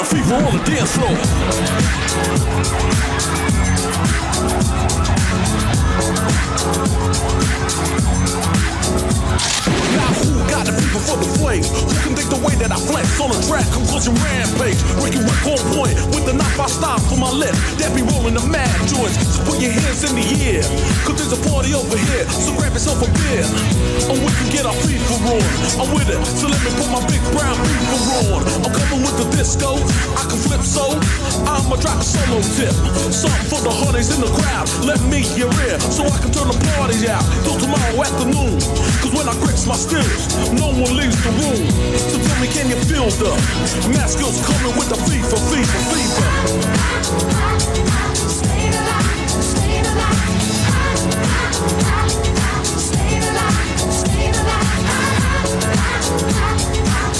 fever on the dance floor. Now who got the fever for the flame? Who can dig the way that I flex on a track? Conclusion rampage. Ricky Rick on point with the knife I stop for my left. That be rolling the mad joints. Just put your hands in the air, cause there's a party over here. So grab yourself a beer, and we can get our fever on. I'm with it, so let me put my big brown fever on. I'm coming with the disco, I can flip so I'ma drop a solo tip. Something for the honeys in the crowd. Let me your ear, so I can turn the party out till tomorrow afternoon. Cause when I grips my stills, no one leaves the room. So tell me, can you feel the mass skills coming with the fever, fever, fever? Stay alive, stay alive. Stay alive, stay alive.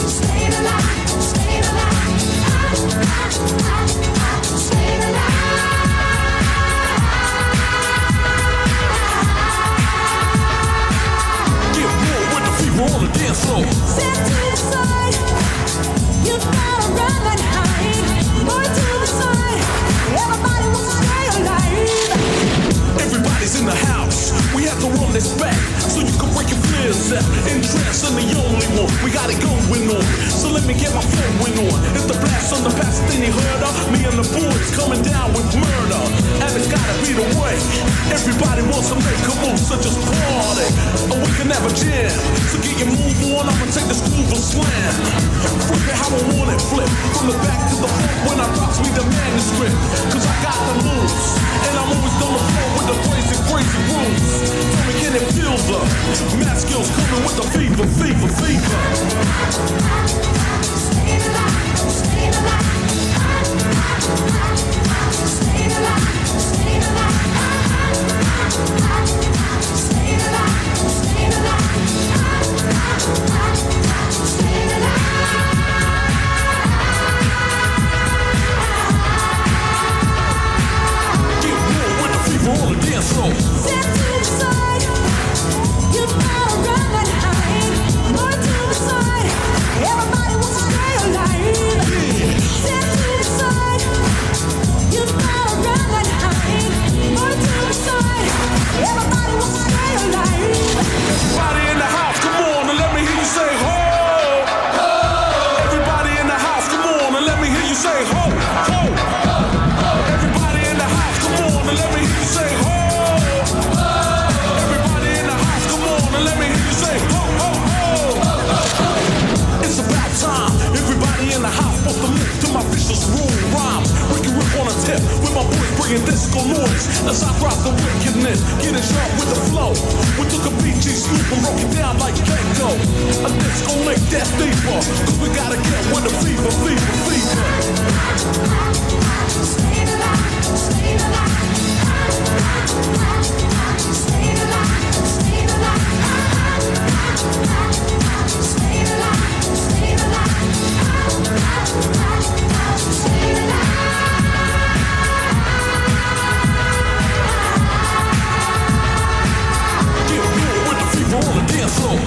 Stay alive, stay alive. Stay alive. Get more with the fever on the dance floor. Step to the side, you gotta run and hide. More to the side, everybody wants to stay alive. Everybody's in the house, we have to run this back so you can break your fears out. Interest in the only one, we got it going on. So let me get my flowing on. If the blast on the past thing you heard of, me and the boys coming down with murder. And it's gotta be the way. Everybody wants to make a move, so just party, or we can have a jam. So get your move on, I'ma take this groove and slam. Flip it how I want it, flip from the back to the front when I drops me the manuscript. Cause I got the moves, and I'm always gonna flow with the crazy, crazy rules. Tell me, can it feel the math skills coming with the fever, fever, fever? Stay alive, stay alive. Stay alive, stay alive. Stay alive, stay alive. Stay alive. Get more with the fever on the dance floor. Step to the side, you gotta run and hide. More to the side, everybody wants to stay alive. Yeah. Step to the side, you gotta run and hide. More to the side, everybody wants to stay alive. Everybody in the house, come on and let me hear you say ho. Ho. Everybody in the house, come on and let me hear you say ho. Ho. Everybody in the house, come on and let me hear you say ho. Everybody in the house, come on and let me hear you say ho, ho, ho. It's about time. Everybody in the house supposed to move to my vicious rule rhyme. Ricky Rick on a tip with my boys. bringing disco noise as I rock the wickedness, getting sharp with the flow. We took a BG swoop and broke it down like Gecko. A disco make that deeper, cause we gotta get with the fever, fever, fever. Stay alive, stay alive. Stay alive, stay alive. Stay alive, stay alive. Stay alive. Get real with the fever on the dance floor.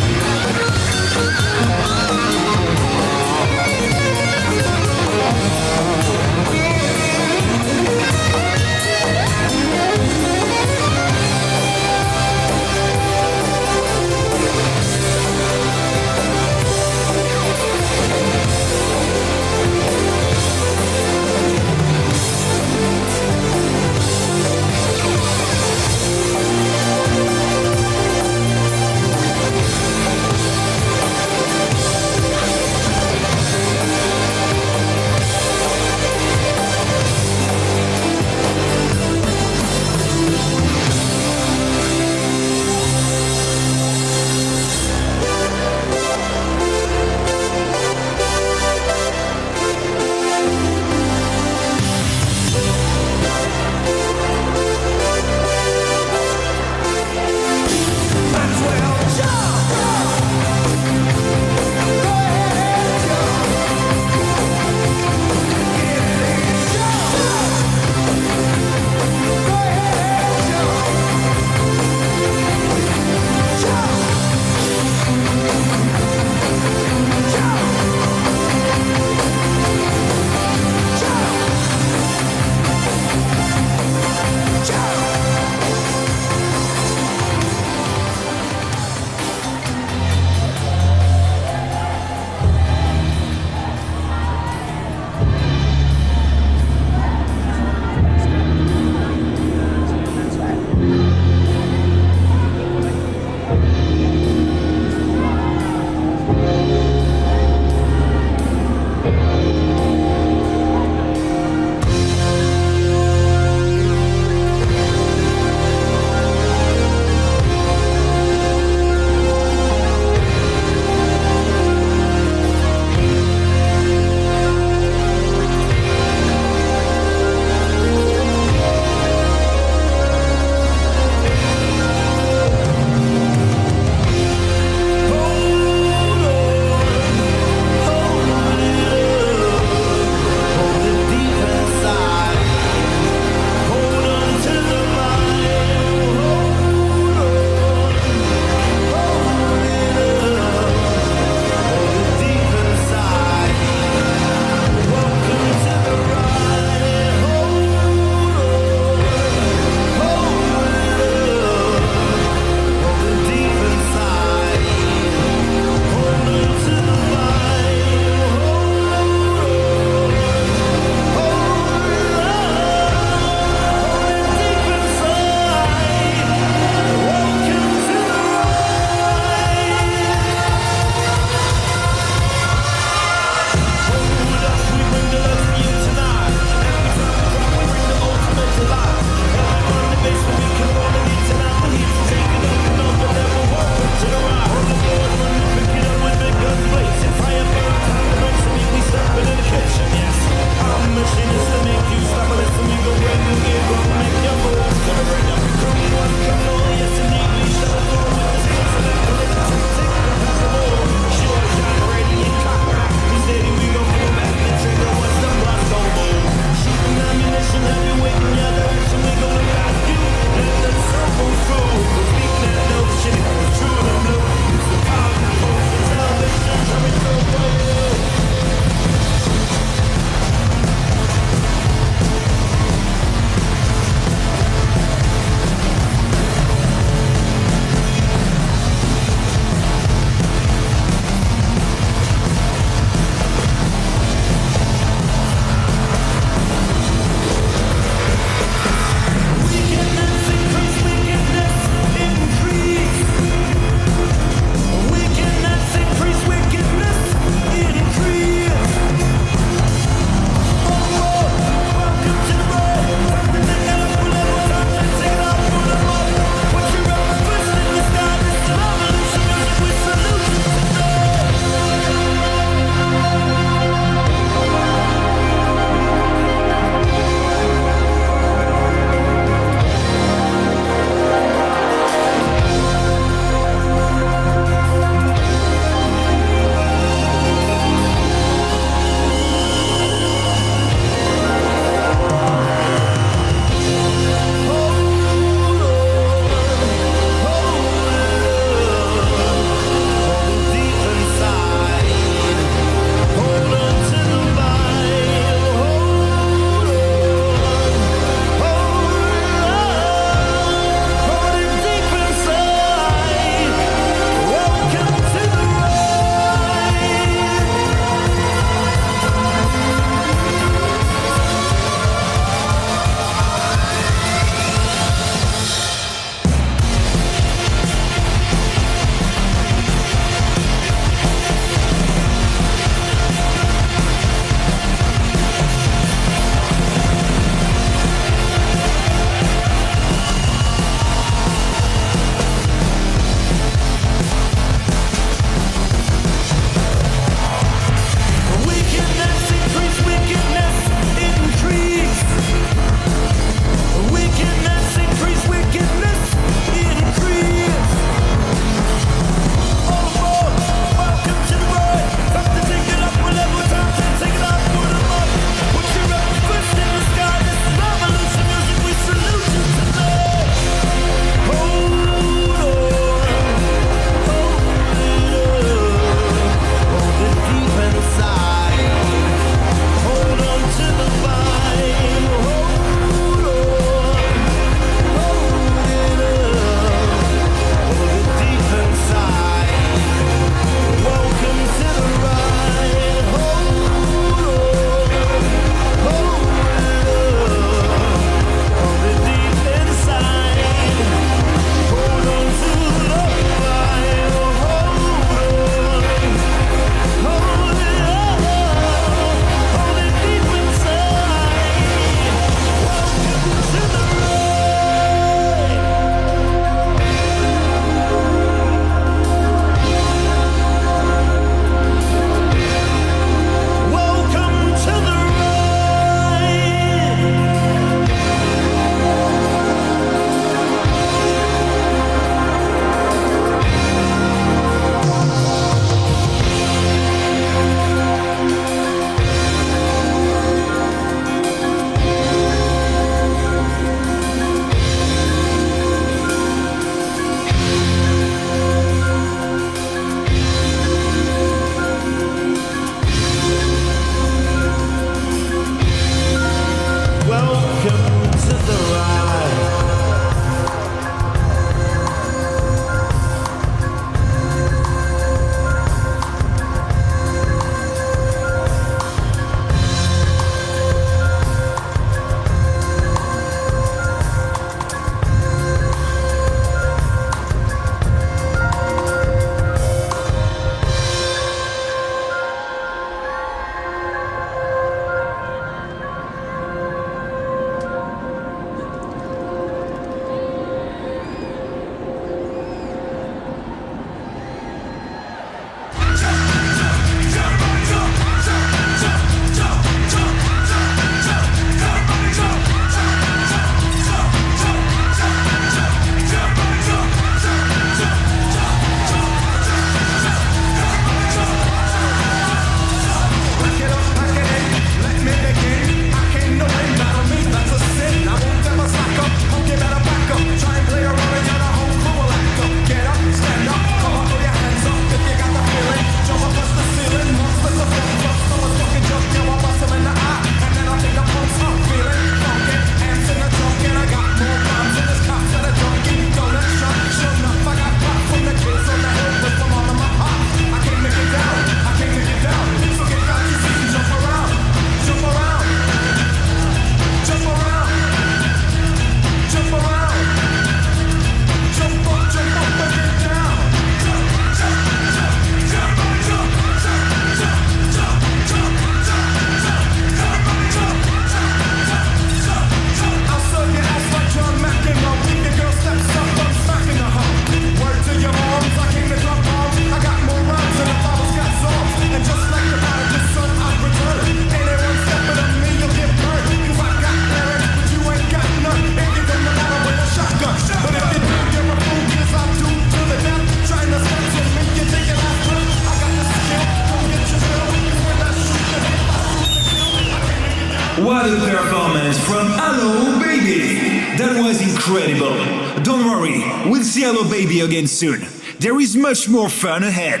What a performance from Hello Baby! That was incredible. Don't worry, we'll see Hello Baby again soon. There is much more fun ahead.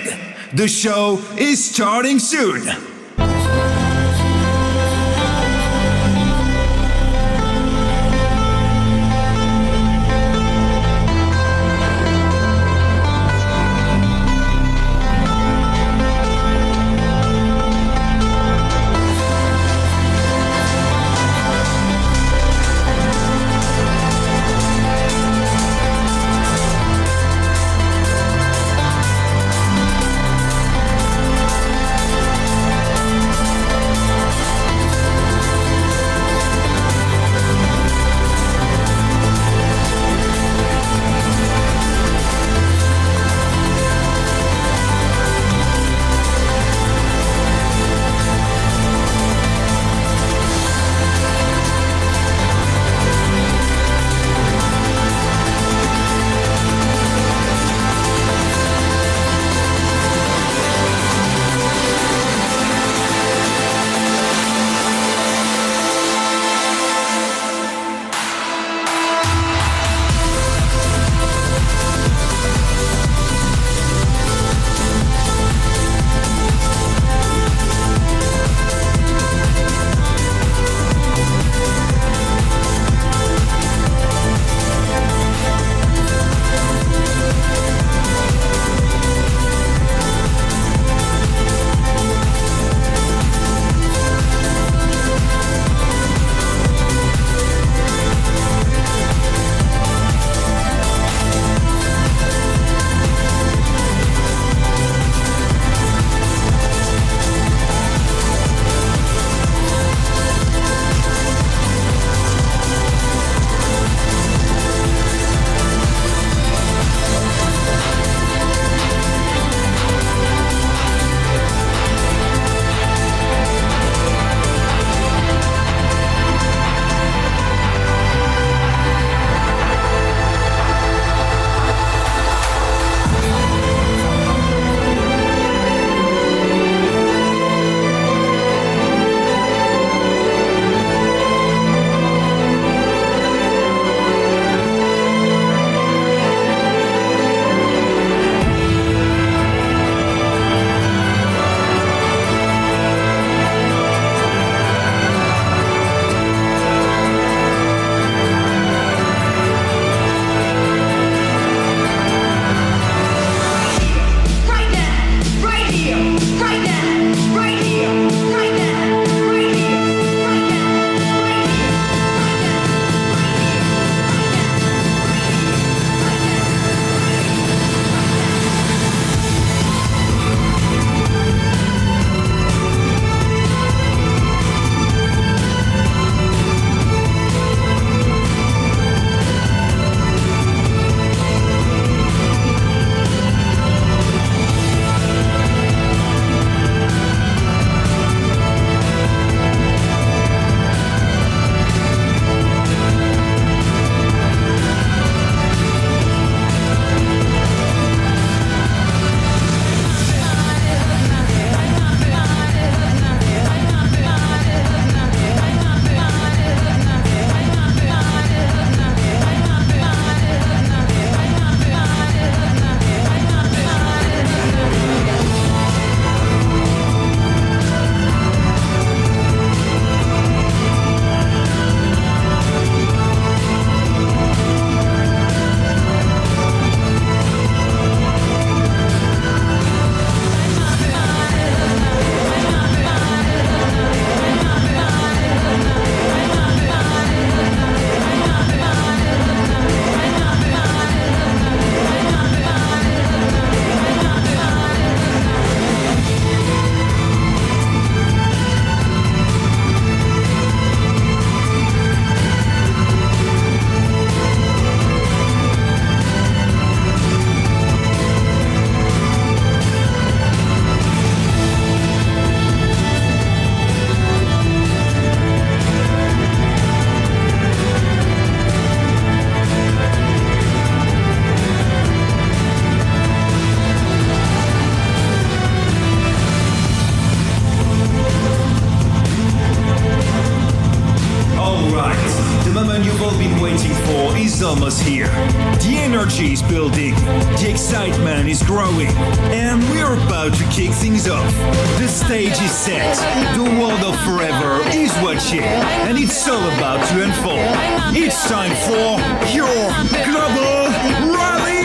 The show is starting soon. almost here. The energy is building, the excitement is growing, and we're about to kick things off. The stage is set, the world of forever is watching, and it's all about to unfold. It's time for your Global Rally!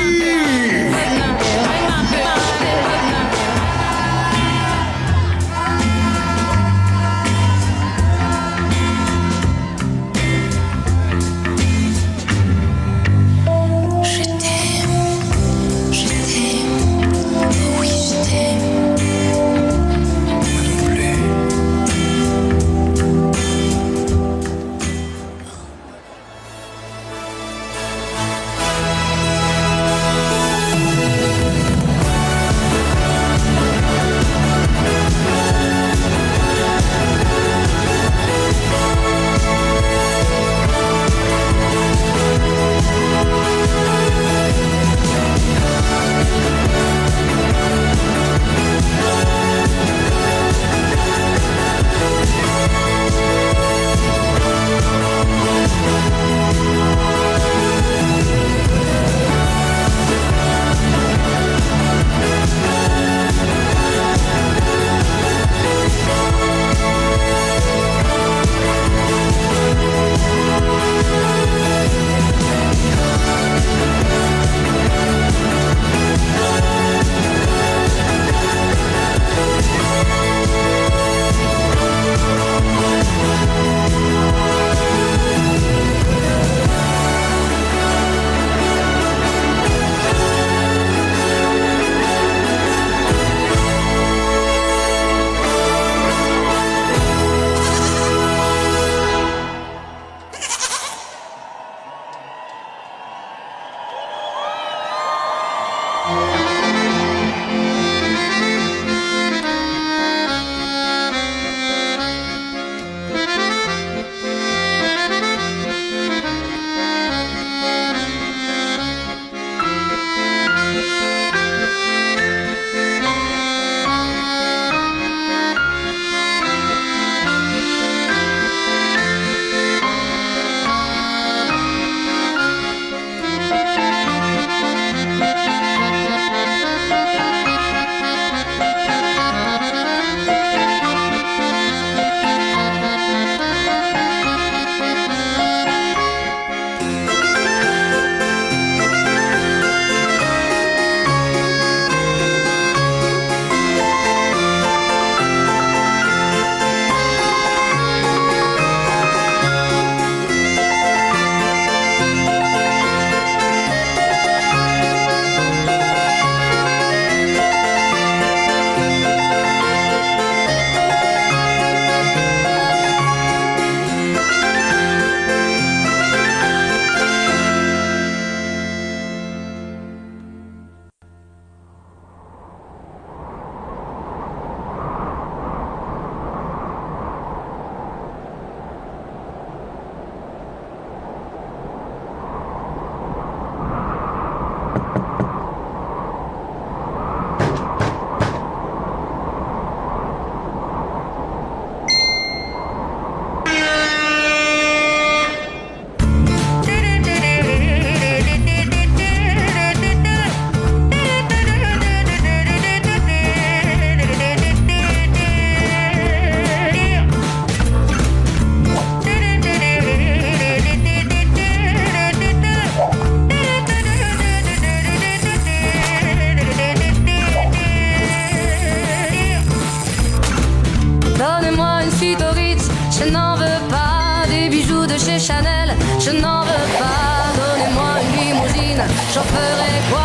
je n'en veux pas. Donnez-moi une limousine, j'en ferai quoi?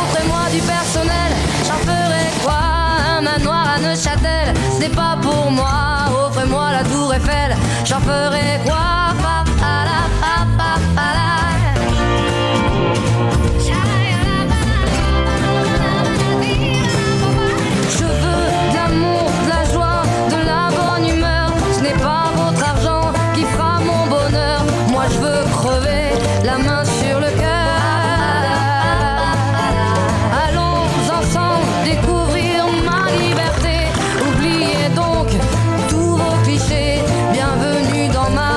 Offrez-moi du personnel, j'en ferai quoi? Un manoir à Neuchâtel, ce n'est pas pour moi. Offrez-moi la tour Eiffel, j'en ferai quoi? Je veux de l'amour, de la joie, de la bonne humeur. Ce n'est pas votre argent qui fera mon bonheur. Moi je veux crever la main sur le cœur. Allons ensemble découvrir ma liberté. Oubliez donc tous vos clichés. Bienvenue dans ma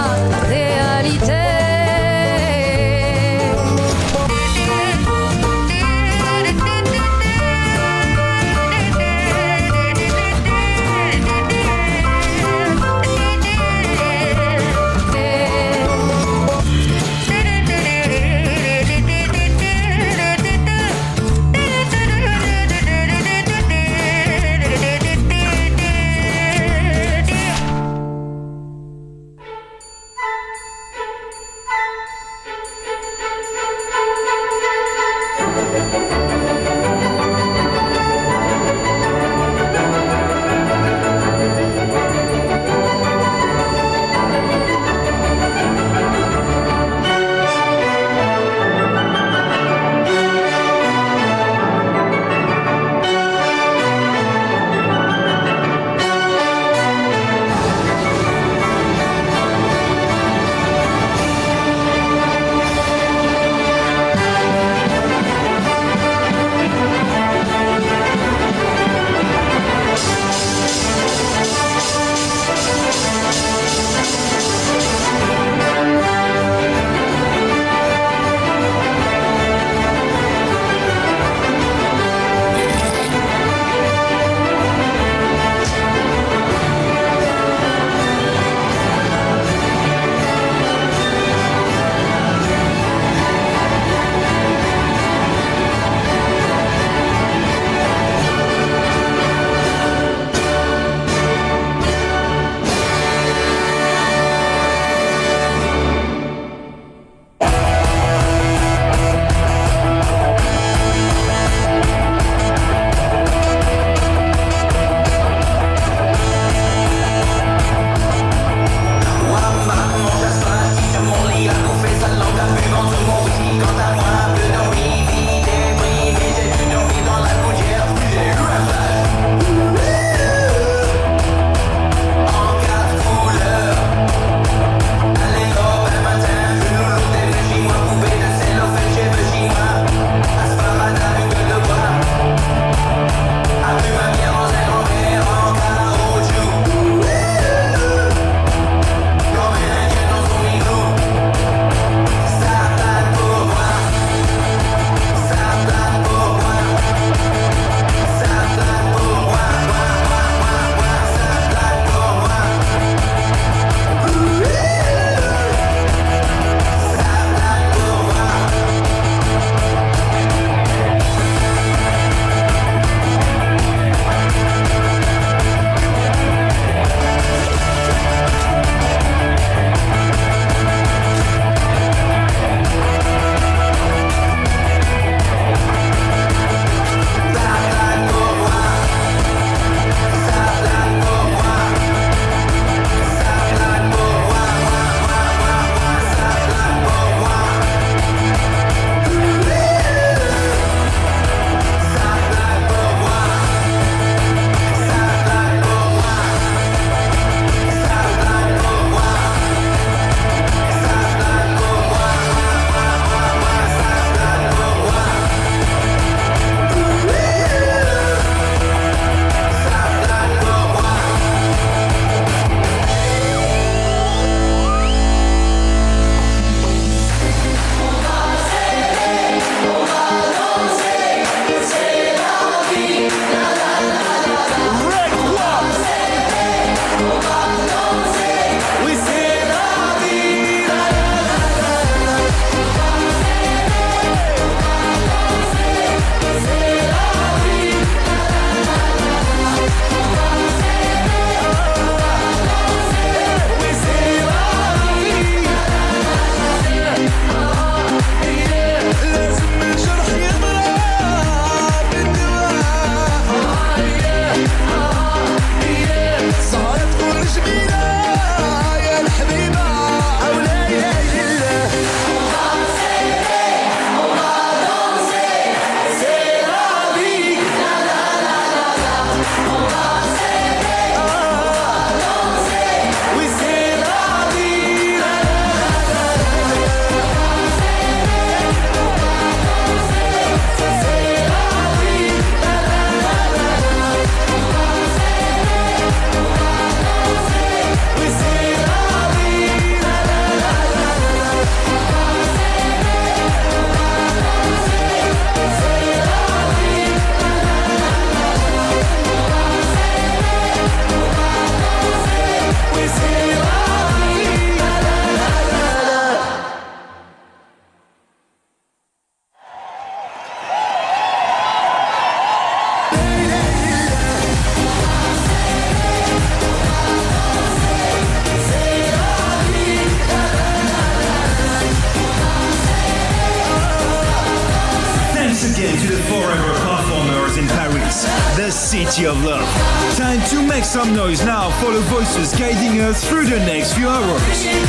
again to the Forever performers in Paris, the city of love. Time to make some noise now for the voices guiding us through the next few hours.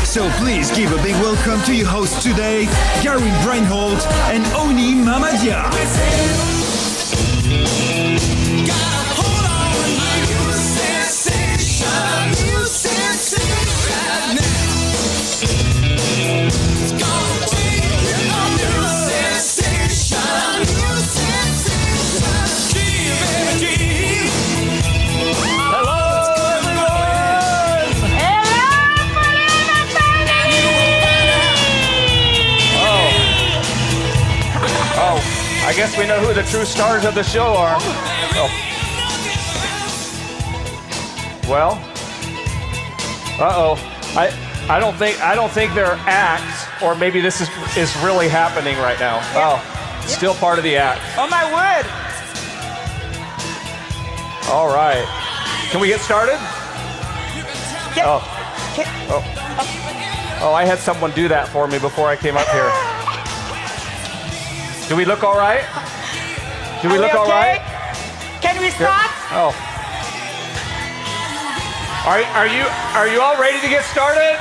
So please give a big welcome to your hosts today, Gary Breinholt and Oni Mamadia. I guess we know who the true stars of the show are. Oh. Well, I don't think they're acts, or maybe this is really happening right now. Oh, still part of the act. Oh my word! All right, can we get started? Oh, I had someone do that for me before I came up here. Do we look all right? Do we look all right? Can we start? Oh. Are you all ready to get started?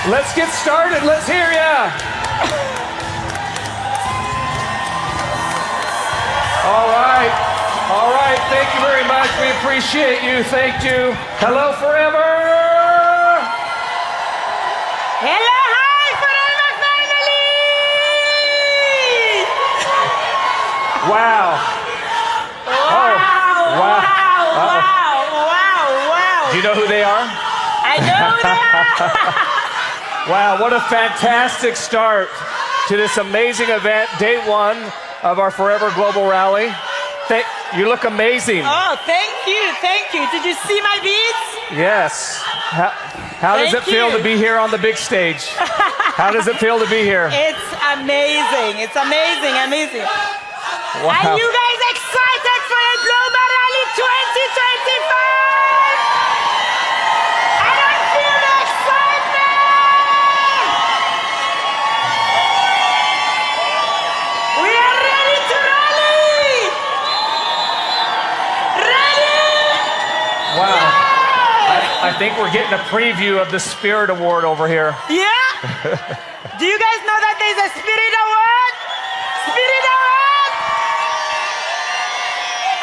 Let's get started. Let's hear ya. All right. All right. Thank you very much. We appreciate you. Thank you. Hello, Forever. Hello, hi, Forever family! Wow. Wow. Do you know who they are? I know who they are. Wow, what a fantastic start to this amazing event, day one of our Forever Global Rally. You look amazing. Oh, thank you. Did you see my beads? Yes. How does it feel to be here on the big stage? How does it feel to be here? It's amazing. Wow. Are you guys excited for the Global Rally 2025? I don't feel the excitement! We are ready to rally! Ready! Wow. I think we're getting a preview of the Spirit Award over here. Yeah? Do you guys know that there's a Spirit Award? Spirit Award!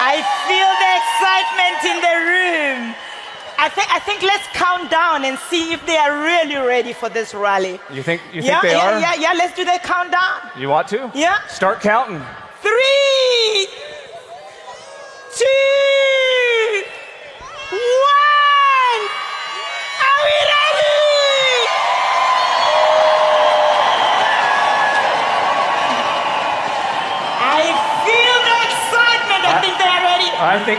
I feel the excitement in the room. I think let's count down and see if they are really ready for this rally. You think they are? Yeah, let's do the countdown. You want to? Yeah. Start counting. 3, 2, 1. Are we ready? I feel the excitement. I think they are ready.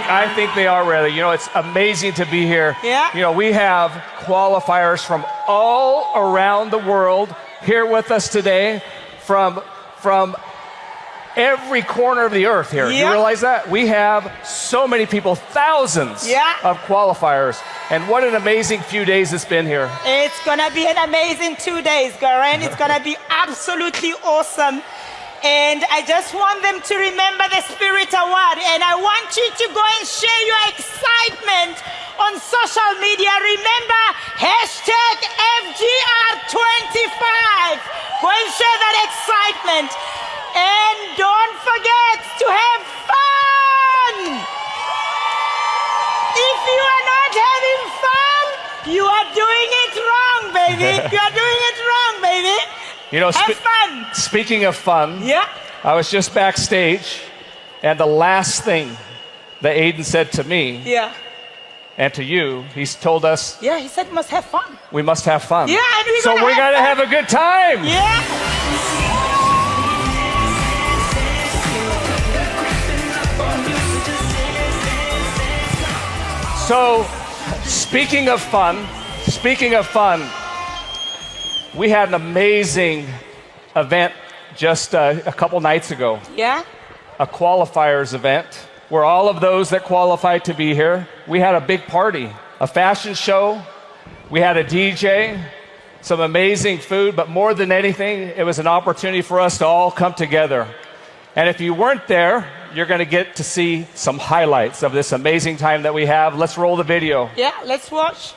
I think they are ready. You know, it's amazing to be here. Yeah. You know, we have qualifiers from all around the world here with us today, from every corner of the earth here. Yeah. You realize that? We have so many people, thousands of qualifiers. And what an amazing few days it's been here. It's gonna be an amazing 2 days, Garen. It's gonna be absolutely awesome. And I just want them to remember the Spirit Award. And I want you to go and share your excitement on social media. Remember, hashtag FGR25. Go and share that excitement. And don't forget to have fun. If you are not having fun, you are doing it wrong, baby. You are doing it wrong, baby. You know, have fun. Speaking of fun, Yeah. I was just backstage, and the last thing that Aiden said to me Yeah. and to you, he's told us Yeah, he said we must have fun. we must have fun. Yeah, and we're so gonna we're have going to fun. have a good time. Yeah. So, speaking of fun, we had an amazing event just a couple nights ago, Yeah. a qualifiers event, where all of those that qualified to be here, we had a big party, a fashion show, we had a DJ, some amazing food, but more than anything, it was an opportunity for us to all come together And if you weren't there, you're going to get to see some highlights of this amazing time that we have. Let's roll the video. Yeah, let's watch.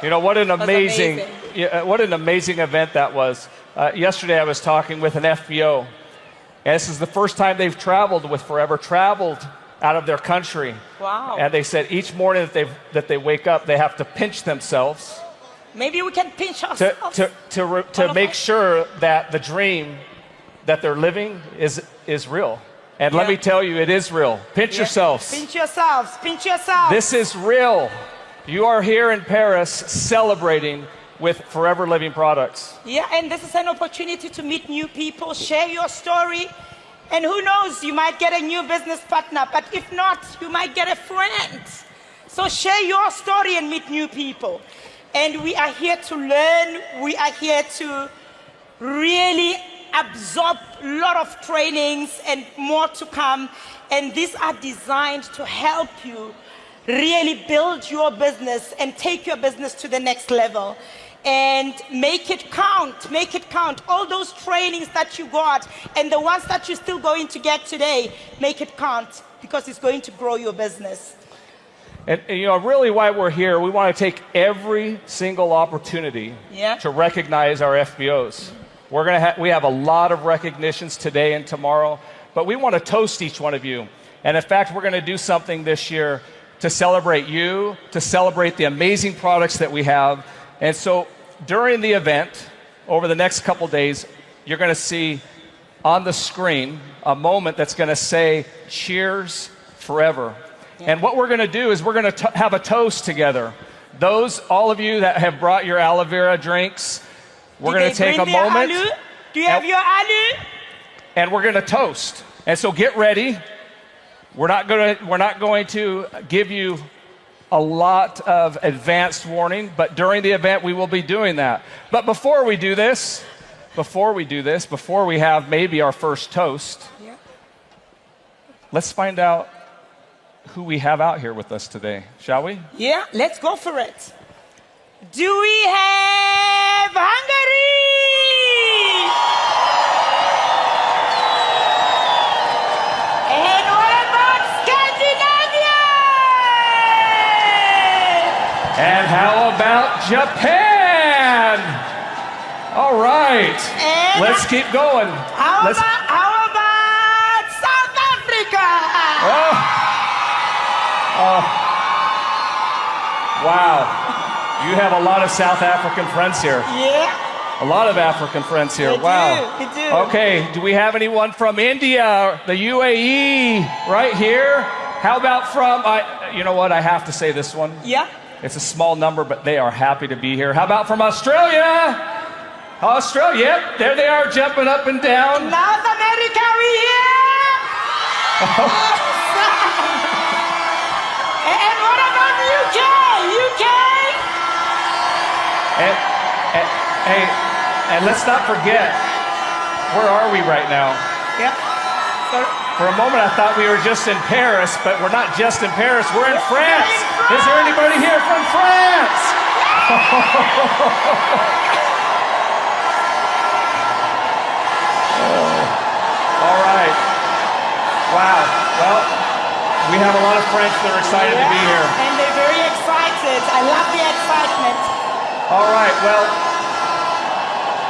You know, what an amazing event that was. Yesterday I was talking with an FBO, and this is the first time they've traveled with Forever, traveled out of their country. Wow. And they said each morning that they wake up, they have to pinch themselves. Maybe we can pinch ourselves. To make sure that the dream that they're living is real. And let me tell you, it is real. Pinch yourselves. Pinch yourselves. Pinch yourselves. This is real. You are here in Paris celebrating with Forever Living products. Yeah, and this is an opportunity to meet new people, share your story, and who knows, you might get a new business partner, but if not, you might get a friend. So share your story and meet new people. And we are here to learn, we are here to really absorb a lot of trainings and more to come, and these are designed to help you really build your business and take your business to the next level and make it count, make it count. All those trainings that you got and the ones that you're still going to get today, make it count because it's going to grow your business. And you know, really why we're here, we want to take every single opportunity to recognize our FBOs. We have a lot of recognitions today and tomorrow, but we want to toast each one of you. And in fact, we're going to do something this year to celebrate you, to celebrate the amazing products that we have. And so during the event, over the next couple days, you're going to see on the screen a moment that's going to say, Cheers Forever. Yeah. And what we're going to do is we're going to have a toast together. All of you that have brought your aloe vera drinks, we're going to take a moment. Do you have your aloe? And we're going to toast. And so get ready. We're not going to give you a lot of advanced warning, but during the event we will be doing that. But before we do this, before we have maybe our first toast, let's find out who we have out here with us today, shall we? Yeah, let's go for it. Do we have Hungary? And what about Scandinavia? And how about Japan? All right, and let's keep going. How about South Africa? Wow. You have a lot of South African friends here. Yeah. A lot of African friends here. We wow. do. Okay, do we have anyone from India, the UAE, right here? How about from, you know what, I have to say this one. Yeah. It's a small number, but they are happy to be here. How about from Australia? Australia, yep, there they are jumping up and down. North America, we here. And let's not forget, where are we right now? Yeah. So, For a moment, I thought we were just in Paris, but we're not just in Paris. We're in France. Is there anybody here from France? All right. Wow. Well, we have a lot of French that are excited to be here. And they're very excited. I love the excitement. All right. Well,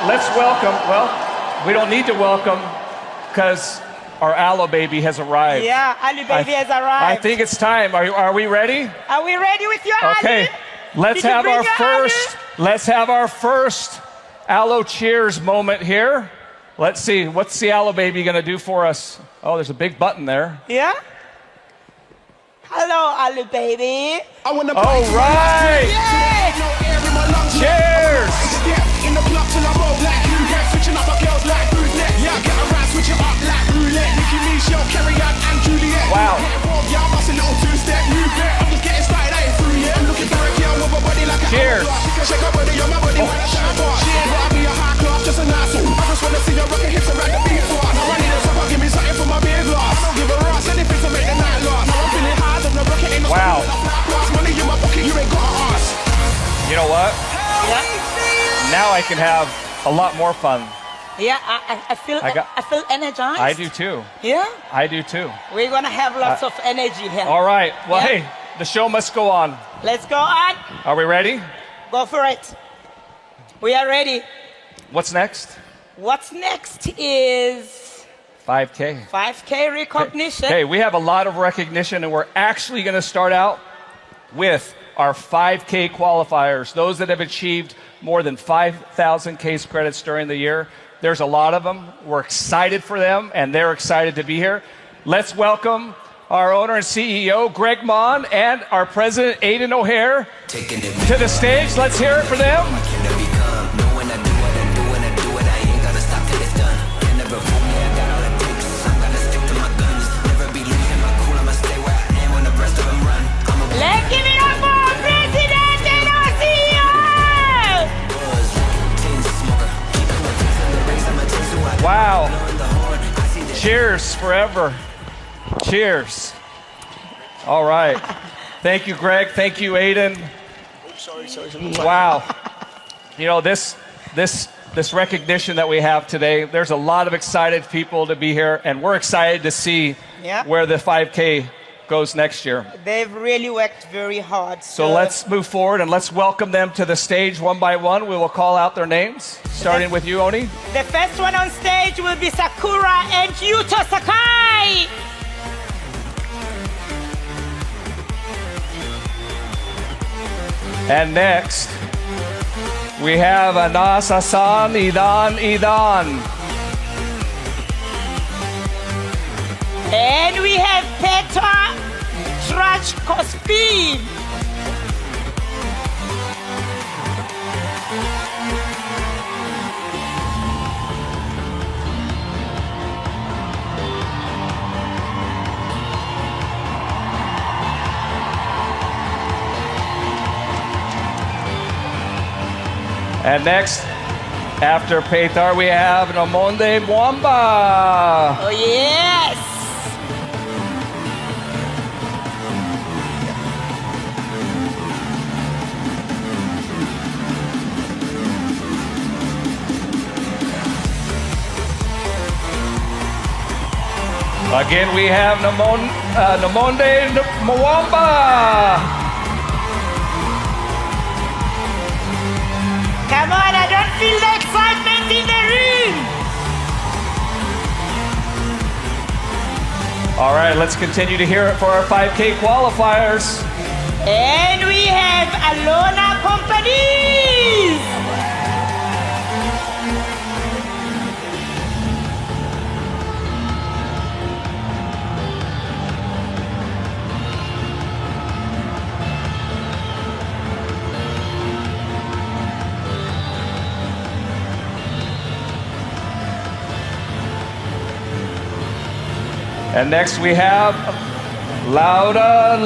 let's welcome. Well, we don't need to welcome because our Aloe baby has arrived. Yeah, Ali baby has arrived. I think it's time. Are we ready? Are we ready with your Okay. Ali? Let's Did you have bring our your first. Let's have our first Aloe cheers moment here. Let's see. What's the Aloe baby going to do for us? Oh, there's a big button there. Yeah? Hello, Ali baby. All right. Yay! Cheers. In the club till I'm old like who get switching up my girls like who's next? Yeah, get around, switch it up like roulette. Nicki Michelle, Carrie Ann, and Juliet. Wow. Get involved, yeah, I bust a little two-step. You bet, I'm just getting started, I ain't through yet. I'm looking for a girl with a body like a Cheers. hourglass. She can shake her body on my body when I shine fast. She ain't gotta be a high class, just an asshole. I just wanna see her rockin' hips around the beat for. Now I need a top, give me something for my beer glass. I don't give a ass, anything to make the night last. Now I'm feeling high, I'm not rockin' in the Wow. money in my pocket, you ain't got a ass. You know what? Yeah. Now I can have a lot more fun. Yeah, I feel I feel energized. I do too. Yeah? I do too. We're gonna have lots of energy here. All right. Well, Yeah. hey, the show must go on. Let's go on. Are we ready? Go for it. We are ready. What's next? What's next is 5K. 5K recognition. Hey, we have a lot of recognition, and we're actually going to start out with our 5K qualifiers, those that have achieved more than 5,000 case credits during the year. There's a lot of them. We're excited for them, and they're excited to be here. Let's welcome our owner and CEO, Greg Mon, and our president, Aiden O'Hare, to the stage. Let's hear it for them. Let's give it up for our president and our CEO! Wow. Cheers forever. Cheers. All right. Thank you, Greg. Thank you, Aiden. Wow. You know, this recognition that we have today, there's a lot of excited people to be here, and we're excited to see where the 5K goes next year. They've really worked very hard. So let's move forward and let's welcome them to the stage one by one. We will call out their names, starting with you, Oni. The first one on stage will be Sakura and Yuto Sakai. And next, we have Anas Hassan Idan. And we have Petra Trachkospi. And next, after Petar, we have Nomonde Mwamba. Oh, yes. Again, we have Nomonde Mwamba. Come on, I don't feel the excitement in the room. All right, let's continue to hear it for our 5K qualifiers. And we have Alona Companies. And next we have Laura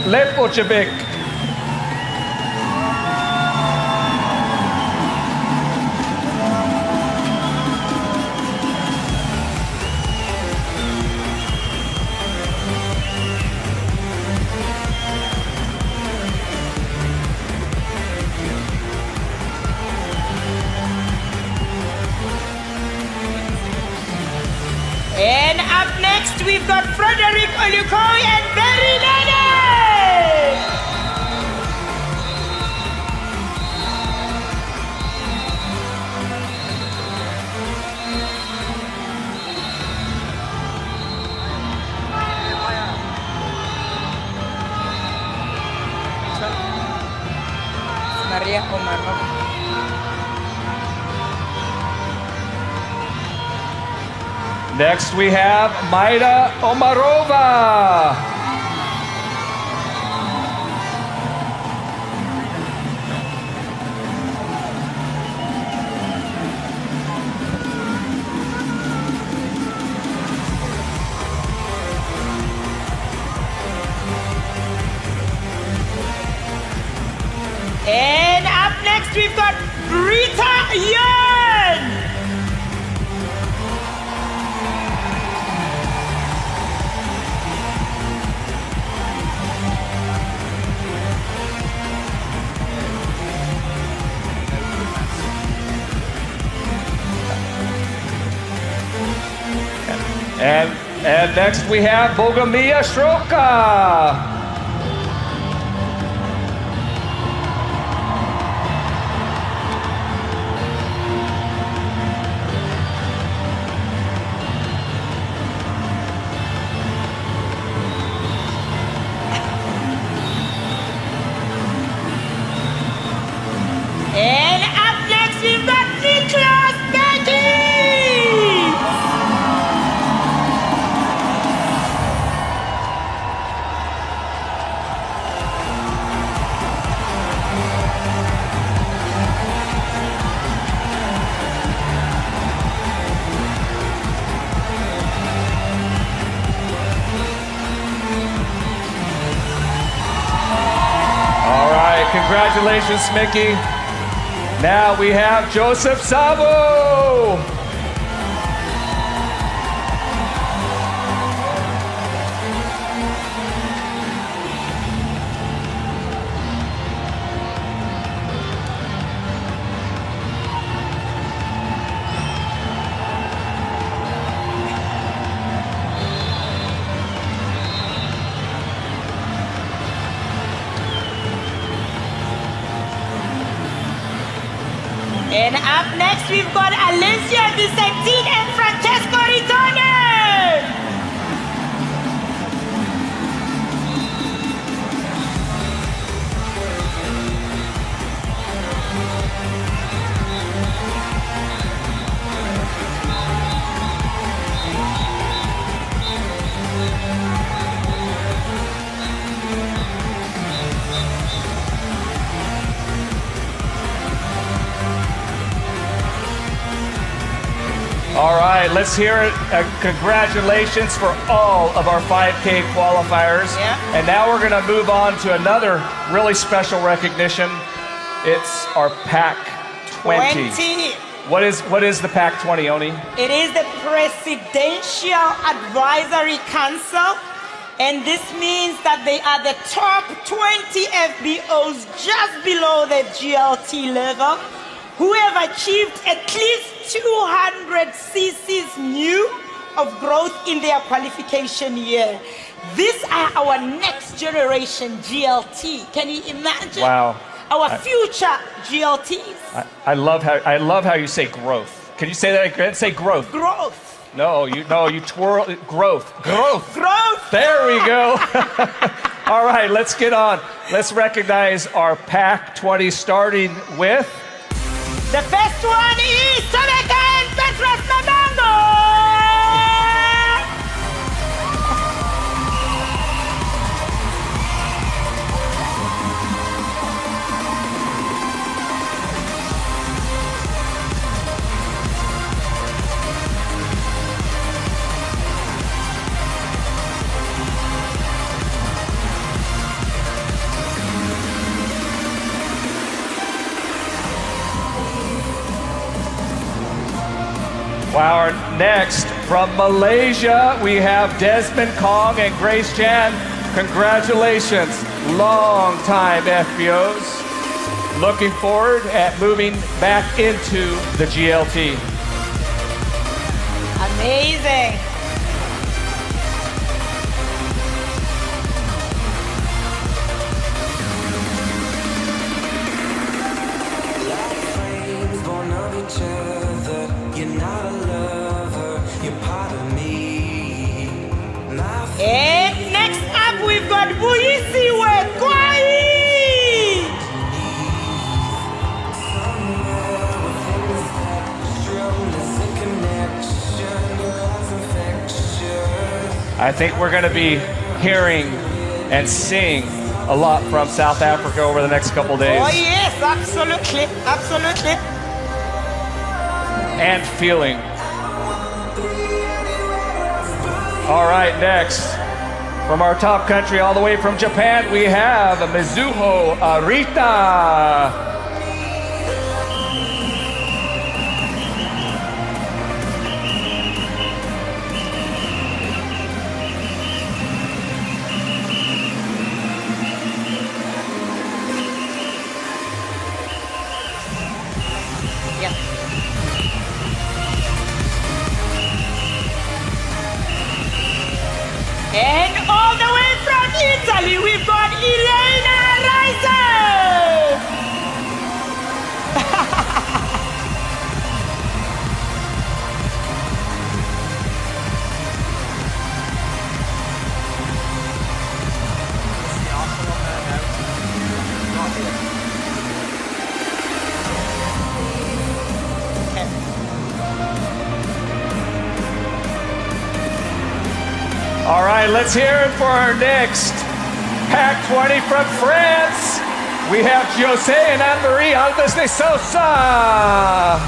Lepocevic. Frederick Olukoi and Berry Nene. Maria Omarova. Next we have Maida Omarova. And up next we've got Rita Yan. And next we have Bogomia Shroka. And up next we've got Niklas Becky. All right, congratulations, Mickey. Now we have Joseph Sabo. And up next we've got Alicia Vicentin and Francesco Ritone. All right, let's hear it. Congratulations for all of our 5K qualifiers. Yeah. And now we're going to move on to another really special recognition. It's our Pac 20. What is the Pac 20, Oni? It is the Presidential Advisory Council, and this means that they are the top 20 FBOs just below the GLT level who have achieved at least 200 cc's new of growth in their qualification year. These are our next generation GLT. Can you imagine? Wow. Our future GLTs. I love how you say growth. Can you say that again? Say growth. Growth. No, you twirl it. Growth. Growth. There we go. All right, let's get on. Let's recognize our Pac 20, starting with the first one is Tabeka and Petros Mabango. Wow, next from Malaysia, we have Desmond Kong and Grace Chan. Congratulations, long-time FBOs. Looking forward at moving back into the GLT. Amazing. I think we're going to be hearing and seeing a lot from South Africa over the next couple days. Oh yes, absolutely, absolutely. And feeling. All right, next, from our top country all the way from Japan, we have Mizuho Arita. And all the way from Italy, we've got Elena Reiser. All right, let's hear it for our next Pack 20 from France. We have Jose and Anne-Marie Alves de Sousa.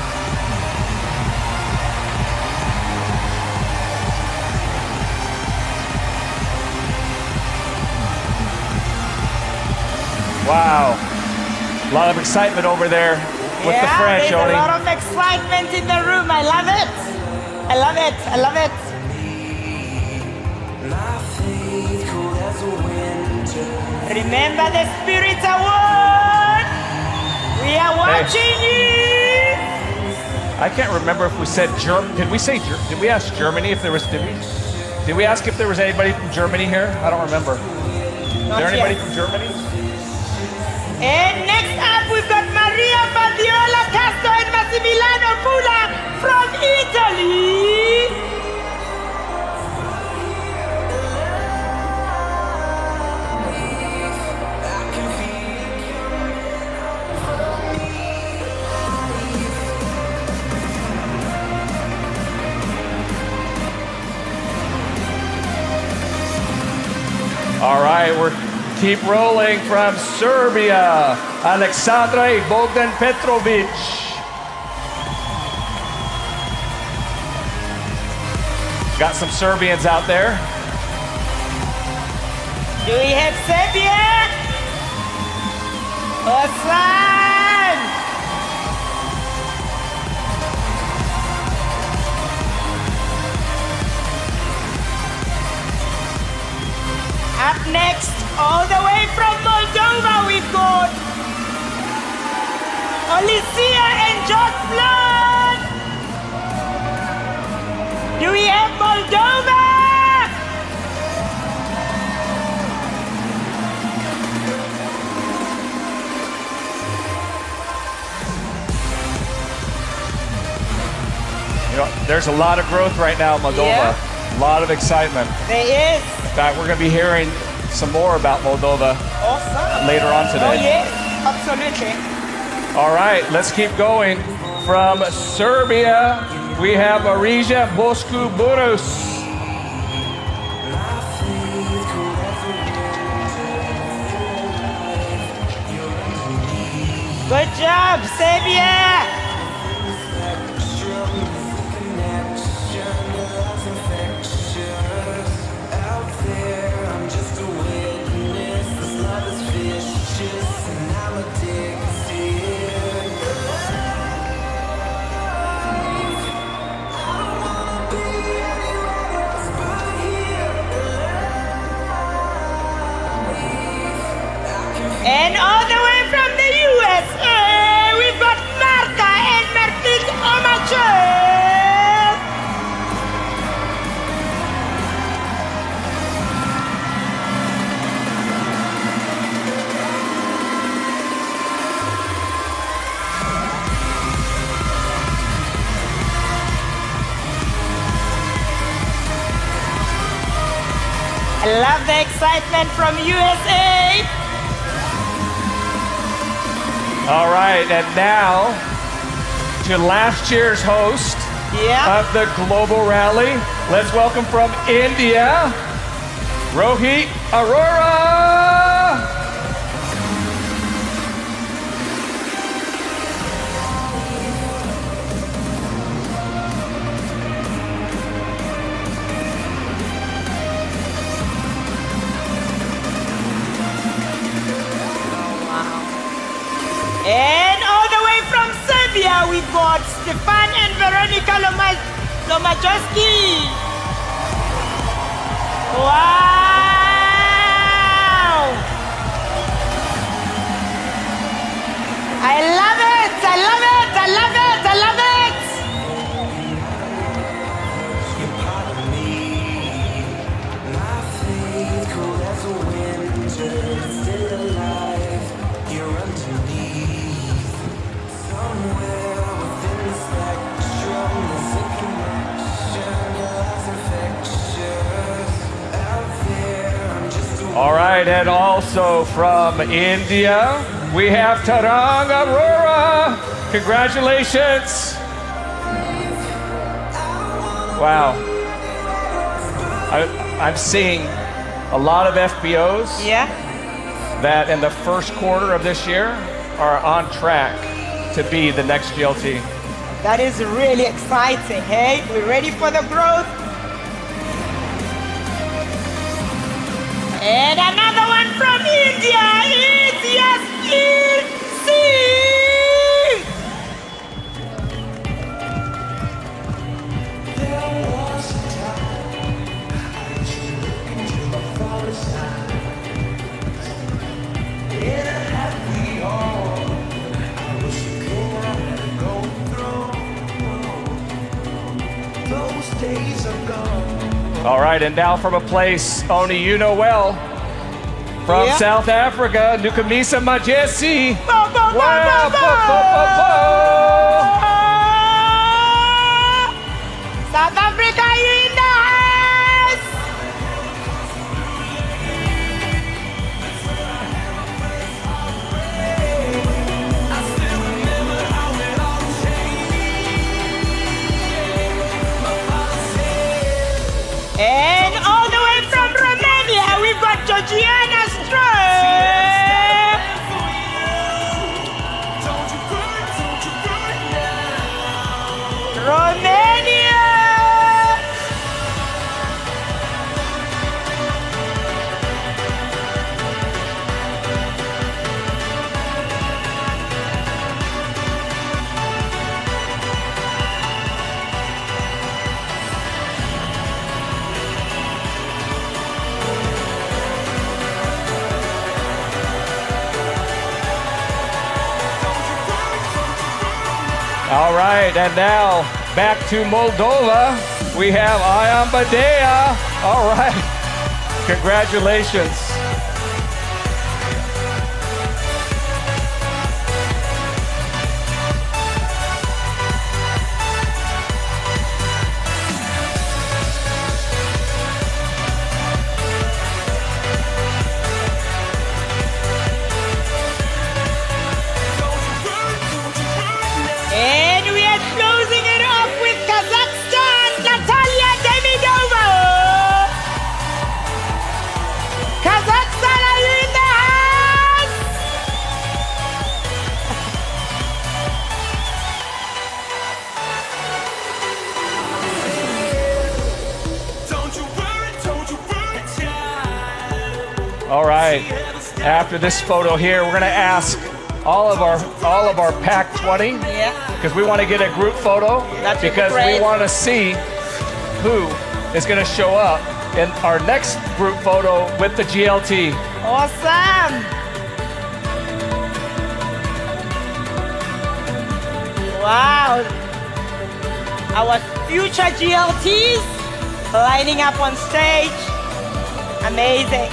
Wow, a lot of excitement over there with the French, there's Oni. a lot of excitement in the room. I love it. I love it. I love it. Remember the Spirit Award. We are watching you. I can't remember if we said Germany. Did we say? Did we ask Germany if there was? Did we ask if there was anybody from Germany here? I don't remember. Is there anybody from Germany? And next up, we've got Maria Fabiola Castro and Massimiliano Pula from Italy. All right, we're keep rolling from Serbia, Aleksandra Bogdan Petrovic. Got some Serbians out there. Do we have Serbia? Awesome! Up next, all the way from Moldova, we've got Alicia and John Flood. Do we have Moldova? You know, there's a lot of growth right now in Moldova. Yeah. A lot of excitement. There is. In fact, we're going to be hearing some more about Moldova Awesome. later on today. Oh, yes, absolutely. All right, let's keep going. From Serbia, we have Marija Boscu Burus. Good job, Serbia. And all the way from the USA, we've got Marta and Martin Omacher. I love the excitement from USA. All right, and now to last year's host of the Global Rally. Let's welcome from India, Rohit Arora. And all the way from Serbia, we've got Stefan and Veronica Lomajowski. Wow! I love it! I love it! I love it! I love it! You're part of me. My faith, cold as a winter, still alive. You're underneath. Somewhere within the spectrum, there's a connection. Your love's infectious. Out there, I'm just a All right, and also from India, we have Tarang Arora. Congratulations. Wow. I'm seeing a lot of FBOs that in the first quarter of this year are on track to be the next GLT. That is really exciting, hey? We're ready for the growth. And another one from India is EC. All right, and now from a place only you know well, from South Africa, Nukamisa Majesi. South Africa, you in the house! And all the way from Romania, we've got Georgiana Stroh. Romania. All right, and now back to Moldova. We have Ayam Badea. All right, congratulations. And we are closing it off with Kazakhstan, Natalia Demidova. Kazakhstan, are you in the house? All right, after this photo here, we're gonna ask all of our Pack 20, because we want to get a group photo, because we want to see who is going to show up in our next group photo with the GLT. Awesome. Wow. Our future GLTs lining up on stage. Amazing.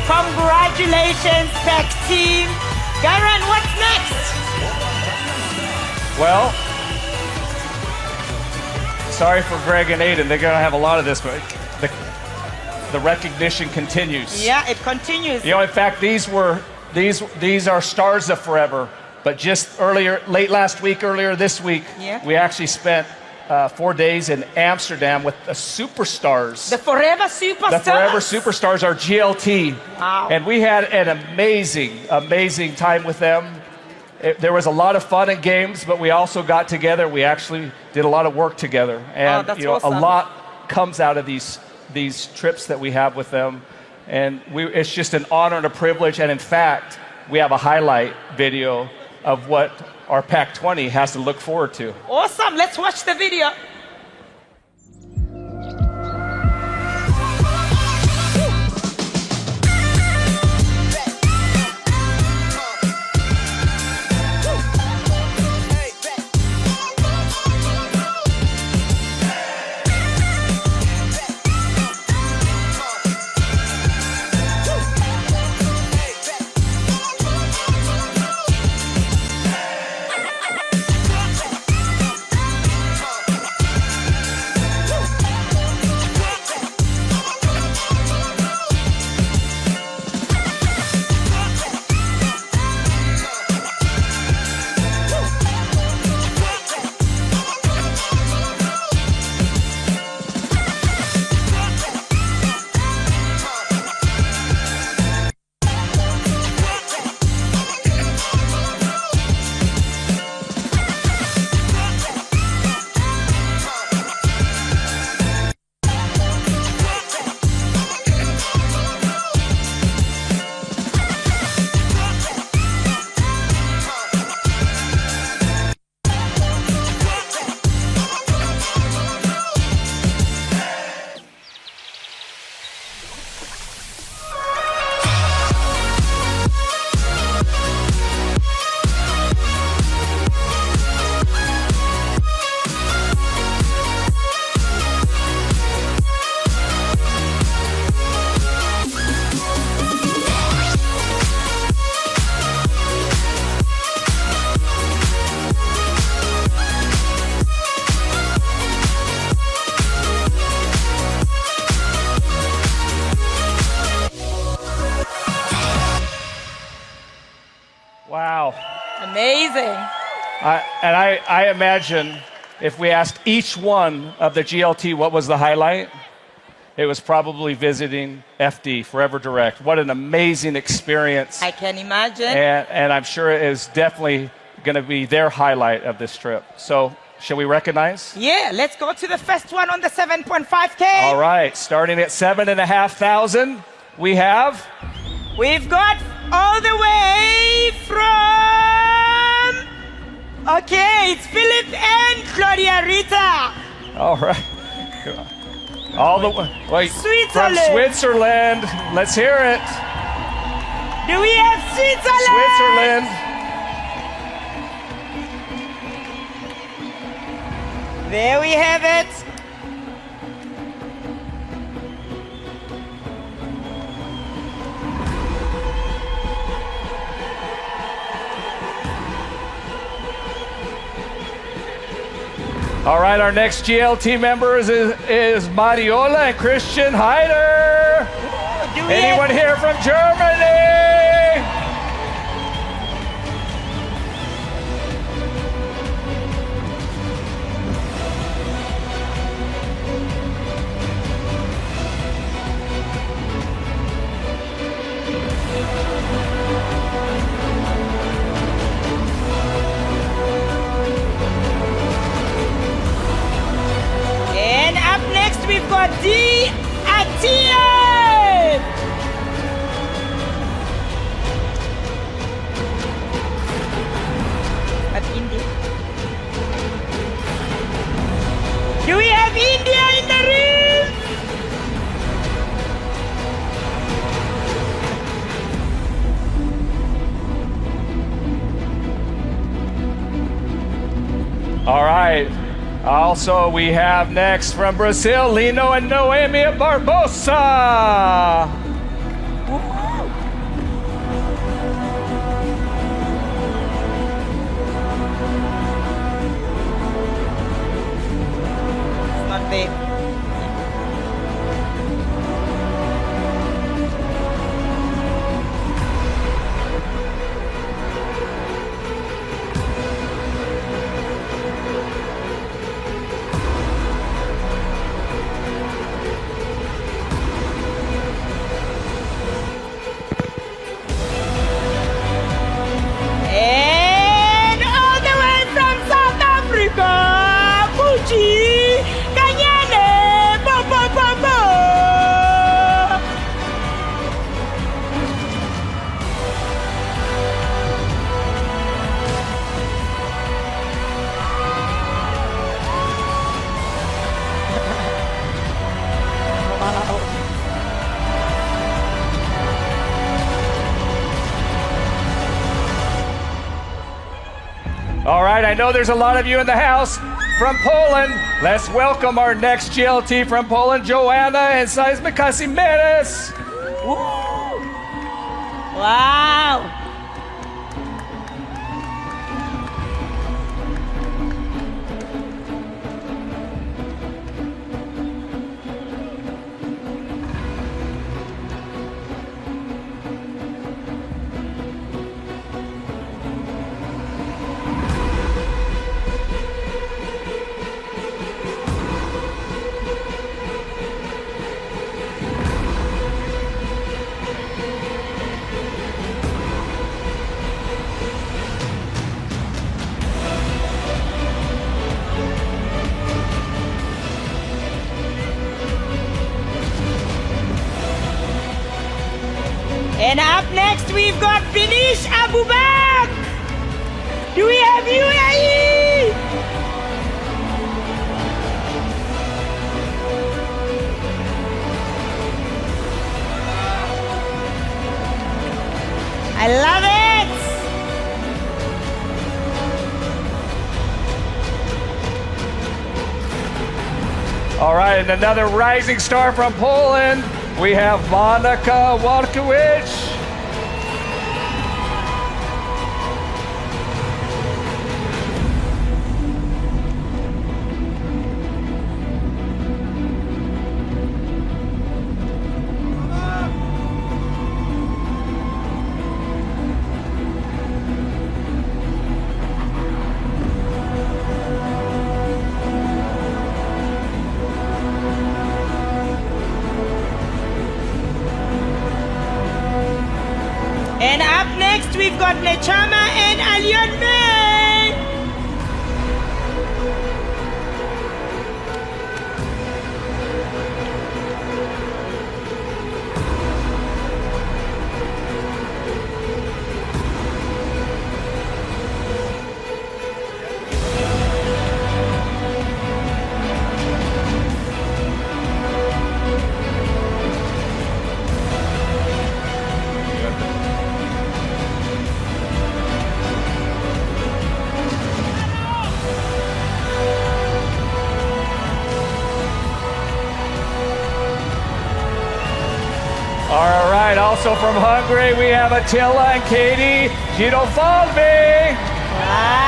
Congratulations, Tech Team. Garen, what's next? Well, sorry for Greg and Aiden. They're going to have a lot of this, but the recognition continues. Yeah, it continues. You know, in fact, these are stars of forever. But just earlier this week, we actually spent 4 days in Amsterdam with the superstars. The Forever Superstars? The Forever Superstars, our GLT. Wow. And we had an amazing time with them. There was a lot of fun and games, but we also got together. We actually did a lot of work together. And that's a awesome. lot comes out of these trips that we have with them. And it's just an honor and a privilege. And in fact, we have a highlight video of what our Pack 20 has to look forward to. Awesome. Let's watch the video. Wow. Amazing. I imagine if we asked each one of the GLT what was the highlight, it was probably visiting FD, Forever Direct. What an amazing experience. I can imagine. And I'm sure it is definitely going to be their highlight of this trip. So, shall we recognize? Yeah, let's go to the first one on the 7.5K. All right, starting at 7,500, we've got all the way from... Okay, it's Philip and Claudia Rita. All right. All the way from Switzerland. Let's hear it. Do we have Switzerland? There we have it. All right, our next GLT members is Mariola and Christian Heider. Anyone here from Germany? And up next we've got D. Atiye. At India. Do we have India in the room? All right. Also, we have next from Brazil, Lino and Noemia Barbosa. it. And all the way from South Africa, Fuji, Kanyane, bo bo bo bo. All right, I know there's a lot of you in the house from Poland. Let's welcome our next GLT from Poland, Joanna and Seismic Casimeres. Wow. And up next, we've got Binish Abubak. Do we have UAE? I love it. All right, and another rising star from Poland. We have Monika Wadkiewicz. And up next, we've got Nechama and Alyon May. All right, also from Hungary, we have Attila and Katie Girofalvi. Wow.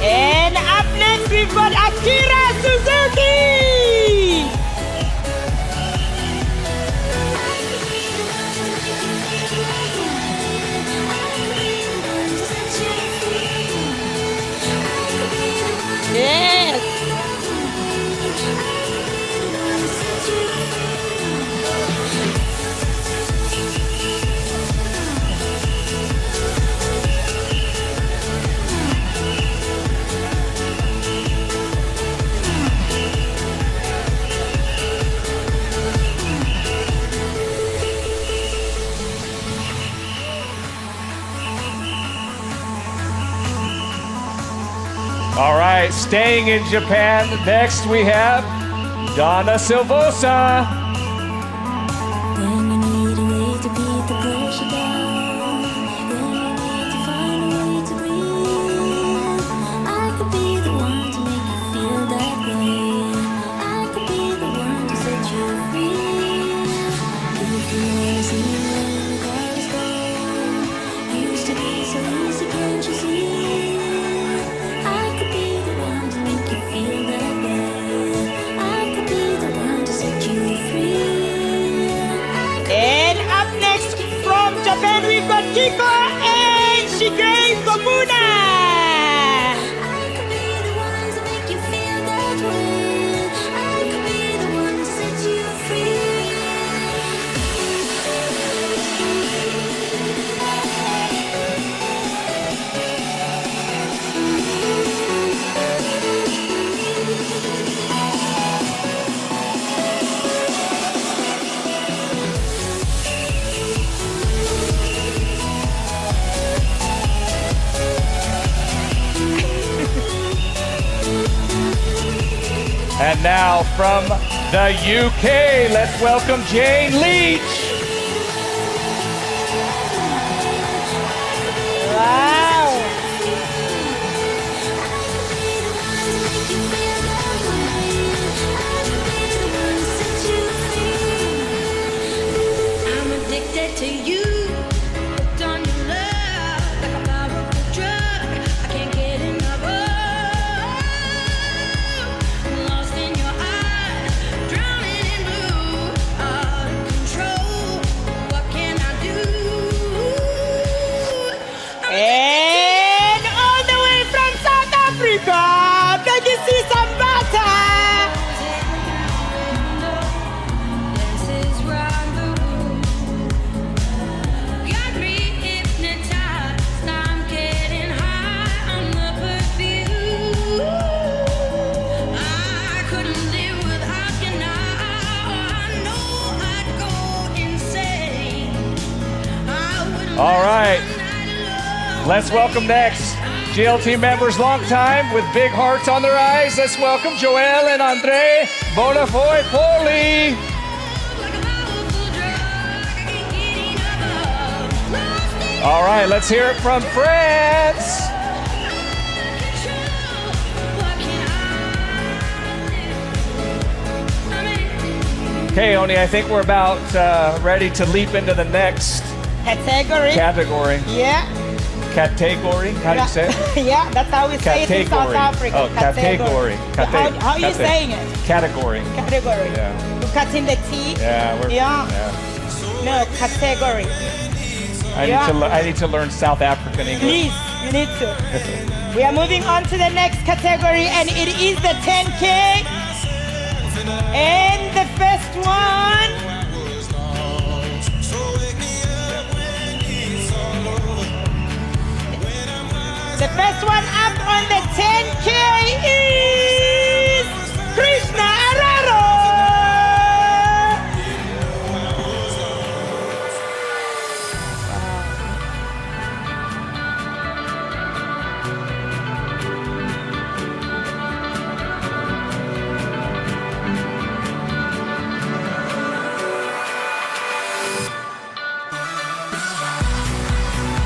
And up next, we've got Akira Suzuki. Yes. All right, staying in Japan, next we have Donna Silvosa. When you need a way to beat the pressure down, when you need to find a way to breathe, I could be the one to make you feel that way. I could be the one to set you free. If you were seeing where the cars go, used to be so easy, can't you see? I could be the one to make you feel that way. I could be the one to set you free. And up next from Japan, we've got Kiko and Shigei Komuna. I could be the one to make you feel that way. I could be the one to set you free. And now from the UK, let's welcome Jane Leach. Wow. I'm addicted to you. Hooked on your love like a powerful drug. I can't get enough of. Lost in your eyes, drowning in blue. Out of control. What can I do? And all the way from South Africa, can you see some butter? This is rendezvous. Got me hypnotized. I'm getting high on the perfume. I couldn't live without you now. I know I'd go insane. I wouldn't All right. last one night alone. Let's welcome next GLT members long time with big hearts on their eyes. Let's welcome Joel and Andre Bonafoy Poli. Like a powerful drug, I can't get enough of. Lost in All right, let's hear it from France. control. What can I do? Okay, Oni, I think we're about ready to leap into the next Category. category. Yeah. Category? How do you say it? Yeah, that's how we say it in South Category. Africa. Oh, category. How are you Cate- saying it? Category. Category. Yeah. You cut in the T. Yeah, we're. Yeah. Yeah. No, category. I need to learn South African English. Please, you need to. We are moving on to the next category, and it is the 10K. And the first one. The first one up on the 10K is Krishna Araro.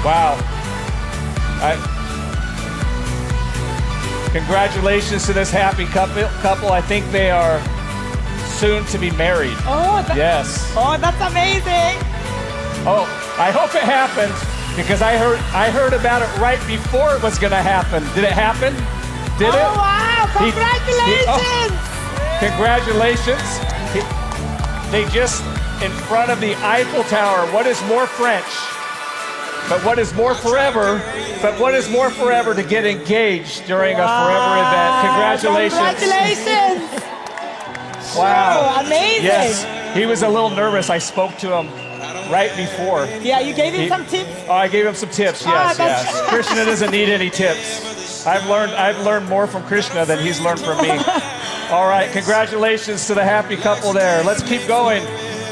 Wow. Congratulations to this happy couple. I think they are soon to be married. Oh, Yes. oh, that's amazing. Oh, I hope it happened because I heard about it right before it was going to happen. Did it happen? Did Oh, it? wow. Congratulations. Congratulations. They just in front of the Eiffel Tower. What is more French? But what is more forever? But what is more forever to get engaged during a forever event? Congratulations. Congratulations. Wow. Oh, amazing. Yes. He was a little nervous. I spoke to him right before. Yeah, you gave him some tips. Oh, I gave him some tips. Yes, that's- yes. Krishna doesn't need any tips. I've learned more from Krishna than he's learned from me. All right, congratulations to the happy couple there. Let's keep going.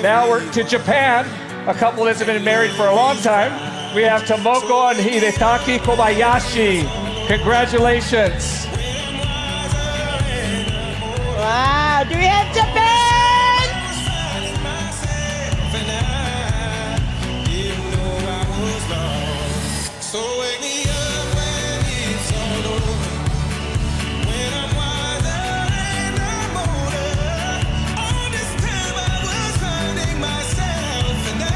Now we're to Japan, a couple that's been married for a long time. We have Tomoko and Hidetaki Kobayashi. Congratulations. Wow, Wow, do we have Japan? So wake me up when it's all over. When I'm wiser and I'm older. All this time I was finding myself, and I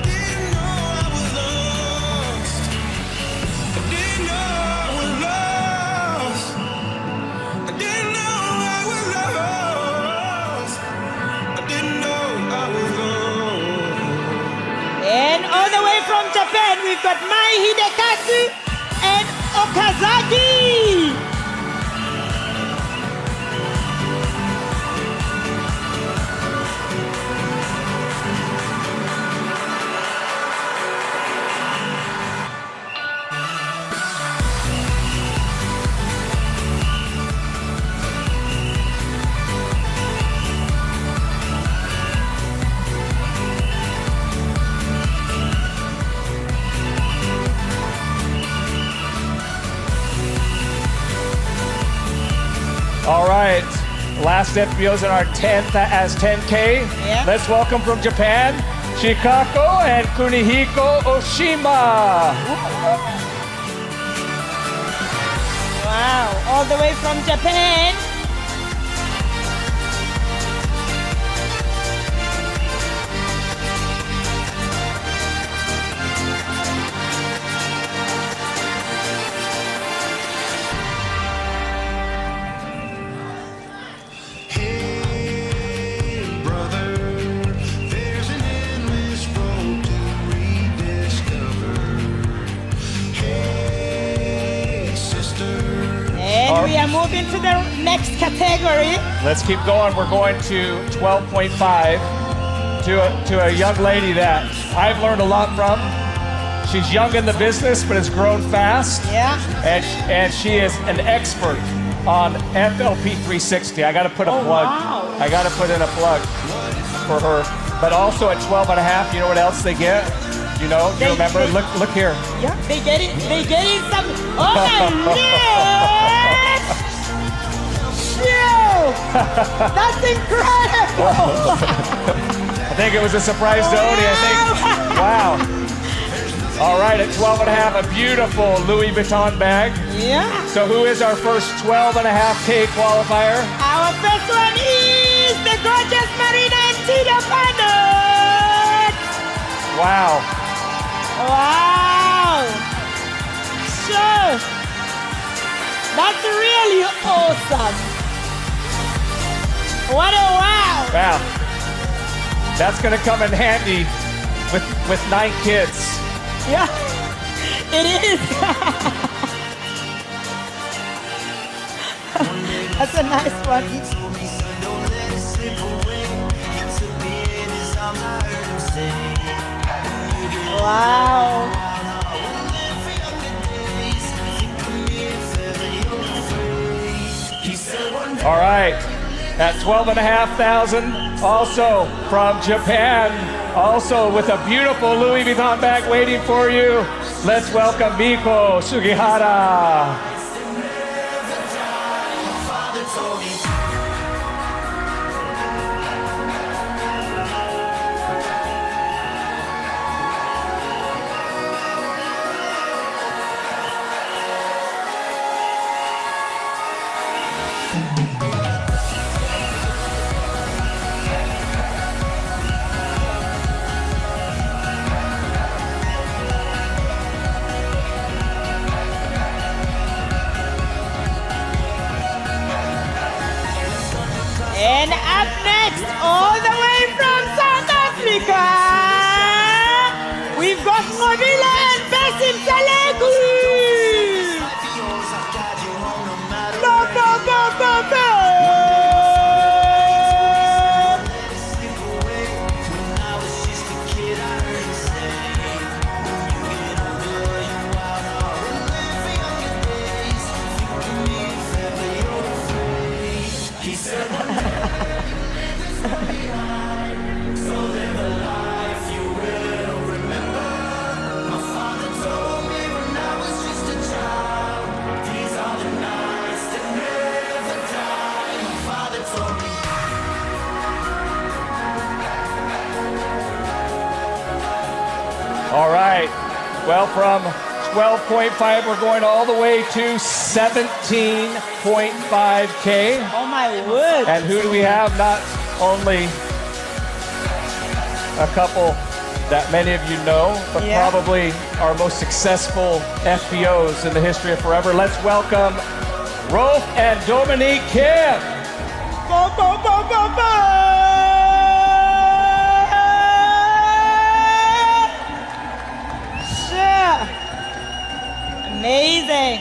didn't know I was lost. I didn't know I was lost. I didn't know I was lost. I didn't know I was lost. And all the way from Japan, we've got Mai Hidekatsu and Okazaki. All right, last FBOs in our 10th as 10K. Yeah. Let's welcome from Japan, Shikako and Kunihiko Oshima. Wow, all the way from Japan. Hey, brother, there's an endless road to rediscover. Hey, sister. And we are moving to the next category. Let's keep going. We're going to 12.5 to a young lady that I've learned a lot from. She's young in the business, but has grown fast. Yeah. And she is an expert on FLP 360. I got to put a Oh, plug. wow. I got to put in a plug for her. But also at 12 and a half, you know what else they get? You know, you They- remember? they- Look here. Yeah, they get it some. Oh my God! Phew! That's incredible! I think it was a surprise to Oni, I think. Wow. All right, at 12 and a half, a beautiful Louis Vuitton bag. Yeah. So who is our first 12 and a half K qualifier? Our first one is the gorgeous Marina and Tito Pandit. Wow. Wow! So, that's really awesome. What a wow! Wow. That's going to come in handy with 9 kids. Yeah, it is. That's a nice one. Wow. All right. At 12,500, also from Japan, also with a beautiful Louis Vuitton bag waiting for you. Let's welcome Miko Sugihara. And up next, all the way from South Africa, we've got Mobila and Basim Salegu. No, no, no, no, no. All right. Well, from 12.5, we're going all the way to 17.5K. Oh my word. And who do we have? Not only a couple that many of you know, but probably our most successful FBOs in the history of forever. Let's welcome Rolf and Dominique Kim. Go, go, go, go, go! Sure. Amazing.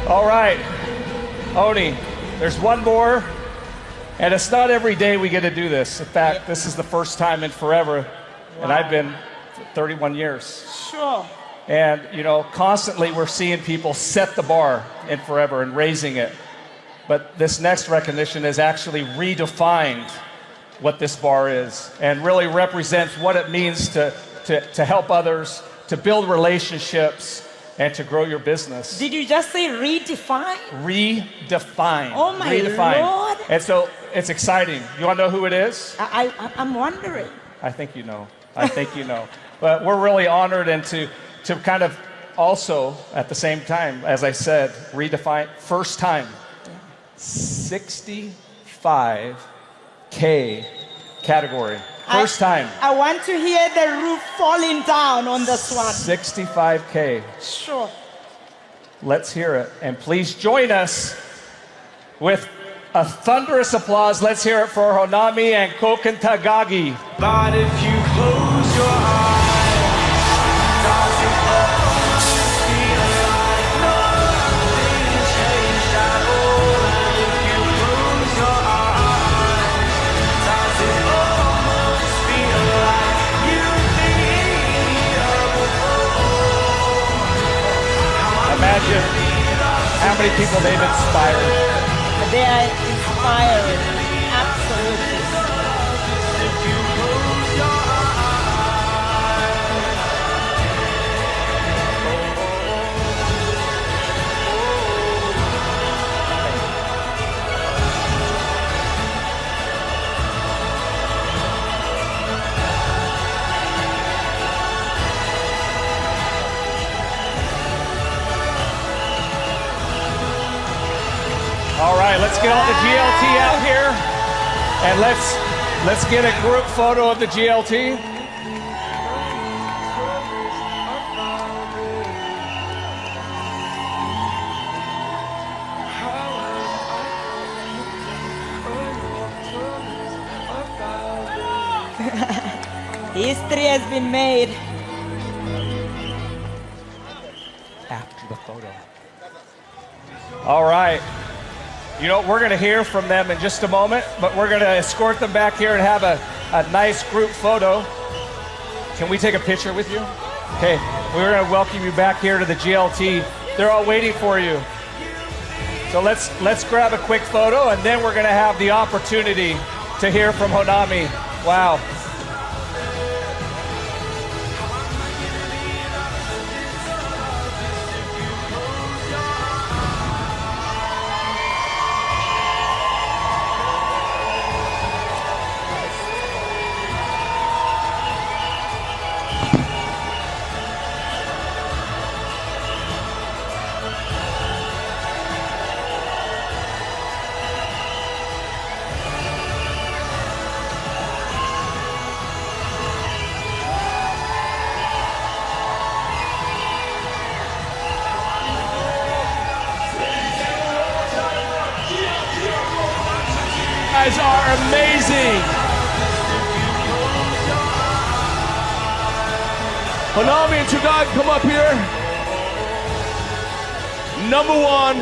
All right, Oni, there's one more, and it's not every day we get to do this. In fact, this is the first time in forever, and I've been for 31 years. Sure. And, you know, constantly we're seeing people set the bar in forever and raising it. But this next recognition has actually redefined what this bar is and really represents what it means to help others, to build relationships, and to grow your business. Did you just say redefine? Redefine. Oh my redefine. Lord. And so it's exciting. You want to know who it is? I'm wondering. I think you know. I think you know. But we're really honored and to kind of also, at the same time, as I said, redefine, first time, 65K category. First time. I want to hear the roof falling down on this one. 65K. Sure. Let's hear it. And please join us with a thunderous applause. Let's hear it for Honami and Koken Tagagi. But if you close your eyes, does it almost feel like nothing changed at all? And if you close your eyes, does it almost feel like you've been here before? Imagine how many people they've inspired. They are inspiring. Absolutely. All right, let's get all the GLT out here, and let's get a group photo of the GLT. History has been made. After the photo. All right. You know, we're going to hear from them in just a moment, but we're going to escort them back here and have a nice group photo. Can we take a picture with you? Okay, we're going to welcome you back here to the GLT. They're all waiting for you. So let's grab a quick photo, and then we're going to have the opportunity to hear from Honami. Wow. Guys are amazing. Honami and Chugag, come up here. Number one,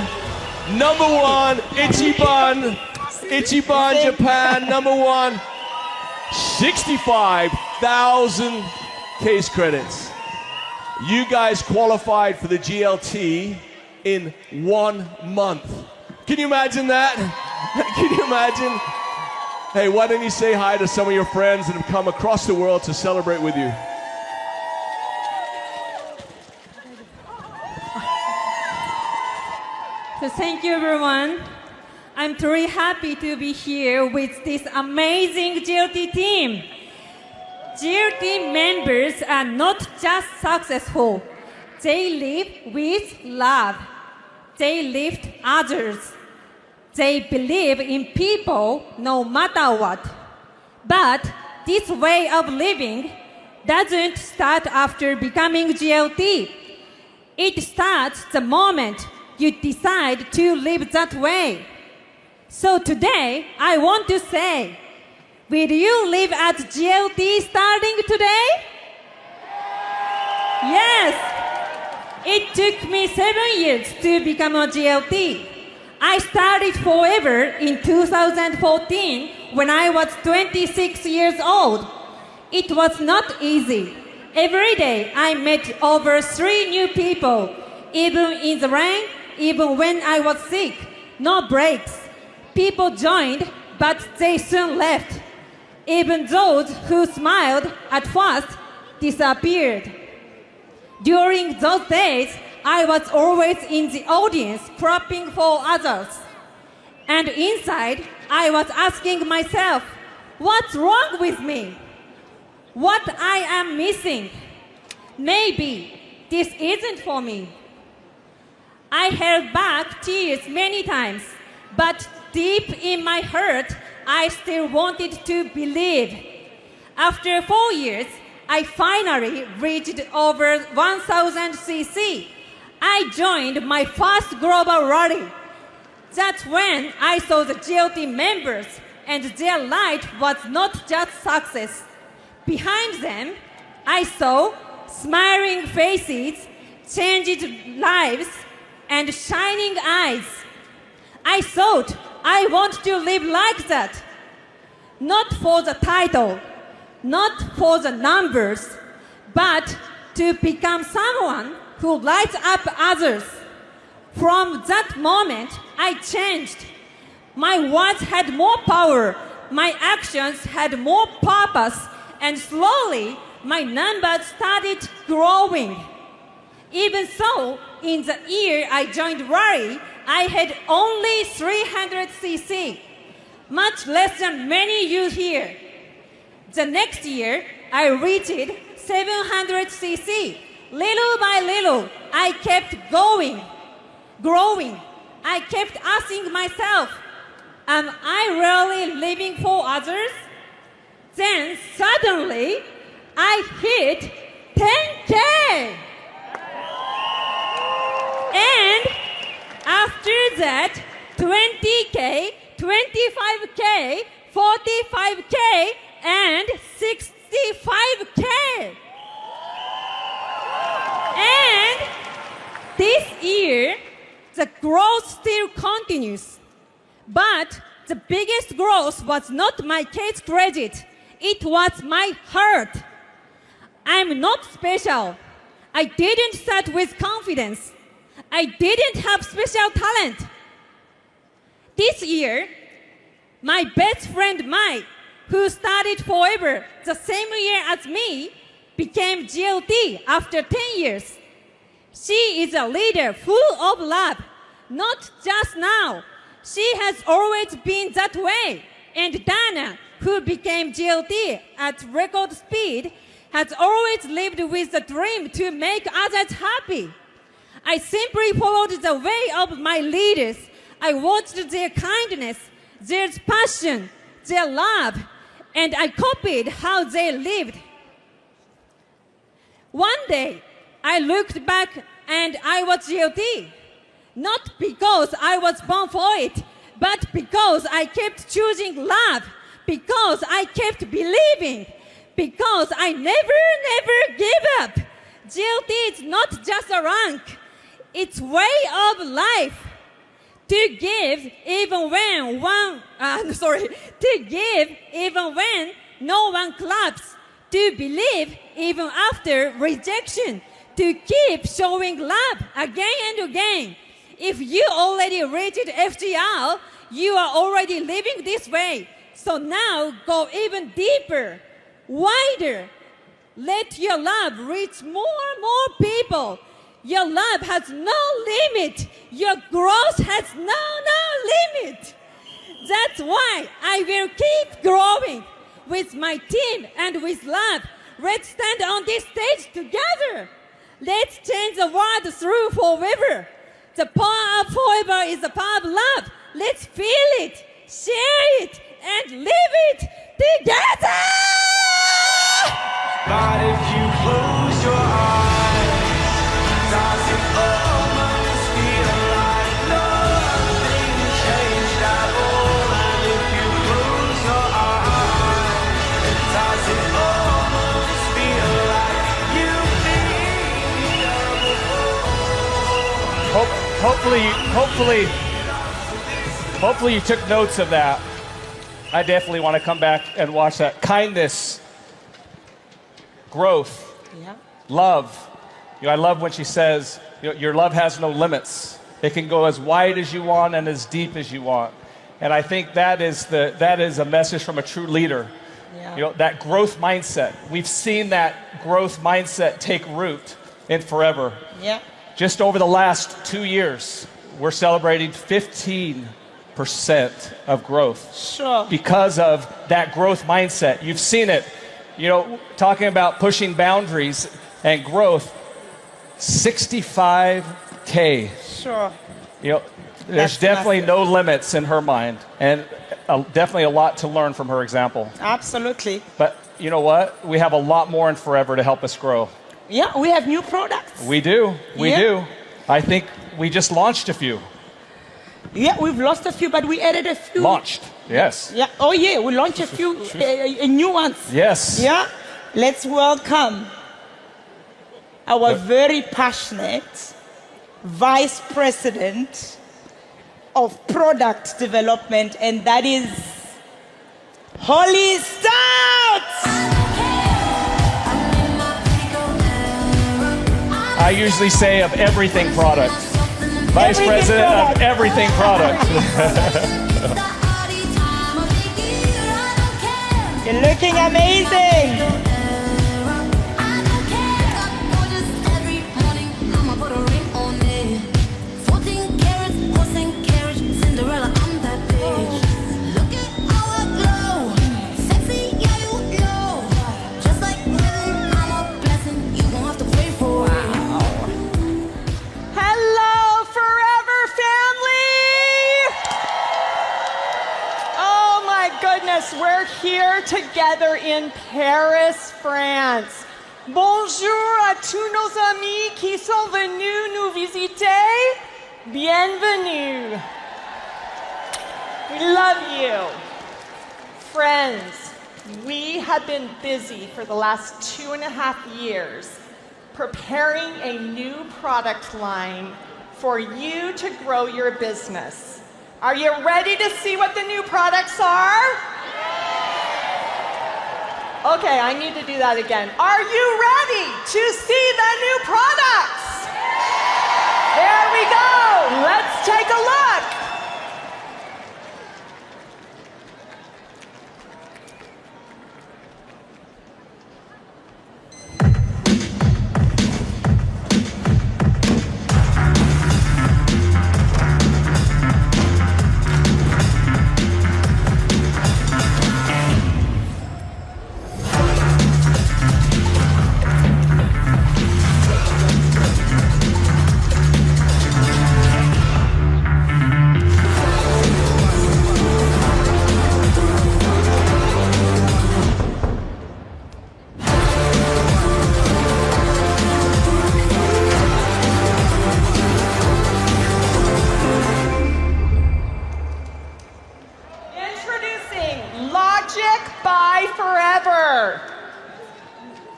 Ichiban, Japan, number one, 65,000 case credits. You guys qualified for the GLT in 1 month. Can you imagine that? Can you imagine? Hey, why don't you say hi to some of your friends that have come across the world to celebrate with you? So thank you, everyone. I'm truly happy to be here with this amazing GLT team. GLT members are not just successful. They live with love. They lift others. They believe in people no matter what. But this way of living doesn't start after becoming GLT. It starts the moment you decide to live that way. So today, I want to say, will you live at GLT starting today? Yes. It took me 7 years to become a GLT. I started forever in 2014 when I was 26 years old. It was not easy. Every day I met over 3 new people, even in the rain, even when I was sick. No breaks. People joined, but they soon left. Even those who smiled at first disappeared. During those days, I was always in the audience clapping for others. And inside, I was asking myself, what's wrong with me? What I am missing? Maybe this isn't for me. I held back tears many times, but deep in my heart, I still wanted to believe. After 4 years, I finally reached over 1000 cc. I joined my first global rally. That's when I saw the GLT members, and their light was not just success. Behind them, I saw smiling faces, changed lives, and shining eyes. I thought I want to live like that. Not for the title, not for the numbers, but to become someone who lights up others. From that moment, I changed. My words had more power, my actions had more purpose, and slowly my numbers started growing. Even so, in the year I joined Rally, I had only 300 cc, much less than many you here. The next year, I reached 700 cc. Little by little, I kept going, growing. I kept asking myself, am I really living for others? Then suddenly, I hit 10K. And after that, 20K, 25K, 45K, and 65K. And this year, the growth still continues. But the biggest growth was not my case credit. It was my heart. I'm not special. I didn't start with confidence. I didn't have special talent. This year, my best friend Mai, who started forever the same year as me, became GLT after 10 years. She is a leader full of love, not just now. She has always been that way. And Dana, who became GLT at record speed, has always lived with the dream to make others happy. I simply followed the way of my leaders. I watched their kindness, their passion, their love, and I copied how they lived. One day, I looked back and I was GLT. Not because I was born for it, but because I kept choosing love, because I kept believing, because I never give up. GLT is not just a rank, it's way of life. To give even when to give even when no one claps. To believe even after rejection. to keep showing love again and again. If you already reached FGR, you are already living this way. So now go even deeper, wider. Let your love reach more and more people. Your love has no limit. Your growth has no limit. That's why I will keep growing with my team and with love. Let's stand on this stage together. Let's change the world through forever. The power of forever is the power of love. Let's feel it, share it, and live it together! But if you close your eyes, does it almost feel like nothing changed at all? And if you close your eyes, does it almost feel like you've been here before? Hopefully you took notes of that. I definitely want to come back and watch that. Kindness, growth, love. I love when she says, your love has no limits. It can go as wide as you want and as deep as you want. And I think that is a message from a true leader. Yeah. That growth mindset. We've seen that growth mindset take root in Forever. Yeah. Just over the last 2 years, we're celebrating 15% of growth. Sure. Because of that growth mindset. You've seen it. Talking about pushing boundaries and growth, 65K. Sure. There's definitely no limits in her mind, and definitely a lot to learn from her example. Absolutely. But you know what? We have a lot more in Forever to help us grow. Yeah, we have new products. We do. We do. I think we just launched a few. Yeah, we've lost a few, but we added a few. Launched, yes. Yeah. Oh, yeah, we launched a few new ones. Yes. Yeah. Let's welcome our very passionate Vice President of Product Development, and that is Holly Stout. I usually say of everything product. Vice President of everything product. You're looking amazing. We're here together in Paris, France. Bonjour à tous nos amis qui sont venus nous visiter. Bienvenue. We love you. Friends, we have been busy for the last 2.5 years preparing a new product line for you to grow your business. Are you ready to see what the new products are? Okay, I need to do that again. Are you ready to see the new products? There we go. Let's take a look.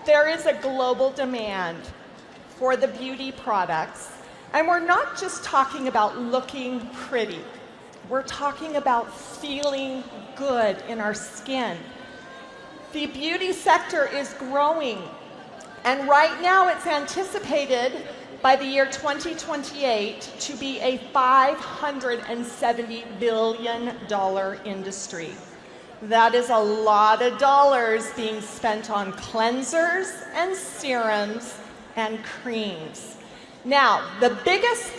There is a global demand for the beauty products, and we're not just talking about looking pretty. We're talking about feeling good in our skin. The beauty sector is growing And right now it's anticipated by the year 2028 to be a $570 billion industry. That is a lot of dollars being spent on cleansers and serums and creams. Now, the biggest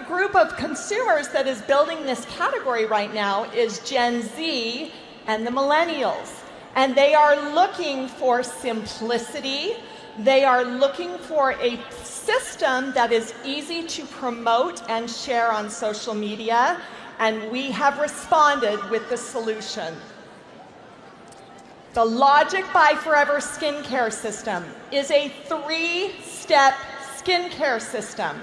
group of consumers that is building this category right now is Gen Z and the millennials. And they are looking for simplicity. They are looking for a system that is easy to promote and share on social media. And we have responded with the solution. The Logic by Forever skincare system is a 3-step skincare system.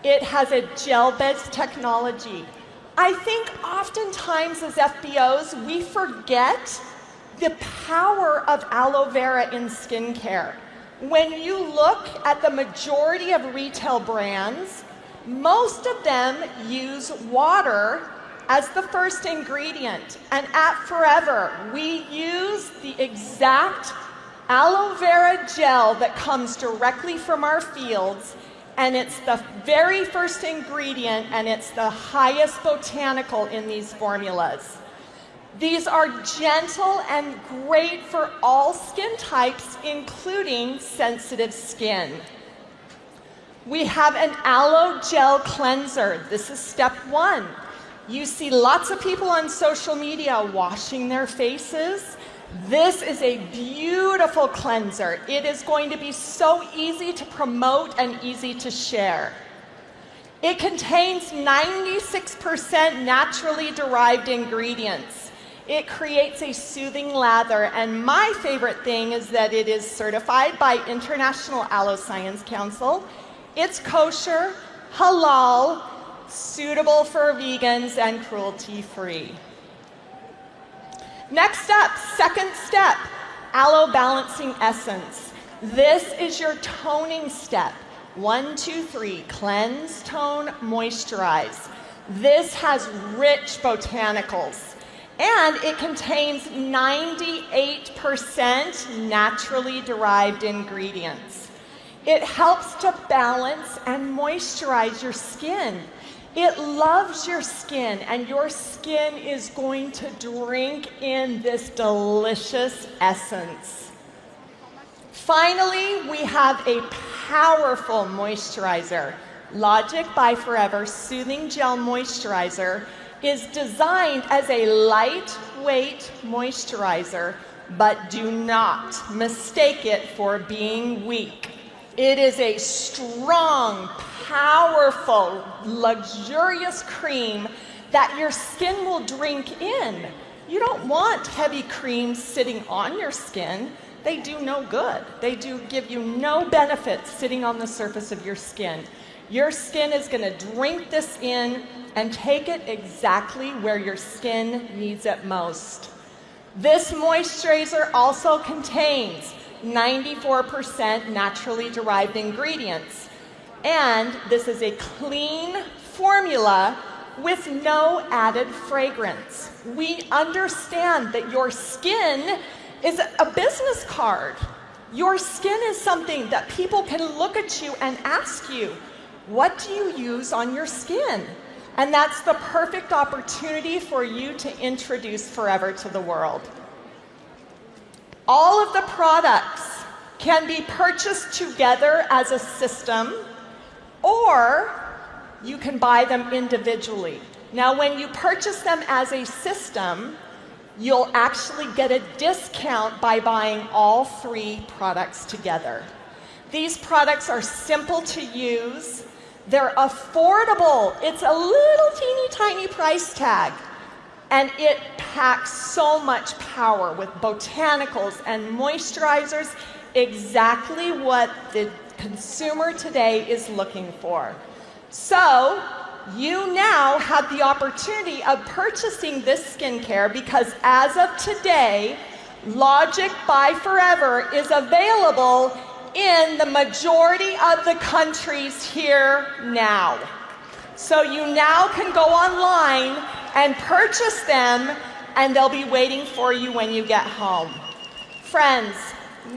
It has a gel-based technology. I think oftentimes as FBOs, we forget the power of aloe vera in skincare. When you look at the majority of retail brands, most of them use water as the first ingredient. And at Forever, we use the exact aloe vera gel that comes directly from our fields, and it's the very first ingredient, and it's the highest botanical in these formulas. These are gentle and great for all skin types, including sensitive skin. We have an aloe gel cleanser. This is step 1. You see lots of people on social media washing their faces. This is a beautiful cleanser. It is going to be so easy to promote and easy to share. It contains 96% naturally derived ingredients. It creates a soothing lather, and my favorite thing is that it is certified by International Aloe Science Council. It's kosher, halal, suitable for vegans, and cruelty-free. Next up, second step, aloe balancing essence. This is your toning step. 1, 2, 3, cleanse, tone, moisturize. This has rich botanicals. And it contains 98% naturally derived ingredients. It helps to balance and moisturize your skin. It loves your skin, and your skin is going to drink in this delicious essence. Finally, we have a powerful moisturizer. Logic by Forever Soothing Gel Moisturizer is designed as a lightweight moisturizer, but do not mistake it for being weak. It is a strong, powerful, luxurious cream that your skin will drink in. You don't want heavy creams sitting on your skin. They do no good. They do give you no benefits sitting on the surface of your skin. Your skin is going to drink this in and take it exactly where your skin needs it most. This moisturizer also contains 94% naturally derived ingredients. And this is a clean formula with no added fragrance. We understand that your skin is a business card. Your skin is something that people can look at you and ask you, what do you use on your skin? And that's the perfect opportunity for you to introduce Forever to the world. All of the products can be purchased together as a system, or you can buy them individually. Now, when you purchase them as a system, you'll actually get a discount by buying all 3 products together. These products are simple to use. They're affordable. It's a little teeny tiny price tag. And it packs so much power with botanicals and moisturizers, exactly what the consumer today is looking for. So you now have the opportunity of purchasing this skincare because as of today, Logic by Forever is available in the majority of the countries here now. So you now can go online and purchase them, and they'll be waiting for you when you get home. Friends,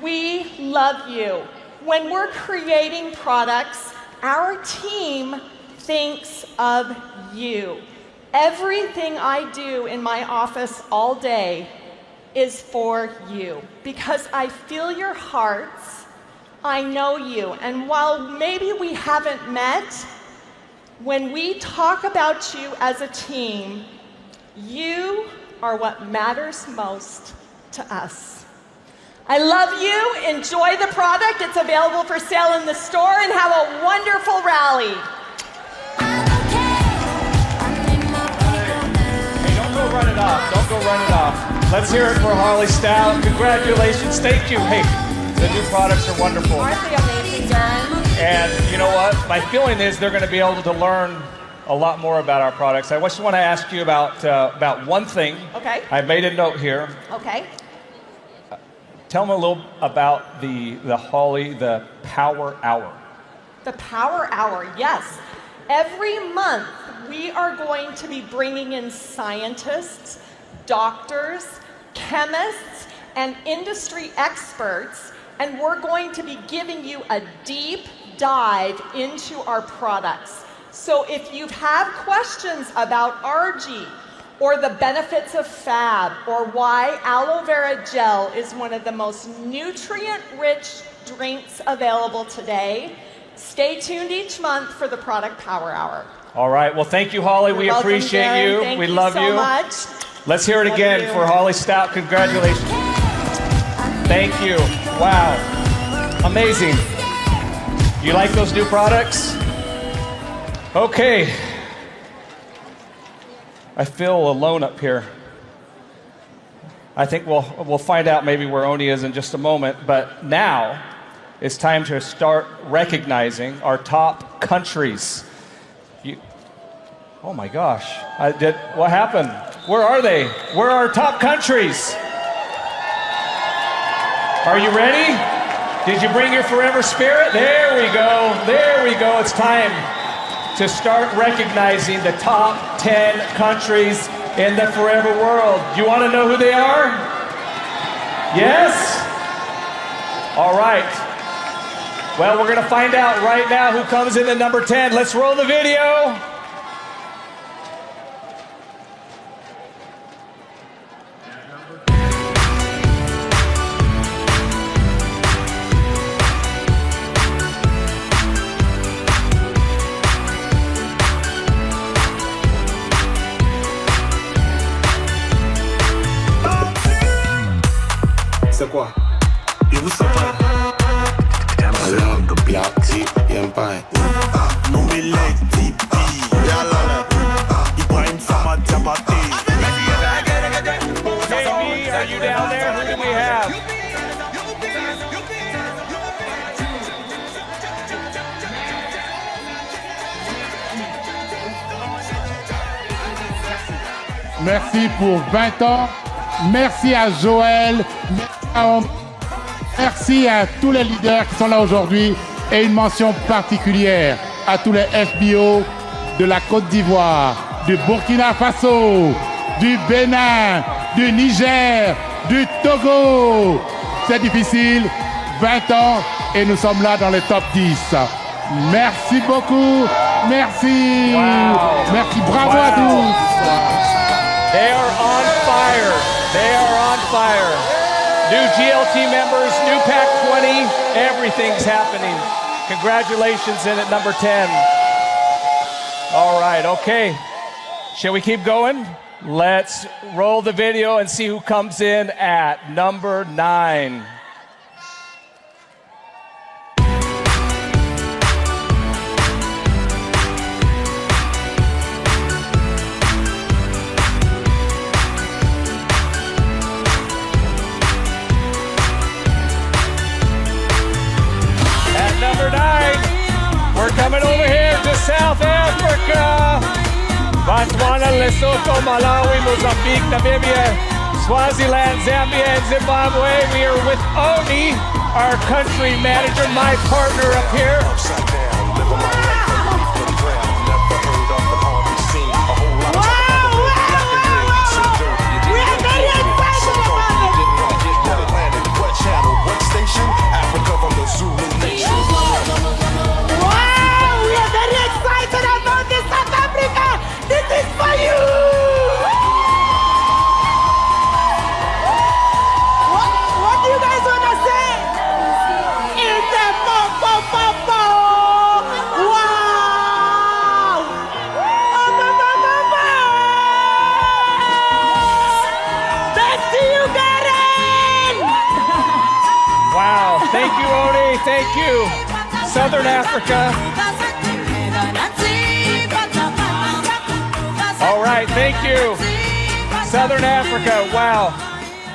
We love you. When we're creating products, our team thinks of you. Everything I do in my office all day is for you because I feel your hearts, I know you, and while maybe we haven't met, when we talk about you as a team, you are what matters most to us. I love you, enjoy the product, it's available for sale in the store, and have a wonderful rally. Don't run it off. Don't go run it off. Let's hear it for Harley Stout. Congratulations. Thank you. Hey, the new products are wonderful. Aren't they amazing, Darren? And you know what? My feeling is they're going to be able to learn a lot more about our products. I just want to ask you about one thing. Okay. I made a note here. Okay. Tell them a little about the Harley, the Power Hour. The Power Hour, yes. Every month, we are going to be bringing in scientists, doctors, chemists, and industry experts, and we're going to be giving you a deep dive into our products. So if you have questions about RG, or the benefits of Fab, or why aloe vera gel is one of the most nutrient-rich drinks available today, stay tuned each month for the Product Power Hour. All right. Well, thank you, Holly. You're we welcome, appreciate Darren. you. Thank we you love so you. much. Let's hear it Love again you. for Holly Stout. Congratulations. Thank you. Wow. Amazing. You like those new products? Okay. I feel alone up here. I think we'll find out maybe where Oni is in just a moment, but now it's time to start recognizing our top countries. Oh my gosh, what happened? Where are they? Where are our top countries? Are you ready? Did you bring your forever spirit? There we go, there we go. It's time to start recognizing the top 10 countries in the forever world. Do you want to know who they are? Yes? All right. Well, we're going to find out right now who comes in at number 10. Let's roll the video. C'est quoi? Et vous savez? Alam piatti yempai. No me like deep. Yalala. Ibrahim Samad Jabati. JB, are you down there? Who do we have? Merci pour 20 ans. Merci à Joël. Merci à tous les leaders qui sont là aujourd'hui et une mention particulière à tous les FBO de la Côte d'Ivoire, du Burkina Faso, du Bénin, du Niger, du Togo. C'est difficile, 20 ans et nous sommes là dans les top 10. Merci beaucoup, merci. Wow. Merci, bravo à tous. They are on fire. They are on fire. New GLT members, new Pack 20, everything's happening. Congratulations in at number 10. All right, okay. Shall we keep going? Let's roll the video and see who comes in at number 9. We're coming over here to South Africa. Botswana, Lesotho, Malawi, Mozambique, Namibia, Swaziland, Zambia, and Zimbabwe. We are with Oni, our country manager, my partner up here. What you, Southern Africa. All right, thank you, Southern Africa. Wow,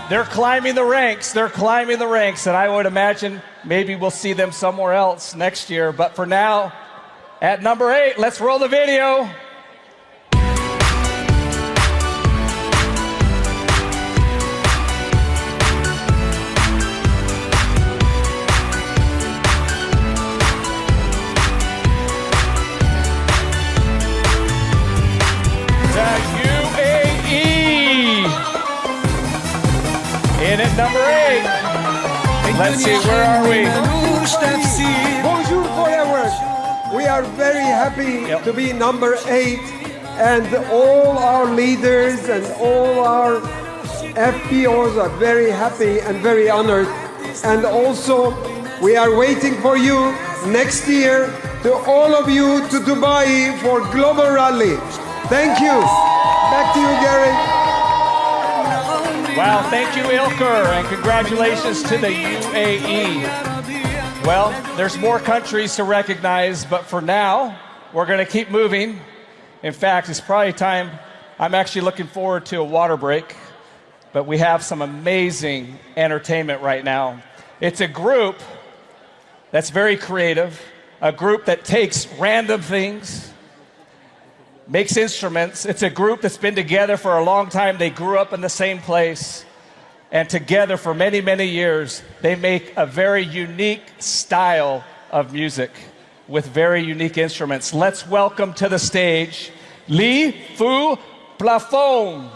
they're climbing the ranks. They're climbing the ranks, and I would imagine maybe we'll see them somewhere else next year. But for now, at number 8, let's roll the video. In at number 8. Let's see, where are we? Bonjour forever. We are very happy to be number 8, and all our leaders and all our FBOs are very happy and very honored. And also, we are waiting for you next year, to all of you, to Dubai for Global Rally. Thank you. Back to you, Gary. Wow, thank you, Ilker, and congratulations to the UAE. Well, there's more countries to recognize, but for now, we're going to keep moving. In fact, it's probably time. I'm actually looking forward to a water break, but we have some amazing entertainment right now. It's a group that's very creative, a group that takes random things, makes instruments. It's a group that's been together for a long time. They grew up in the same place, and together for many, many years, they make a very unique style of music with very unique instruments. Let's welcome to the stage Li Fu Plafond.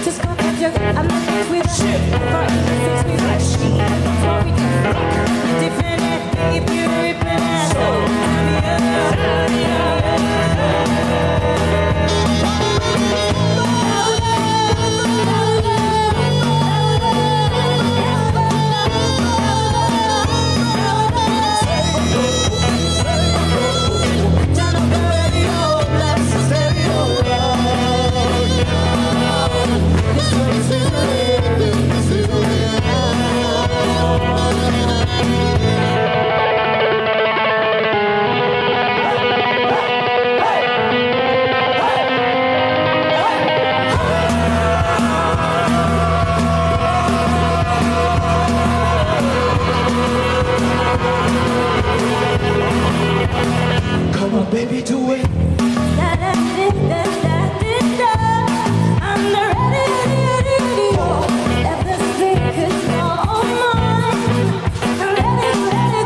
Just got to joke, I'm not with shit. But you fix me like shit. What we do, different if you rip an asshole. Baby, do it. I'm ready. Let the speakers go on mine. I'm ready.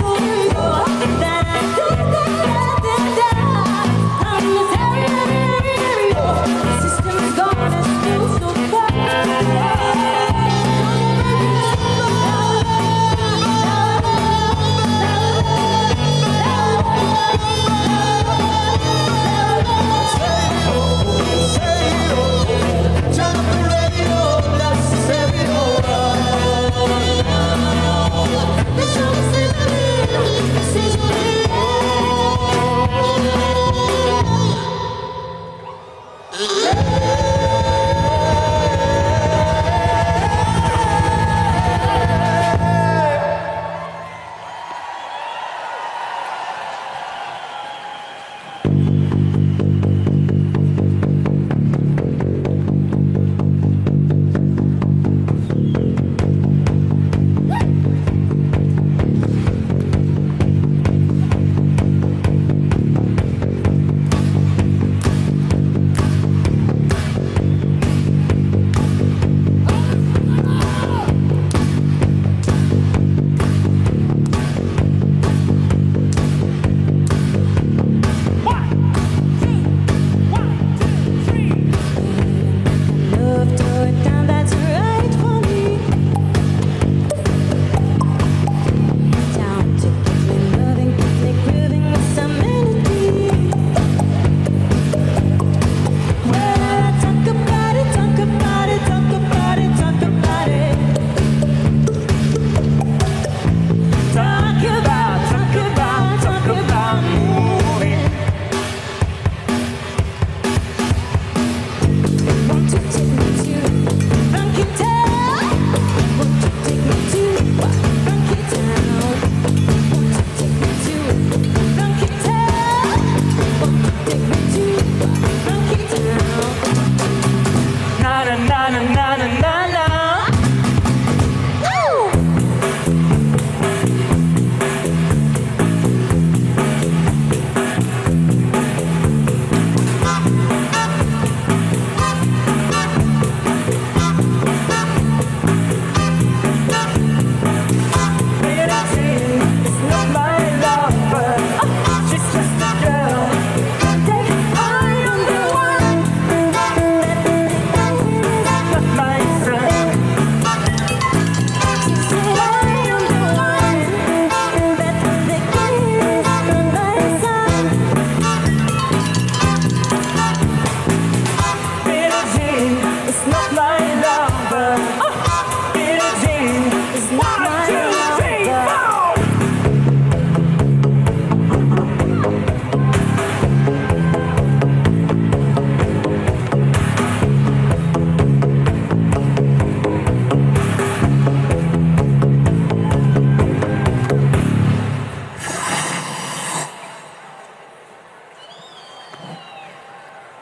I'm the system's gonna steal so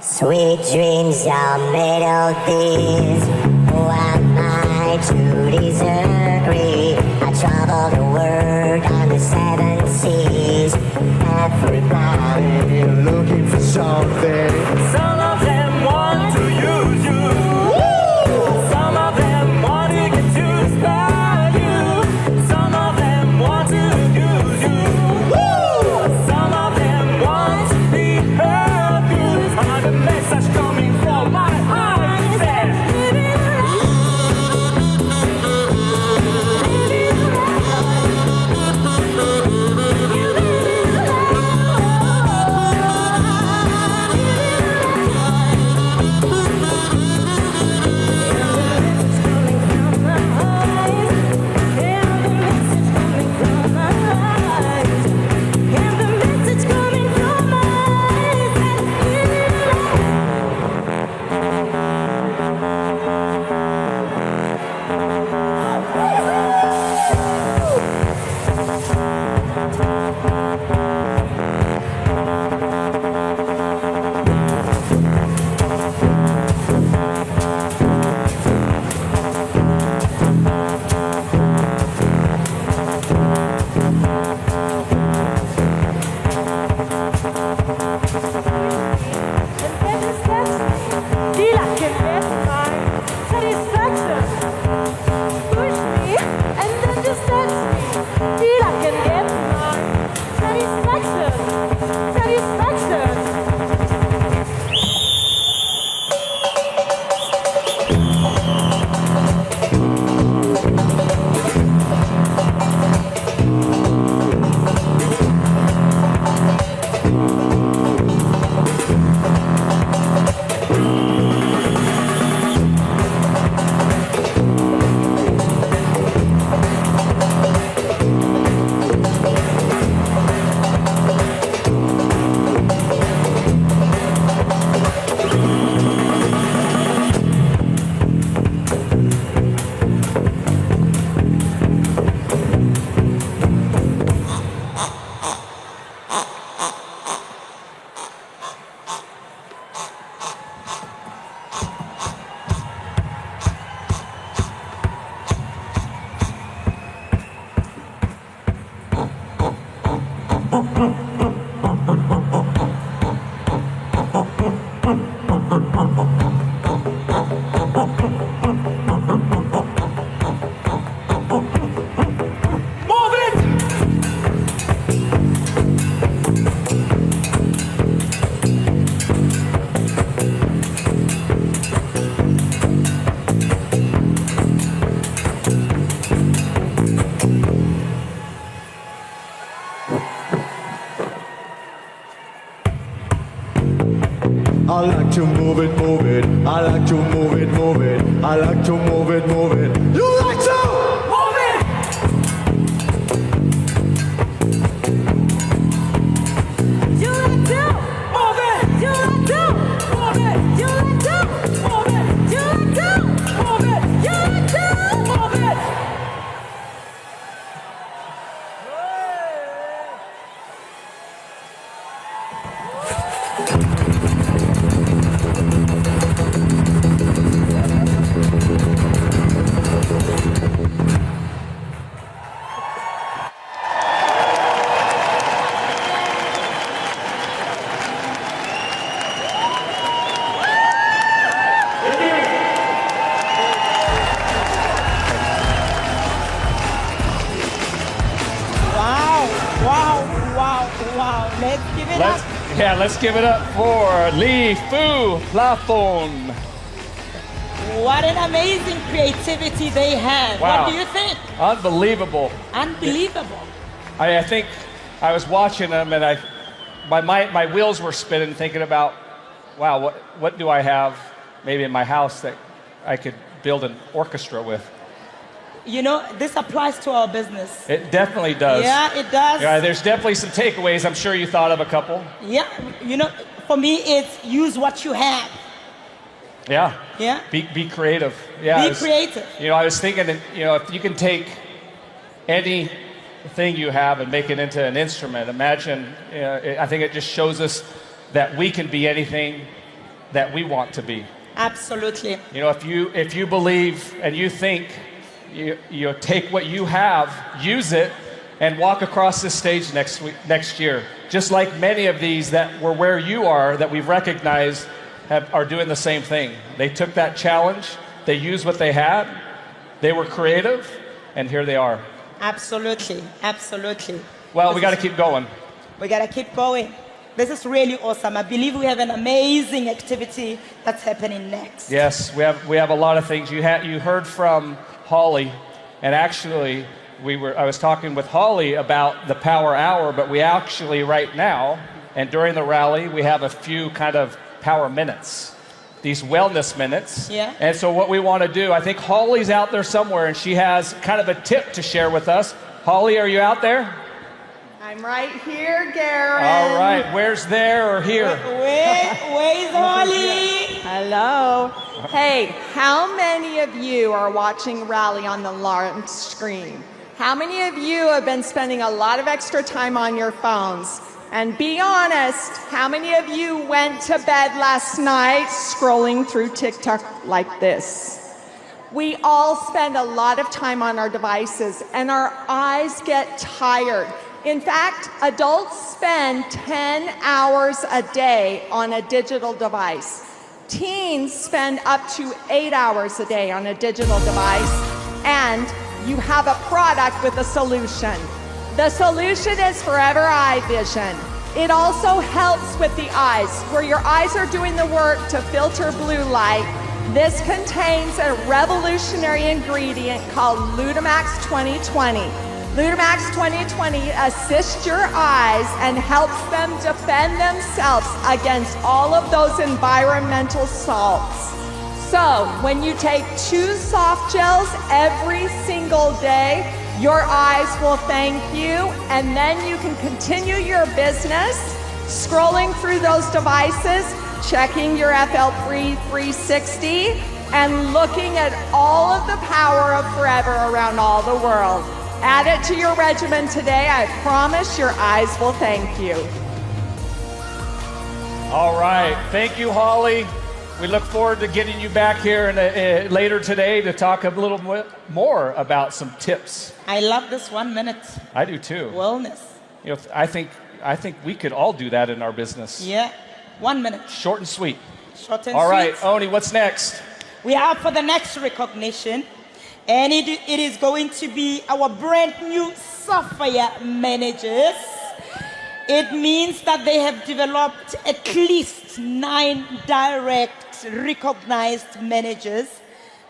Sweet dreams are made of these. Who am I to disagree? I travel the world on the 7 seas. Everybody looking for something. Some of them want to use you. Some of them want to get used by you. Some of them want to use you. Some of them want to be heard. The message coming from my heart says move it, move it. I like to move it, move it. I like to move it, move it. You like to move it. You like to move it. You like to move it. You like to move it. You like to move it. You like to move it. Let's give it up for Li Fu Plafond. What an amazing creativity they have. Wow. What do you think? Unbelievable. Unbelievable. I think I was watching them and my wheels were spinning thinking about, wow, what do I have maybe in my house that I could build an orchestra with? You know, this applies to our business. It definitely does. Yeah, it does. Yeah, there's definitely some takeaways. I'm sure you thought of a couple. Yeah, you know, for me, it's use what you have. Yeah. Yeah. Be creative. Yeah. Be creative. You know, I was thinking that, you know, if you can take anything you have and make it into an instrument, imagine, I think it just shows us that we can be anything that we want to be. Absolutely. You know, if you believe and you think, you take what you have, use it, and walk across this stage next year. Just like many of these that were where you are, that we've recognized are doing the same thing. They took that challenge, they used what they had, they were creative, and here they are. Absolutely, absolutely. Well, we got to keep going. We got to keep going. This is really awesome. I believe we have an amazing activity that's happening next. Yes, we have a lot of things. You heard from Holly, and actually I was talking with Holly about the Power Hour, but we actually right now and during the rally we have a few kind of power minutes, these wellness minutes. Yeah. And so what we want to do, I think Holly's out there somewhere and she has kind of a tip to share with us. Holly, are you out there? I'm right here, Garen. All right, where's there or here? Where's Holly? Hello. Hey, how many of you are watching Rally on the large screen? How many of you have been spending a lot of extra time on your phones? And be honest, how many of you went to bed last night scrolling through TikTok like this? We all spend a lot of time on our devices and our eyes get tired. In fact, adults spend 10 hours a day on a digital device. Teens spend up to 8 hours a day on a digital device, and you have a product with a solution. The solution is Forever Eye Vision. It also helps with the eyes, where your eyes are doing the work to filter blue light. This contains a revolutionary ingredient called Lutamax 2020. Lutamax 2020 assists your eyes and helps them defend themselves against all of those environmental salts. So when you take 2 soft gels every single day, your eyes will thank you, and then you can continue your business scrolling through those devices, checking your FL3 360, and looking at all of the power of Forever around all the world. Add it to your regimen today. I promise your eyes will thank you. All right. Thank you, Holly. We look forward to getting you back here later today to talk a little bit more about some tips. I love this 1 minute. I do too. Wellness. You know, I think we could all do that in our business. Yeah. 1 minute. Short and sweet. Short and all sweet. right, Oni, what's next? We have for the next recognition, and it is going to be our brand new software managers. It means that they have developed at least 9 direct recognized managers.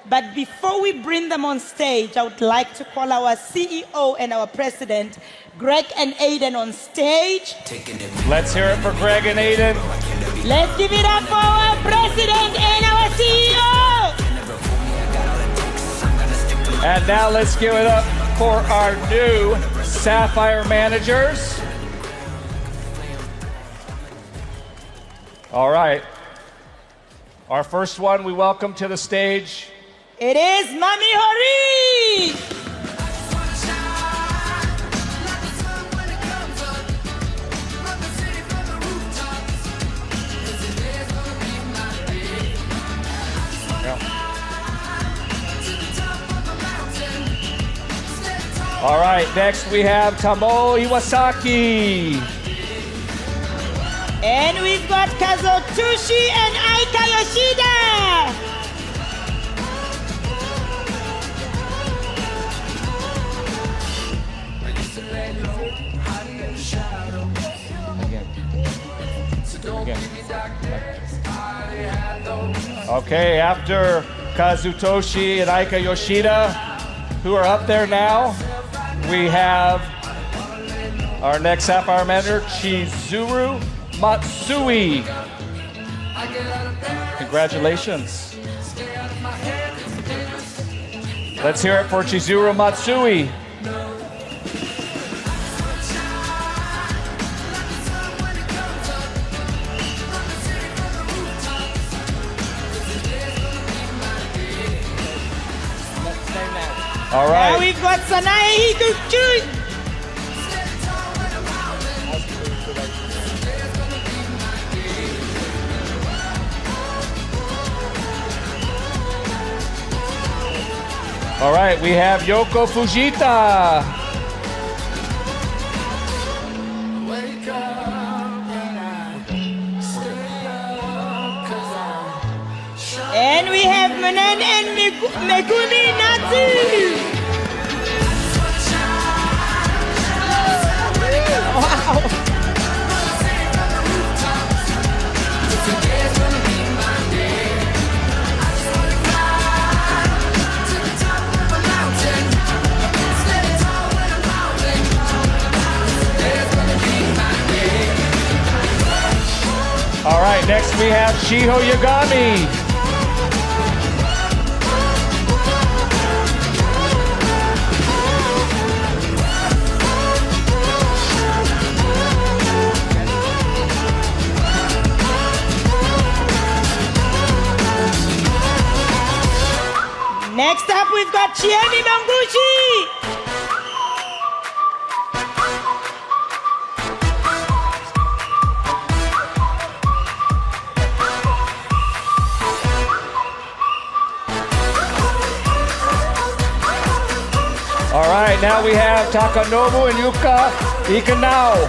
But before we bring them on stage, I would like to call our CEO and our president, Greg and Aiden, on stage. Let's hear it for Greg and Aiden. Let's give it up for our president and our CEO. And now let's give it up for our new Sapphire managers. All right. Our first one we welcome to the stage. It is Mami Hori. All right, next we have Tamo Iwasaki. And we've got Kazutoshi and Aika Yoshida. Okay, after Kazutoshi and Aika Yoshida, who are up there now, we have our next Sapphire manager, Chizuru Matsui. Congratulations. Let's hear it for Chizuru Matsui. All right. Now we've got Sanae Higuchi. All right, we have Yoko Fujita. And we have Manan and Megumi Natsu. Wow. All right, next we have Shiho Yagami. Next up, we've got Chiemi Manguchi. All right, now we have Takanobu and Yuka Ikanao.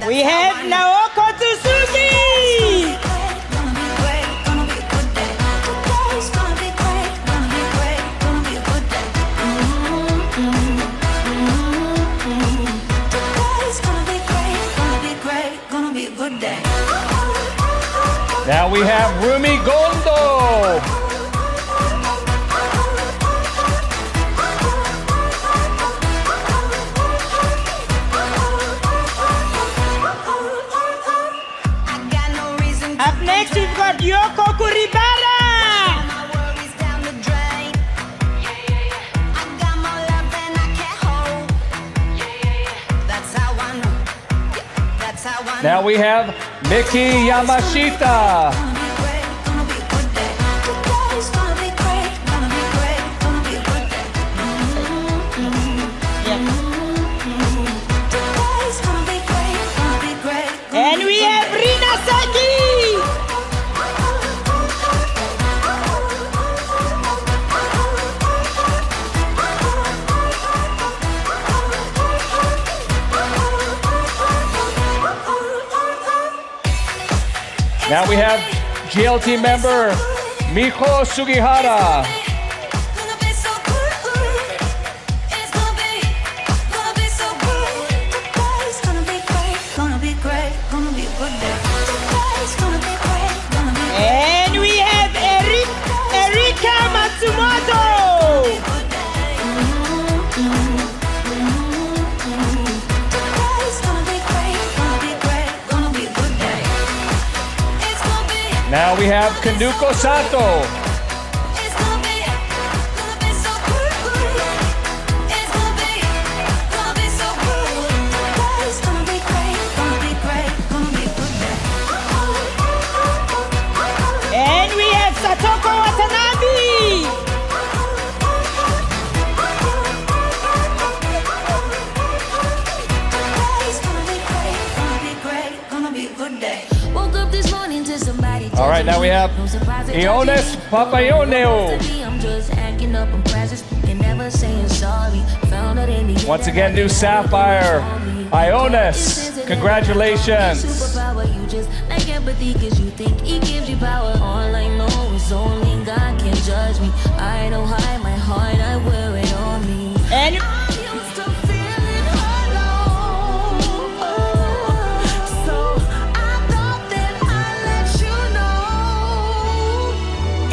We have Naoko Tsuzuki. Now we have Rumi Gondo. Up next, we've got Yoko Kuribara. Now we have Miki Yamashita. And we have Rina Saki. Now we have GLT member Miko Sugihara. Now we have Kanduko Sato. And we have Satoko Watanabe. Woke up this morning to somebody. All right, now we have Iones Papayoneo. I'm just acting up and precious and never saying sorry. Found out in the Once again, new Sapphire. Iones, congratulations. superpower. You just like empathy because you think it gives you power. All I know is only God can judge me. I don't hide my heart, I wear it on me. And I used to feeling alone. So I thought that I'd let you know.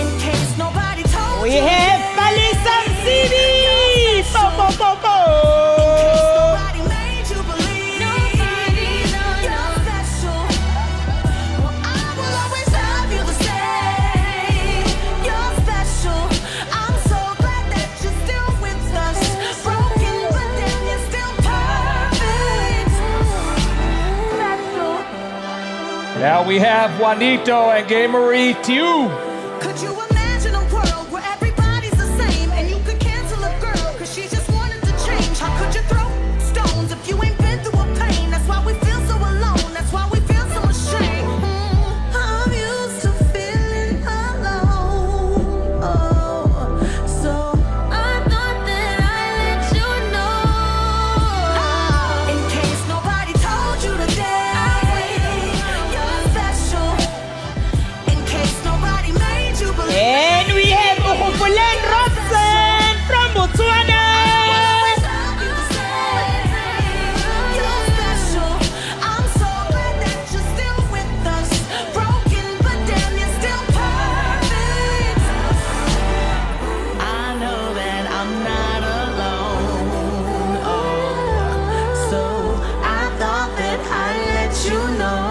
In case nobody told we you. have Melissa Civi. Bo, bo, bo, bo. Nobody made you believe. Nobody, no, you're special. Well, I will always love you the same. You're special. I'm so glad that you're still with us. Broken, but then you're still perfect. Special. Now we have Juanito and Gay Marie Tiu. Could you imagine a world where everybody's the same and you could cancel a girl because she just wanted to change? How could you throw stones if you ain't been through a pain? That's why we feel so alone. That's why we feel so ashamed. I'm used to feeling alone. So I thought that I'd let you know. In case nobody told you today, you're special. In case nobody made you believe. And we have Uhupulen Robson from Botswana. You're special. I'm so glad that you're still with us. Broken, but damn, you're still perfect. I know that I'm not alone. So I thought that I'd let you know.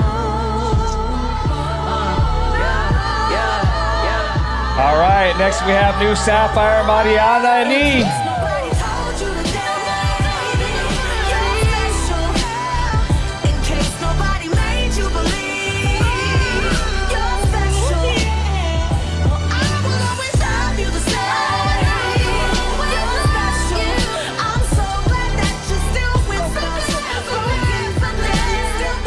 All right, next we have new Sapphire, Mariana and E. Nobody told you today. You're special. In case nobody made you believe. You're special. Well, I will always love you the same. You're special. I'm so glad that you're still with us. Broken, but then still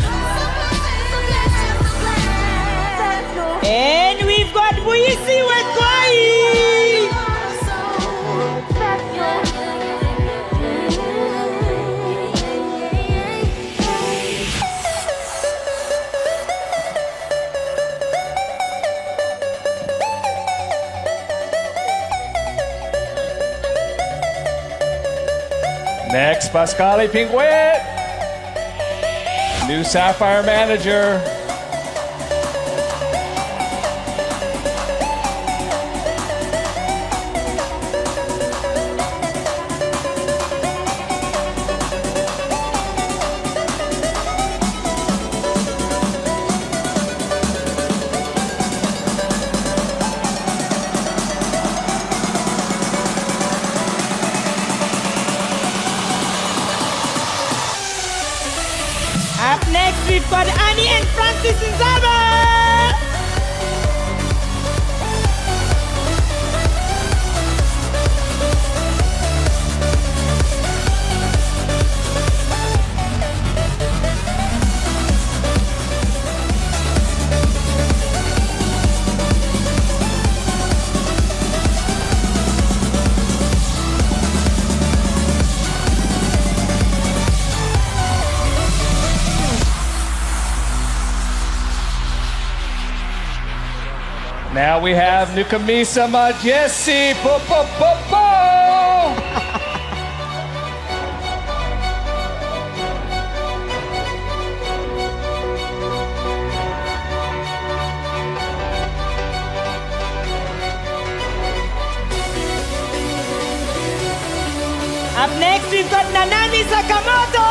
And we've got Buisi Wekoi. Next, Pascali Pinguet. New Sapphire manager. Up next, we've got Annie and Francis Nzaba. Now we have Nukamisa Majesi. Po, po, po, po. Up next, we've got Nanami Sakamoto.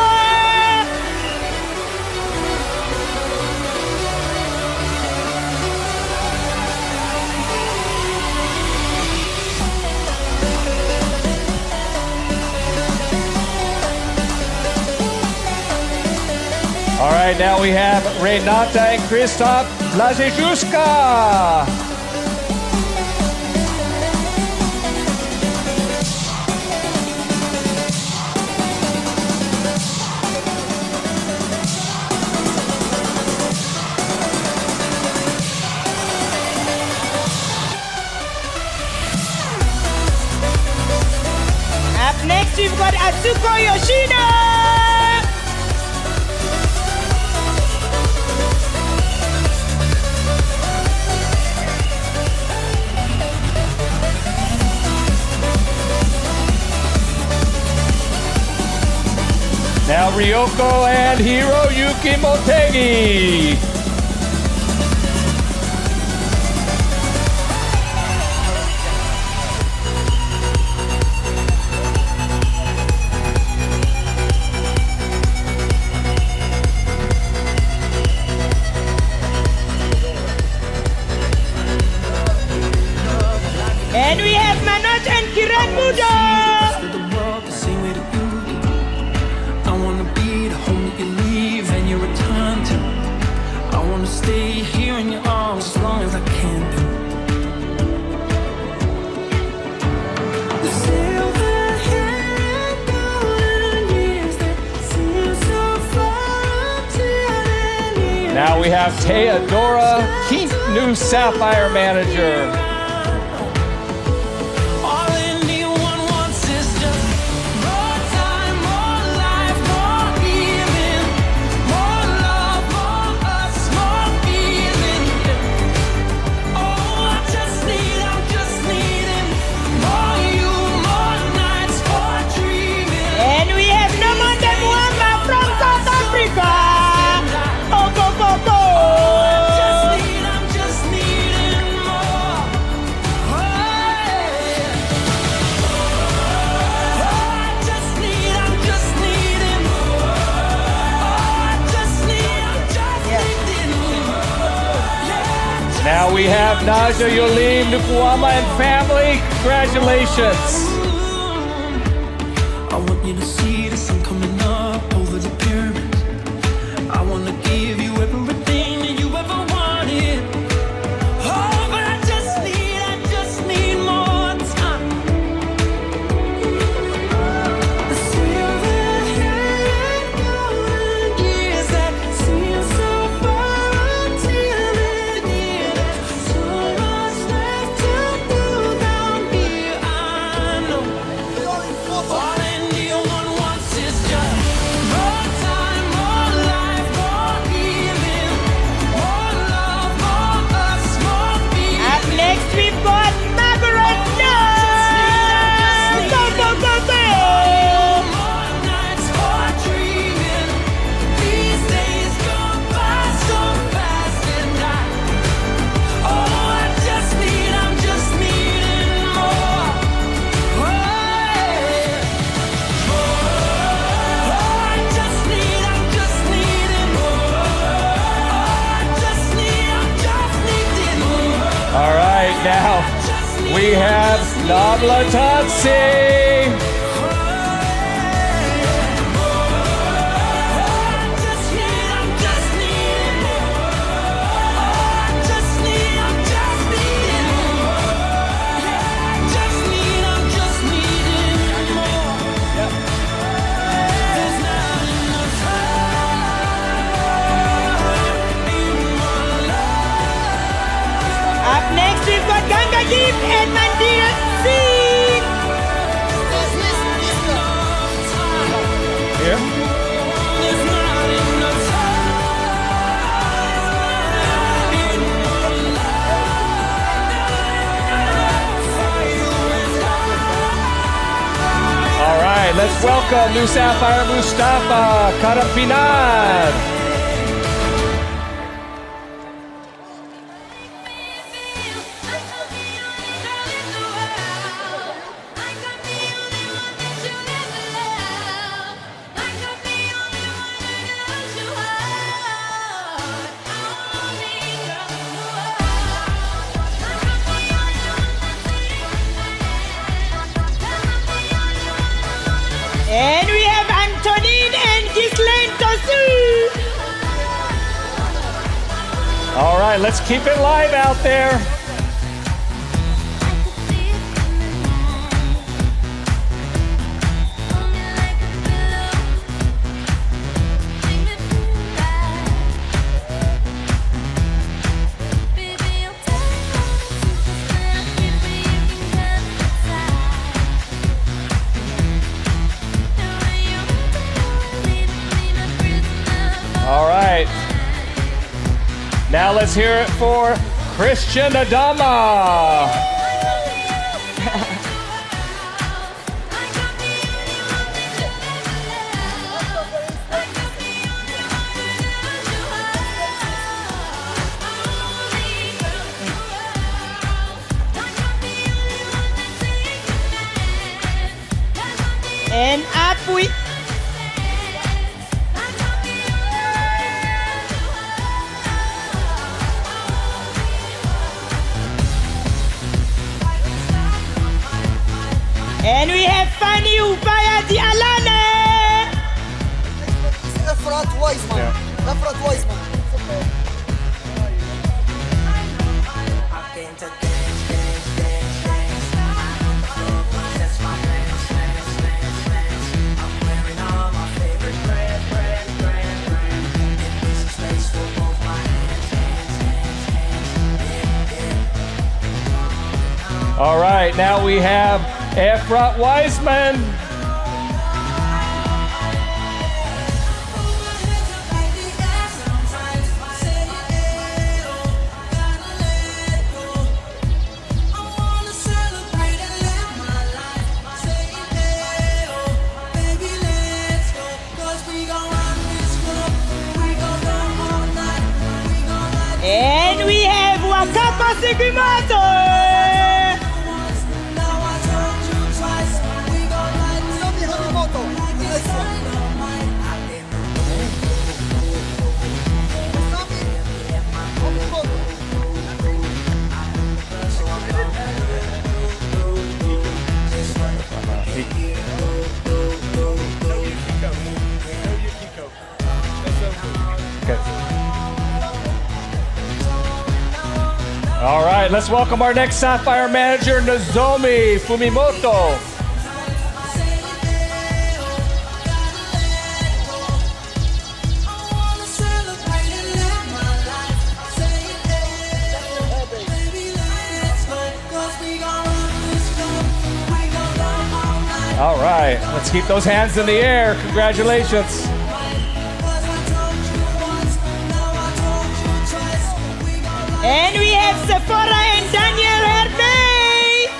All right, now we have Renata and Krzysztof Blazejuska. Up next, we've got Atsuko Yoshino. Now Ryoko and Hiroyuki Motegi. And we have Manoj and Kiran Muda. Stay here in your arms as long as I can do. The silver hair and golden years that seem so far until Now we have Theodora Keith, new Sapphire manager. Now we have Naja Yolim Nukuama and family. Congratulations. I want you to see the sun coming up over the pyramids. I want to give you everything that you ever wanted. Oh, but I just need more time. The silver hair and golden years that seem so far until it is. So much left to do down here, I know. All anyone wants is just more time, more life, more giving, more love, more us, more being. Up next, we've got Margaret. Go, go, go, go. More nights for dreaming. These days go by so fast, and I'm just needing more. Oh, yeah. I'm just needing more. I'm just needing more. All right, now we have Nabla Tatsi. Up next, we've got Ganga Deep and Mandira Singh. Here. All right, let's welcome new Sapphire Mustafa Karapinan. And we have Antonine and Ghislaine Tosu. All right, let's keep it live out there. All right. Now let's hear it for Christian Adama. And up we. And we have Fanny Upaya Di Alane. Efrat Weisman. Efrat Weisman. All right, now we have Efrat Weisman. And we have Wakapa Seguimoto. All right, let's welcome our next Sapphire manager, Nozomi Fumimoto. All right, let's keep those hands in the air. Congratulations. And we have Sephora and Daniel Hervey.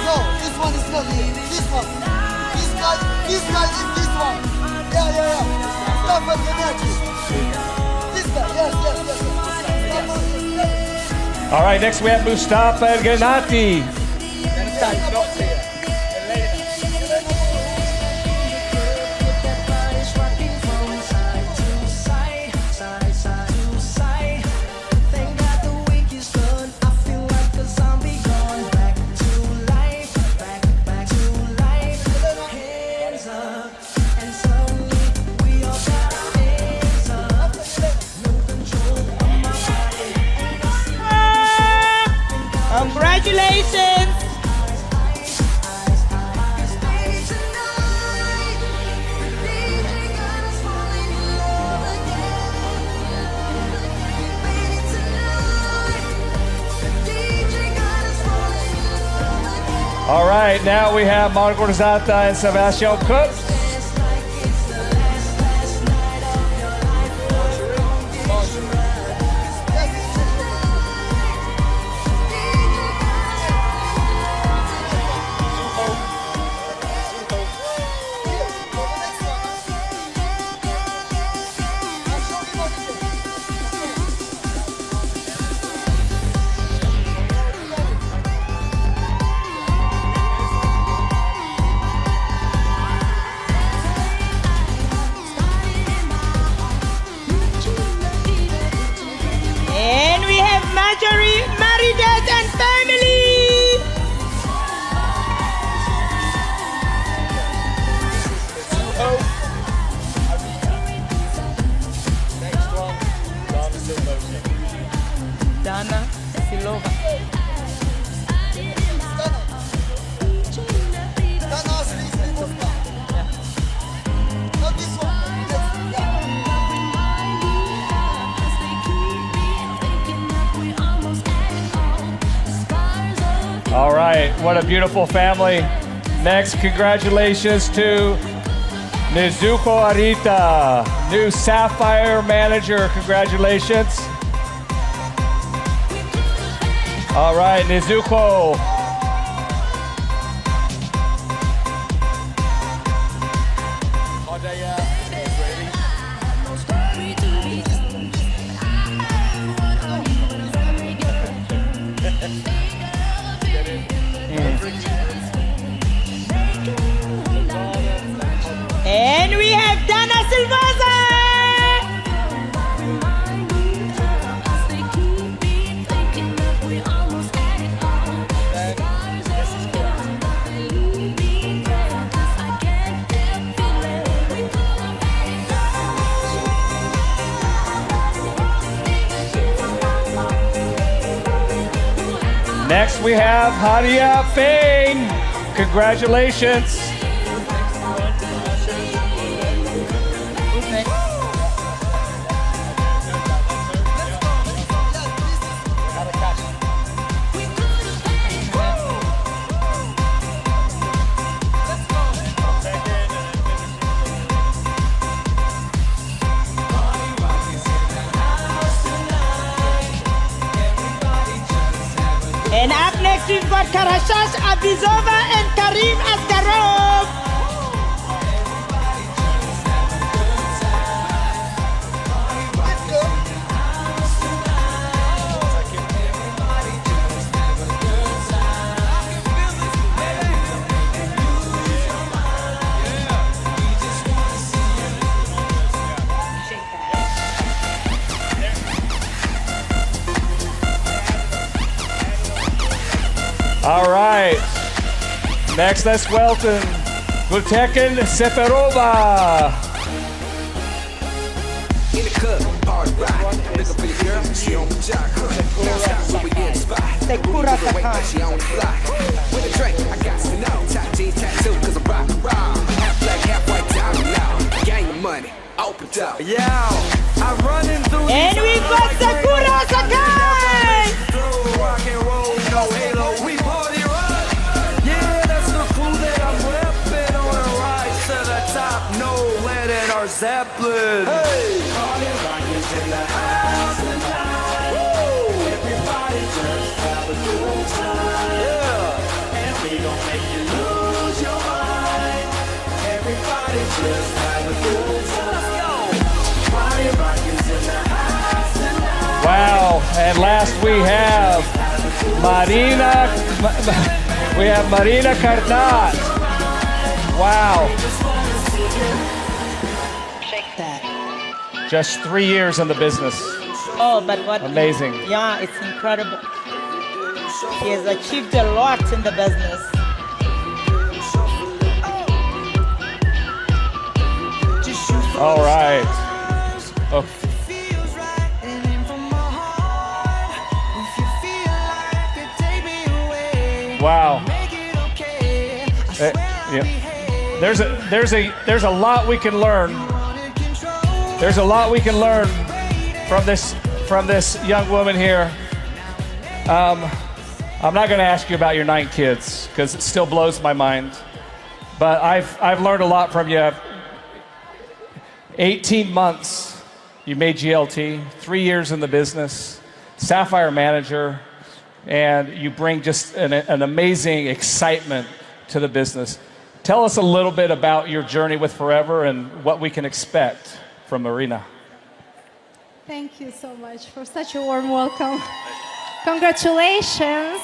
No, this one is not here. This one. This guy is this one. Yeah. Mustafa Gennady. This guy, yes. All right, next we have Mustafa Gennady. Congratulations. All right, now we have Marco Rosata and Sebastian Cook. What a beautiful family. Next, congratulations to Nezuko Arita, new Sapphire manager. Congratulations. All right, Nezuko. And we have Dana Silvaza. Next we have Hadia Fain. Congratulations. And up next we've got Karashash Abizova and Karim Askarov. All right. Next, let's welcome Gultekin Seferova. In the club, hard rock. Looking for your girl, she on the jock. Now stop when we get spot. Sekura Sakai. She on the block. With a drink, I got to know. Top jeans, tattoo, cause I'm rock and roll. Half black, half white, down and loud. Gang of money, open up. Yo, I'm running through And we've got Sakura Sakai. rock and roll, no halo, we party rock. Yeah, that's the crew that I'm repping on a rise to the top. No lead in our Zeppelin. Hey, party rock is in the house tonight. Woo. Everybody just have a good time. Yeah, and we gon' make you lose your mind. Everybody just have a good time. Let's go. Party rock is in the house tonight. Wow. And last we have Marina Karnat. Wow. Shake that. Just 3 years in the business. Oh, but what? Amazing. Yeah, it's incredible. He has achieved a lot in the business. All right. Oh. Wow. Yeah. There's a lot we can learn. There's a lot we can learn from this young woman here. I'm not going to ask you about your 9 kids because it still blows my mind. But I've learned a lot from you. 18 months you made GLT, 3 years in the business, Sapphire manager. And you bring just an amazing excitement to the business. Tell us a little bit about your journey with Forever and what we can expect from Marina. Thank you so much for such a warm welcome. Congratulations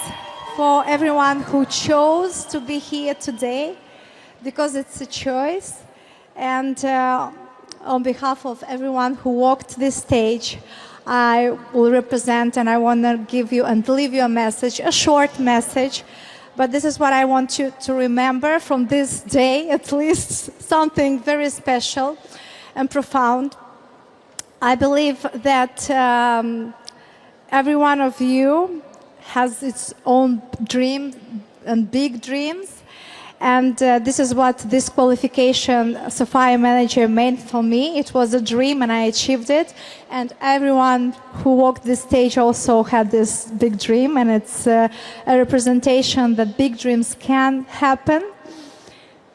for everyone who chose to be here today, because it's a choice. And on behalf of everyone who walked this stage, I will represent, and I want to give you and leave you a message, a short message. But this is what I want you to remember from this day, at least something very special and profound. I believe that every one of you has its own dream and big dreams. And this is what this qualification Sophia Manager meant for me. It was a dream and I achieved it. And everyone who walked this stage also had this big dream. And it's a representation that big dreams can happen.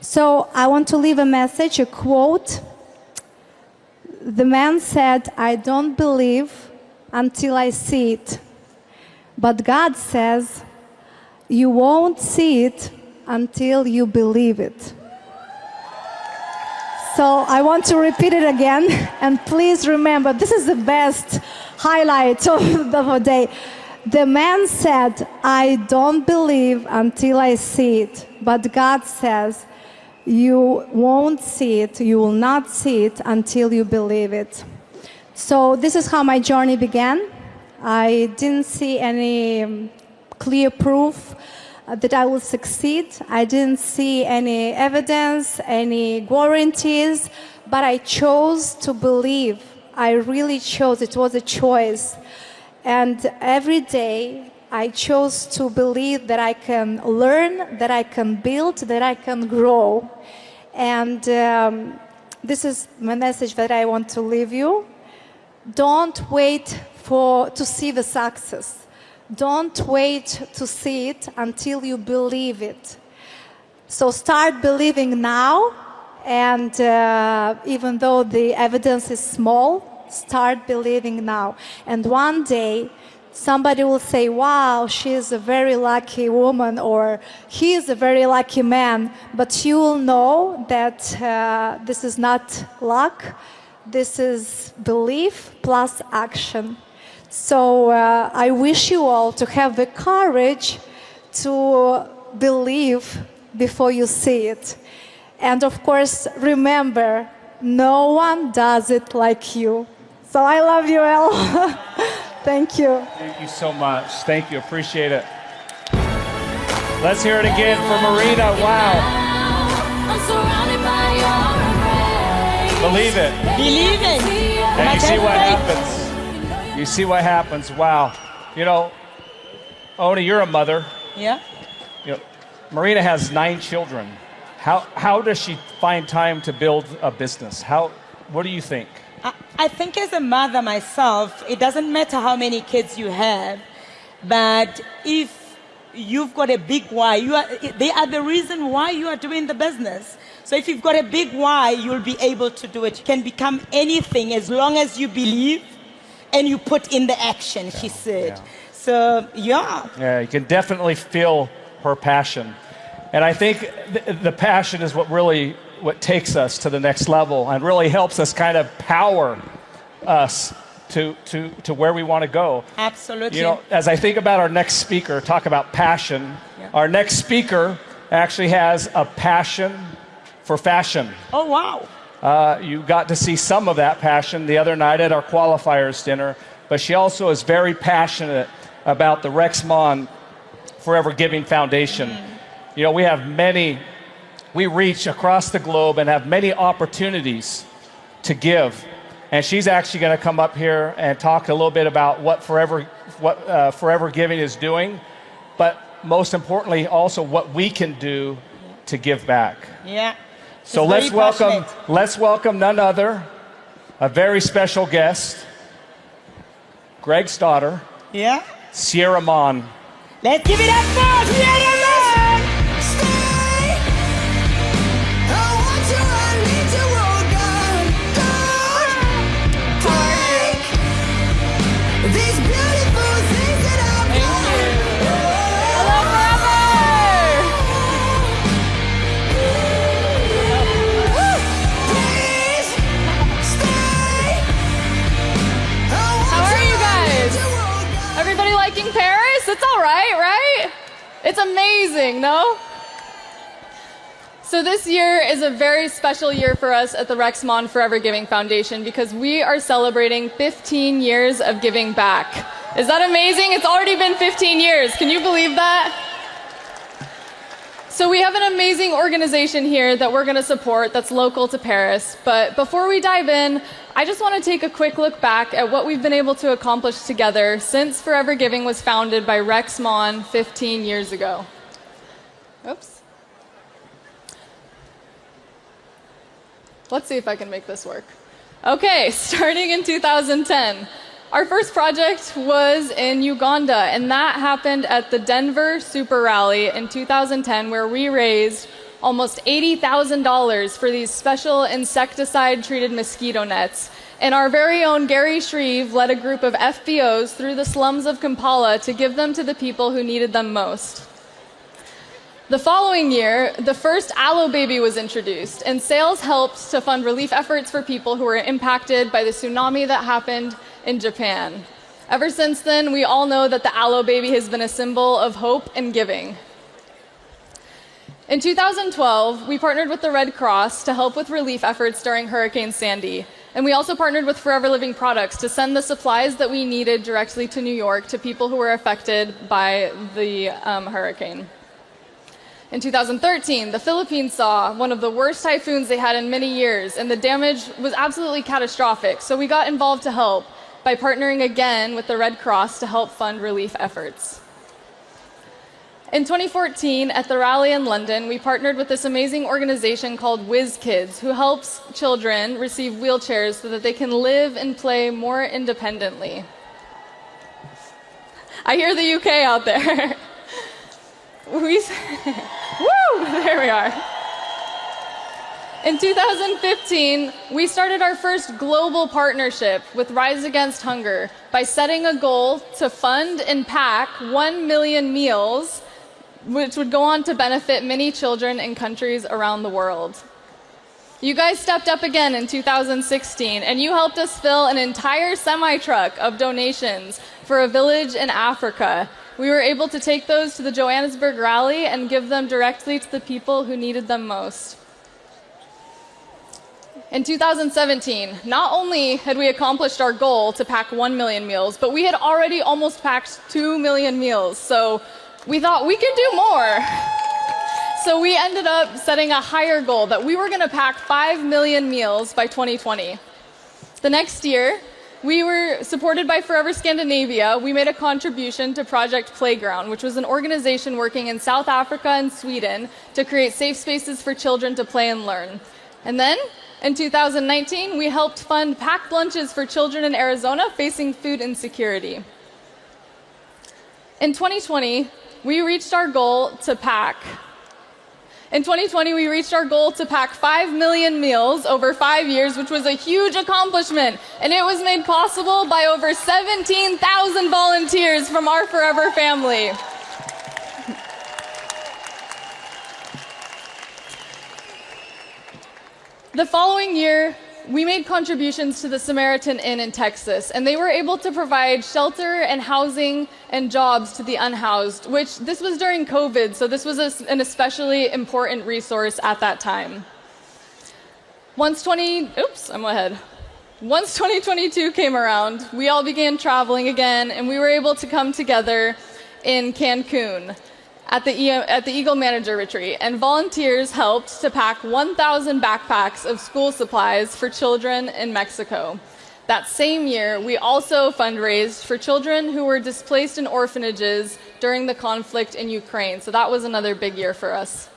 So I want to leave a message, a quote. The man said, "I don't believe until I see it." But God says, "You won't see it until you believe it." So I want to repeat it again, and please remember, this is the best highlight of the day. The man said, "I don't believe until I see it," but God says, "You won't see it, you will not see it until you believe it." So this is how my journey began. I didn't see any clear proof that I will succeed. I didn't see any evidence, any guarantees, but I chose to believe. I really chose. It was a choice. And every day I chose to believe that I can learn, that I can build, that I can grow. And this is my message that I want to leave you. Don't wait to see the success. Don't wait to see it until you believe it. So start believing now, and even though the evidence is small, start believing now. And one day, somebody will say, "Wow, she is a very lucky woman," or "He is a very lucky man." But you will know that this is not luck. This is belief plus action. So I wish you all to have the courage to believe before you see it. And of course, remember, no one does it like you. So I love you all. Thank you. Thank you so much. Thank you. Appreciate it. Let's hear it again for Marina. Wow. I'm surrounded by your embrace. Believe it. Believe it. And you see what happens. You see what happens. Wow. You know, Ona, you're a mother. Yeah. You know, Marina has 9 children. How does she find time to build a business? What do you think? I think as a mother myself, it doesn't matter how many kids you have, but if you've got a big why, they are the reason why you are doing the business. So if you've got a big why, you'll be able to do it. You can become anything as long as you believe and you put in the action, she said. Yeah. So, yeah. Yeah, you can definitely feel her passion. And I think the passion is what takes us to the next level and really helps us kind of power us to where we want to go. Absolutely. You know, as I think about our next speaker, talk about passion, our next speaker actually has a passion for fashion. Oh, wow. You got to see some of that passion the other night at our qualifiers dinner, but she also is very passionate about the Rexmon Forever Giving Foundation. You know, we reach across the globe and have many opportunities to give. And she's actually going to come up here and talk a little bit about what Forever Giving is doing, but most importantly, also what we can do to give back. Yeah. So let's welcome none other, a very special guest, Greg's daughter, Sierra Mon. Let's give it up for Sierra Mon! Paris? It's all right, right? It's amazing, no? So this year is a very special year for us at the Rexmon Forever Giving Foundation because we are celebrating 15 years of giving back. Is that amazing? It's already been 15 years. Can you believe that? So we have an amazing organization here that we're going to support that's local to Paris. But before we dive in, I just want to take a quick look back at what we've been able to accomplish together since Forever Giving was founded by Rexmon 15 years ago. Oops. Let's see if I can make this work. Okay, starting in 2010. Our first project was in Uganda, and that happened at the Denver Super Rally in 2010, where we raised almost $80,000 for these special insecticide-treated mosquito nets. And our very own Gary Shreve led a group of FBOs through the slums of Kampala to give them to the people who needed them most. The following year, the first Aloe Baby was introduced, and sales helped to fund relief efforts for people who were impacted by the tsunami that happened in Japan. Ever since then, we all know that the Aloe Baby has been a symbol of hope and giving. In 2012, we partnered with the Red Cross to help with relief efforts during Hurricane Sandy. And we also partnered with Forever Living Products to send the supplies that we needed directly to New York to people who were affected by the hurricane. In 2013, the Philippines saw one of the worst typhoons they had in many years, and the damage was absolutely catastrophic. So we got involved to help by partnering again with the Red Cross to help fund relief efforts. In 2014, at the rally in London, we partnered with this amazing organization called Whiz Kids, who helps children receive wheelchairs so that they can live and play more independently. I hear the UK out there. Woo! There we are. In 2015, we started our first global partnership with Rise Against Hunger by setting a goal to fund and pack 1 million meals, which would go on to benefit many children in countries around the world. You guys stepped up again in 2016, and you helped us fill an entire semi-truck of donations for a village in Africa. We were able to take those to the Johannesburg rally and give them directly to the people who needed them most. In 2017, not only had we accomplished our goal to pack 1 million meals, but we had already almost packed 2 million meals. So we thought we could do more. So we ended up setting a higher goal that we were going to pack 5 million meals by 2020. The next year, we were supported by Forever Scandinavia. We made a contribution to Project Playground, which was an organization working in South Africa and Sweden to create safe spaces for children to play and learn. And then, in 2019, we helped fund packed lunches for children in Arizona facing food insecurity. In 2020, we reached our goal to pack 5 million meals over 5 years, which was a huge accomplishment. And it was made possible by over 17,000 volunteers from our Forever family. The following year, we made contributions to the Samaritan Inn in Texas, and they were able to provide shelter and housing and jobs to the unhoused, which this was during COVID, so this was an especially important resource at that time. Once 2022 came around, we all began traveling again, and we were able to come together in Cancun at the Eagle Manager Retreat, and volunteers helped to pack 1,000 backpacks of school supplies for children in Mexico. That same year, we also fundraised for children who were displaced in orphanages during the conflict in Ukraine, so that was another big year for us.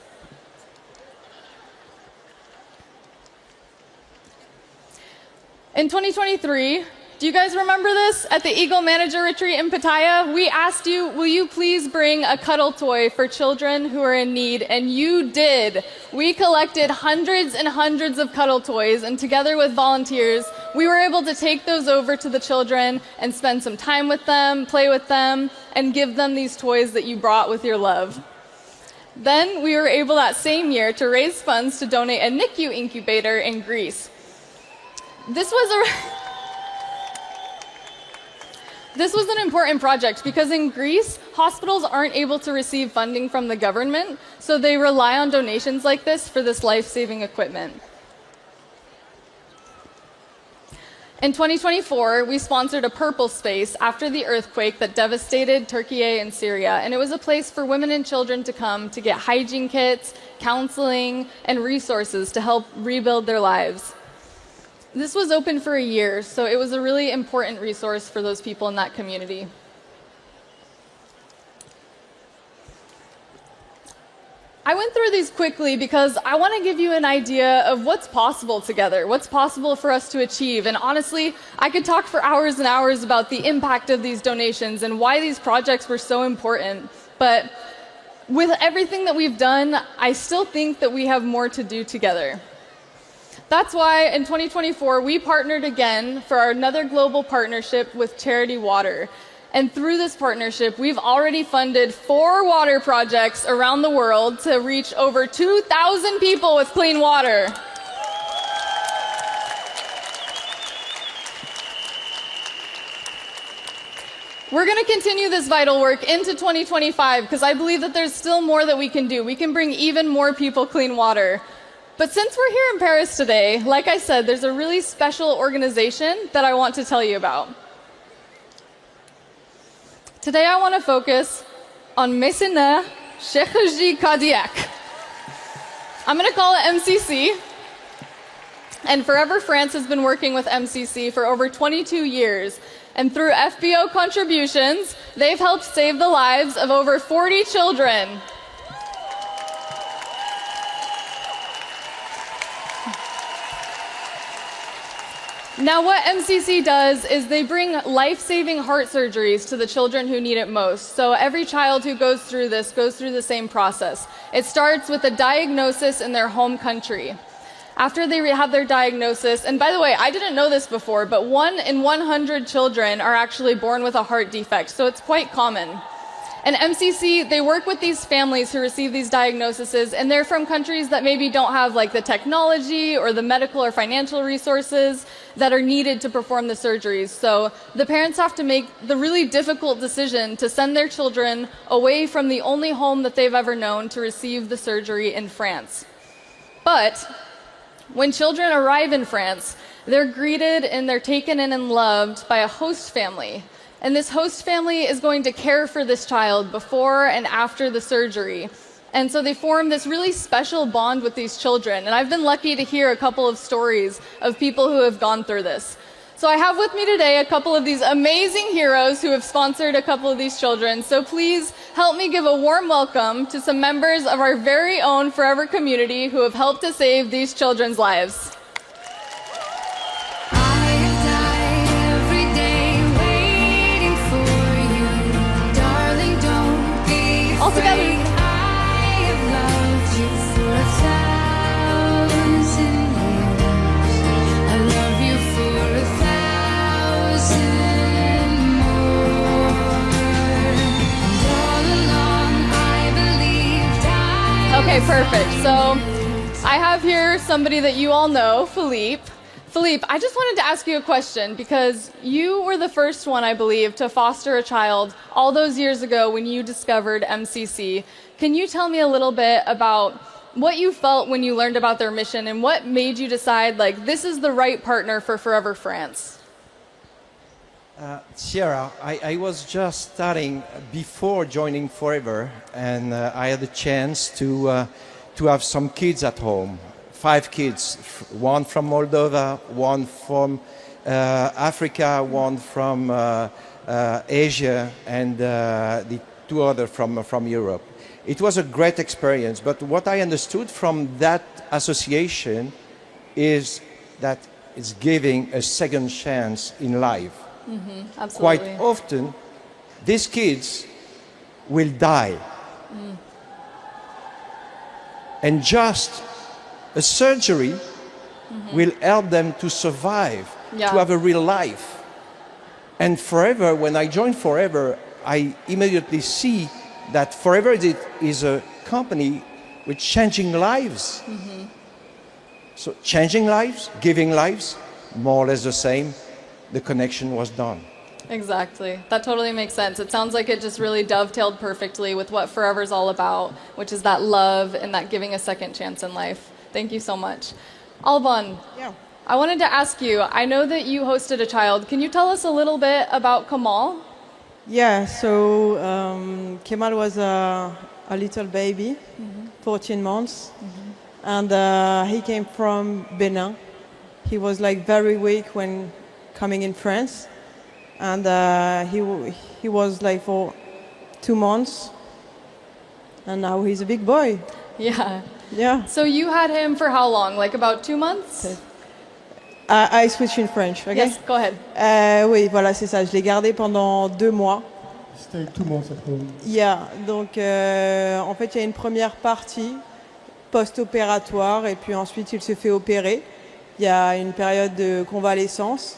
In 2023, do you guys remember this? At the Eagle Manager Retreat in Pattaya, we asked you, will you please bring a cuddle toy for children who are in need? And you did. We collected hundreds and hundreds of cuddle toys, and together with volunteers, we were able to take those over to the children and spend some time with them, play with them, and give them these toys that you brought with your love. Then we were able that same year to raise funds to donate a NICU incubator in Greece. This was an important project because in Greece, hospitals aren't able to receive funding from the government, so they rely on donations like this for this life-saving equipment. In 2024, we sponsored a purple space after the earthquake that devastated Turkey and Syria, and it was a place for women and children to come to get hygiene kits, counseling, and resources to help rebuild their lives. This was open for a year, so it was a really important resource for those people in that community. I went through these quickly because I want to give you an idea of what's possible together, what's possible for us to achieve. And honestly, I could talk for hours and hours about the impact of these donations and why these projects were so important. But with everything that we've done, I still think that we have more to do together. That's why in 2024, we partnered again for another global partnership with Charity Water. And through this partnership, we've already funded 4 water projects around the world to reach over 2,000 people with clean water. We're going to continue this vital work into 2025 because I believe that there's still more that we can do. We can bring even more people clean water. But since we're here in Paris today, like I said, there's a really special organization that I want to tell you about. Today I want to focus on mécénat chirurgie cardiaque. I'm going to call it MCC. And Forever France has been working with MCC for over 22 years. And through FBO contributions, they've helped save the lives of over 40 children. Now, what MCC does is they bring life-saving heart surgeries to the children who need it most. So every child who goes through this goes through the same process. It starts with a diagnosis in their home country. After they have their diagnosis, and by the way, I didn't know this before, but 1 in 100 children are actually born with a heart defect, so it's quite common. And MCC, they work with these families who receive these diagnoses, and they're from countries that maybe don't have like the technology or the medical or financial resources that are needed to perform the surgeries. So the parents have to make the really difficult decision to send their children away from the only home that they've ever known to receive the surgery in France. But when children arrive in France, they're greeted and they're taken in and loved by a host family. And this host family is going to care for this child before and after the surgery. And so they form this really special bond with these children. And I've been lucky to hear a couple of stories of people who have gone through this. So I have with me today a couple of these amazing heroes who have sponsored a couple of these children. So please help me give a warm welcome to some members of our very own Forever community who have helped to save these children's lives. All together. I have loved you for 1,000 years. I love you for 1,000 more. And all along I believed Okay, perfect. So I have here somebody that you all know, Philippe. Philippe, I just wanted to ask you a question because you were the first one, I believe, to foster a child all those years ago when you discovered MCC. Can you tell me a little bit about what you felt when you learned about their mission and what made you decide, like, this is the right partner for Forever France? Sierra, I was just starting before joining Forever, and I had the chance to have some kids at home. 5 kids, one from Moldova, one from Africa, one from Asia, and the 2 others from Europe. It was a great experience, but what I understood from that association is that it's giving a second chance in life. Absolutely. Quite often, these kids will die. And just a surgery will help them to survive, to have a real life. And Forever, when I joined Forever, I immediately see that Forever is a company with changing lives. So changing lives, giving lives, more or less the same. The connection was done. Exactly. That totally makes sense. It sounds like it just really dovetailed perfectly with what Forever's all about, which is that love and that giving a second chance in life. Thank you so much. Alban, I wanted to ask you, I know that you hosted a child. Can you tell us a little bit about Kamal? Yeah, so Kemal was a little baby, 14 months, and he came from Benin. He was like very weak when coming in France, and he was like for 2 months, and now he's a big boy. Yeah. Yeah. So you had him for how long? Like about 2 months? I switch in French, okay? Yes, go ahead. Oui, voilà, c'est ça. Je l'ai gardé pendant 2 mois. Stayed 2 months at home. Yeah. Donc, en fait, il y a une première partie post-opératoire et puis ensuite, il se fait opérer. Il y a une période de convalescence.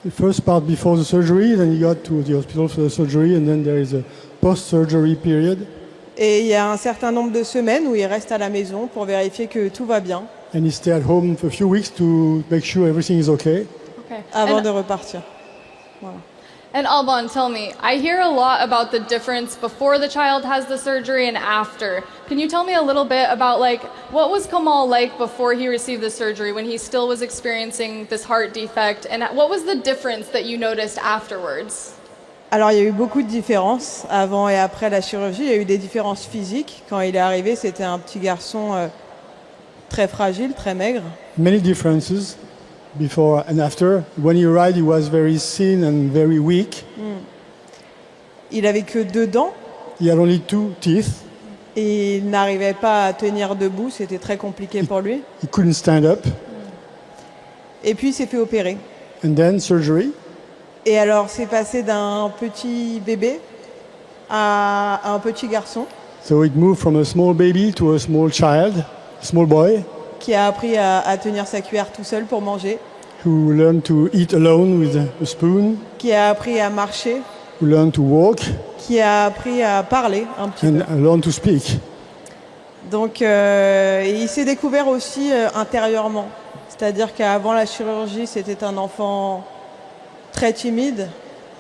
The first part before the surgery, then he got to the hospital for the surgery, and then there is a post-surgery period. Et il y a un certain nombre de semaines où il reste à la maison pour vérifier que tout va bien. And he stayed at home for a few weeks to make sure everything is okay. Okay. Avant de repartir. Voilà. And Alban, tell me, I hear a lot about the difference before the child has the surgery and after. Can you tell me a little bit about like what was Kamal like before he received the surgery when he still was experiencing this heart defect, and what was the difference that you noticed afterwards? Alors, il y a eu beaucoup de différences avant et après la chirurgie. Il y a eu des différences physiques. Quand il est arrivé, c'était un petit garçon très fragile, très maigre. Many differences before and after. When he arrived, he was very thin and very weak. Il avait que 2 dents. He had only 2 teeth. Et il n'arrivait pas à tenir debout. C'était très compliqué pour lui. He couldn't stand up. Et puis, il s'est fait opérer. And then surgery. Et alors, c'est passé d'un petit bébé à un petit garçon. So it moved from a small baby to a small child, a small boy. Qui a appris à tenir sa cuillère tout seul pour manger. Who learned to eat alone with a spoon. Qui a appris à marcher. Who learned to walk. Qui a appris à parler un petit peu. And learned to speak. Donc, il s'est découvert aussi intérieurement. C'est-à-dire qu'avant la chirurgie, c'était un enfant très timide,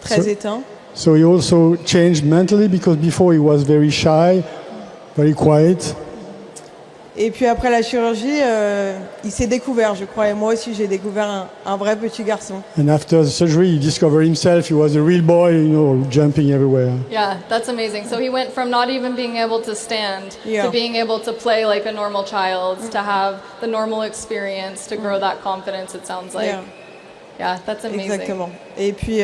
très éteint. So he also changed mentally because before he was very shy, very quiet. Et puis après la chirurgie, il s'est découvert, je crois, et moi aussi j'ai découvert un vrai petit garçon. And after the surgery, he discovered himself. He was a real boy, you know, jumping everywhere. Yeah, that's amazing. So he went from not even being able to stand to being able to play like a normal child, to have the normal experience, to grow that confidence, it sounds like. Yeah, that's amazing. Exactement. Et puis,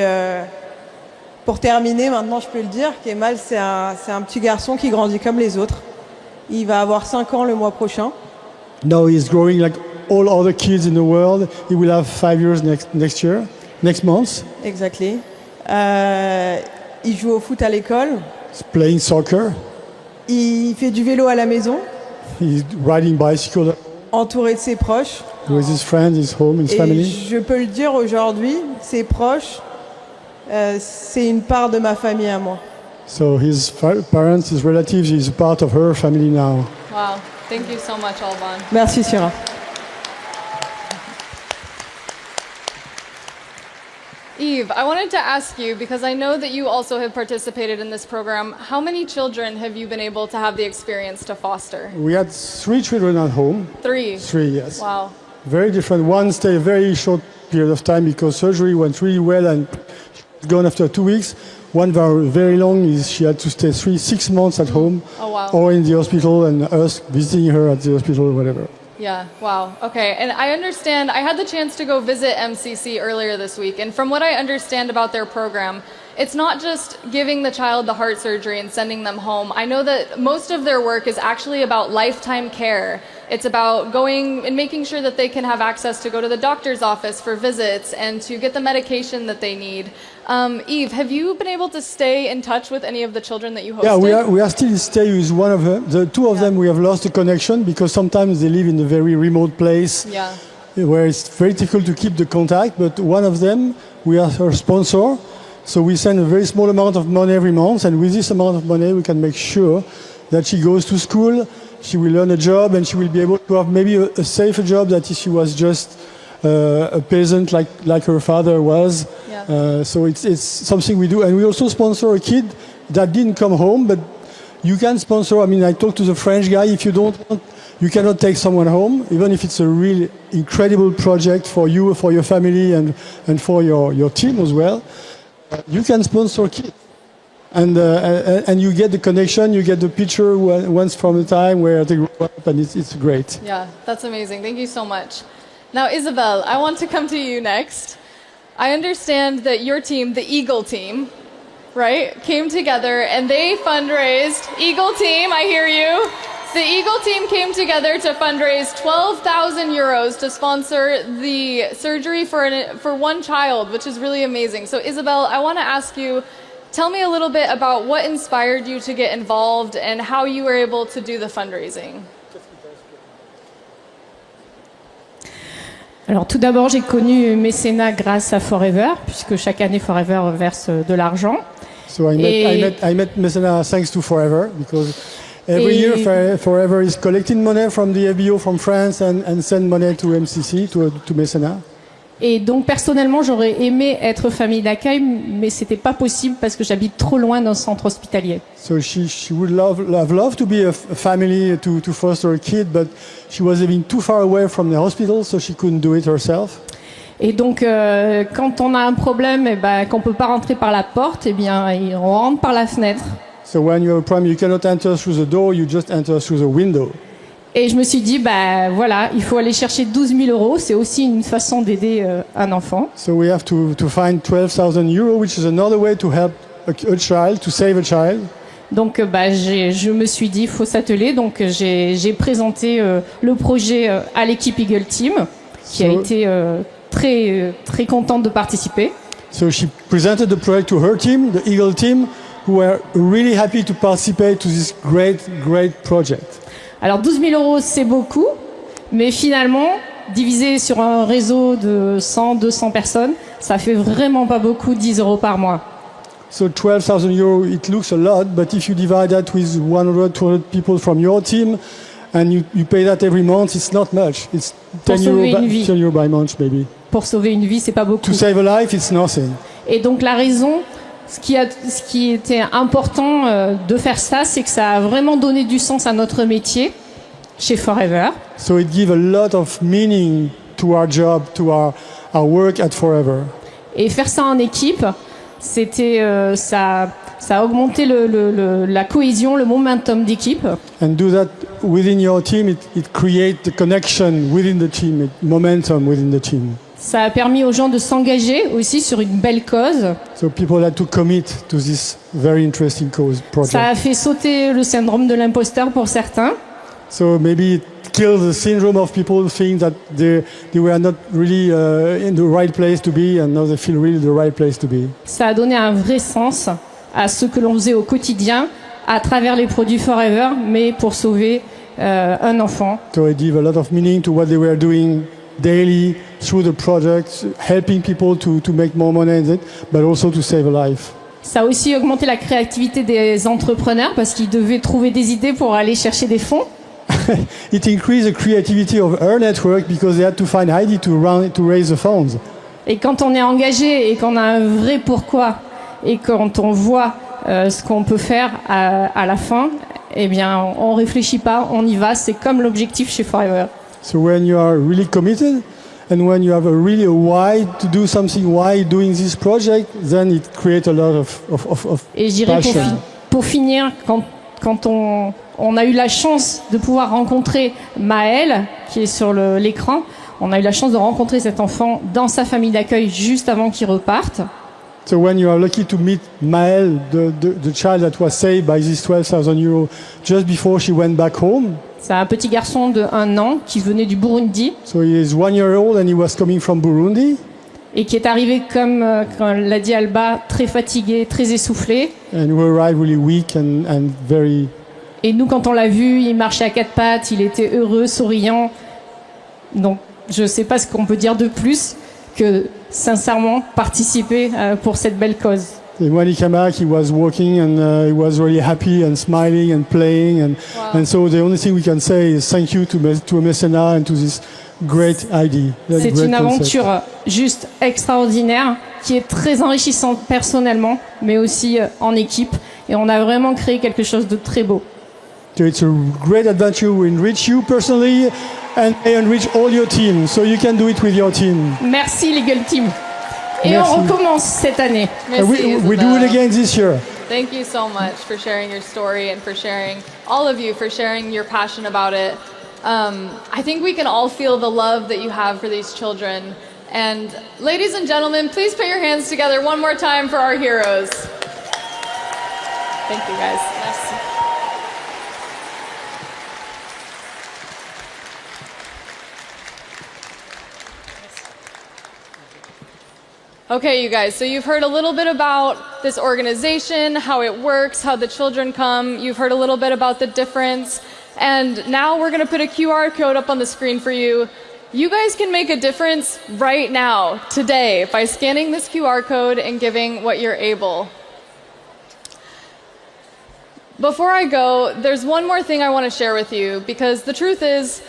pour terminer, maintenant je peux le dire, Kemal, c'est un petit garçon qui grandit comme les autres. Il va avoir 5 ans le mois prochain. Now he's growing like all other kids in the world. He will have 5 years next month. Exactly. Il joue au foot à l'école. He's playing soccer. Il fait du vélo à la maison. He's riding bicycle. Entouré de ses proches. With his friends, his home, his family. Je peux le dire aujourd'hui, ses proches, c'est une part de ma famille à moi. So his parents, his relatives, is part of her family now. Wow, thank you so much, Alban. Merci, Syrah. Eve, I wanted to ask you, because I know that you also have participated in this program, how many children have you been able to have the experience to foster? We had 3 children at home. 3? 3, yes. Wow. Very different. One stayed a very short period of time because surgery went really well and gone after 2 weeks. One very long, she had to stay 6 months at home. Oh, wow. Or in the hospital, and us visiting her at the hospital or whatever. Yeah, wow. Okay, and I understand, I had the chance to go visit MCC earlier this week, and from what I understand about their program, it's not just giving the child the heart surgery and sending them home. I know that most of their work is actually about lifetime care. It's about going and making sure that they can have access to go to the doctor's office for visits and to get the medication that they need. Eve, have you been able to stay in touch with any of the children that you hosted? Yeah, we are still staying with one of them. The 2 of them we have lost the connection because sometimes they live in a very remote place where it's very difficult to keep the contact. But one of them, we are her sponsor. So we send a very small amount of money every month, and with this amount of money we can make sure that she goes to school, she will learn a job, and she will be able to have maybe a safer job than if she was just a peasant like her father was. So it's something we do. And we also sponsor a kid that didn't come home, but you can sponsor. I mean, I talked to the French guy. If you don't want, you cannot take someone home, even if it's a really incredible project for you, for your family, and for your team as well. You can sponsor kids. And you get the connection, you get the picture once from a time where they grow up, and it's great. Yeah, that's amazing. Thank you so much. Now, Isabel, I want to come to you next. I understand that your team, the Eagle team, right, came together and they fundraised. Eagle team, I hear you. The Eagle team came together to fundraise 12,000 euros to sponsor the surgery for one child, which is really amazing. So Isabel, I want to ask you, tell me a little bit about what inspired you to get involved and how you were able to do the fundraising. Alors tout d'abord, j'ai connu mécénat grâce à Forever, puisque chaque année Forever verse de l'argent. So I met Messena thanks to Forever, because every year Forever is collecting money from the FBO from France and send money to MCC, to Messena. Et donc personnellement, j'aurais aimé être famille d'accueil, mais c'était pas possible parce que j'habite trop loin d'un centre hospitalier. So she would have loved to be a family to foster a kid, but she was living too far away from the hospital, so she couldn't do it herself. Et donc, quand on a un problème, qu'on peut pas rentrer par la porte, on rentre par la fenêtre. So when you have a problem, you cannot enter through the door, you just enter through the window. Et je me suis dit, voilà, il faut aller chercher 12 000 euros. C'est aussi une façon d'aider un enfant. So we have to find 12,000 euros, which is another way to help a child, to save a child. Donc, je me suis dit, il faut s'atteler. Donc, j'ai présenté le projet à l'équipe Eagle Team, qui a été très contente de participer. So she presented the project to her team, the Eagle Team, who were really happy to participate to this great project. Alors 12 000 euros, c'est beaucoup, mais finalement, divisé sur un réseau de 100, 200 personnes, ça fait vraiment pas beaucoup, 10 euros par mois. So 12,000 euros, it looks a lot, but if you divide that with 100, 200 people from your team, and you pay that every month, it's not much. It's 10 euros by month, maybe. Pour sauver une vie, c'est pas beaucoup. To save a life, it's nothing. Et donc la raison, ce qui était important de faire ça, c'est que ça a vraiment donné du sens à notre métier chez Forever. So it gives a lot of meaning to our job, to our work at Forever. Et faire ça en équipe, c'était ça a augmenté la cohésion, le momentum d'équipe. And do that within your team, it creates the connection within the team, momentum within the team. Ça a permis aux gens de s'engager aussi sur une belle cause. So people had to commit to this very interesting cause project. Ça a fait sauter le syndrome de l'imposteur pour certains. So maybe it killed the syndrome of people think that they were not really in the right place to be, and now they feel really the right place to be. Ça a donné un vrai sens à ce que l'on faisait au quotidien à travers les produits Forever, mais pour sauver un enfant. So it gave a lot of meaning to what they were doing daily through the project, helping people to make more money in it, but also to save a life. Ça a aussi augmenté la créativité des entrepreneurs parce qu'ils devaient trouver des idées pour aller chercher des fonds. It increased the creativity of our network because they had to find ideas to raise the funds. Et quand on est engagé et qu'on a un vrai pourquoi et quand on voit ce qu'on peut faire à la fin, on réfléchit pas, on y va. C'est comme l'objectif chez Forever. So when you are really committed and when you have a why to do something, why doing this project, then it creates a lot of Et je dirais pour finir, quand on a eu la chance de pouvoir rencontrer Maël, qui est sur l'écran, on a eu la chance de rencontrer cet enfant dans sa famille d'accueil juste avant qu'il reparte. So when you are lucky to meet Maël, the child that was saved by this 12,000 euros just before she went back home. C'est un petit garçon de 1 an qui venait du Burundi. So he is 1 year old and he was coming from Burundi. Et qui est arrivé, comme l'a dit Alba, très fatigué, très essoufflé. And we arrived really weak and very. Et nous, quand on l'a vu, il marchait à 4 pattes, il était heureux, souriant. Donc, je ne sais pas ce qu'on peut dire de plus que, sincèrement, participer pour cette belle cause. And when he came back, he was walking and he was really happy and smiling and playing. And so the only thing we can say is thank you to Messena and to this great idea. C'est une aventure juste extraordinaire qui est très enrichissante personnellement, mais aussi en équipe. Et on a vraiment créé quelque chose de très beau. So it's a great adventure to enrich you personally and enrich all your team. So you can do it with your team. Merci Legal Team. Et Merci. on recommence cette année. We do it again this year. Thank you so much for sharing your story and for sharing, all of you, for sharing your passion about it. I think we can all feel the love that you have for these children. And ladies and gentlemen, please put your hands together one more time for our heroes. Thank you guys. Merci. Okay, you guys, so you've heard a little bit about this organization, how it works, how the children come. You've heard a little bit about the difference. And now we're going to put a QR code up on the screen for you. You guys can make a difference right now, today, by scanning this QR code and giving what you're able. Before I go, there's one more thing I want to share with you, because the truth is,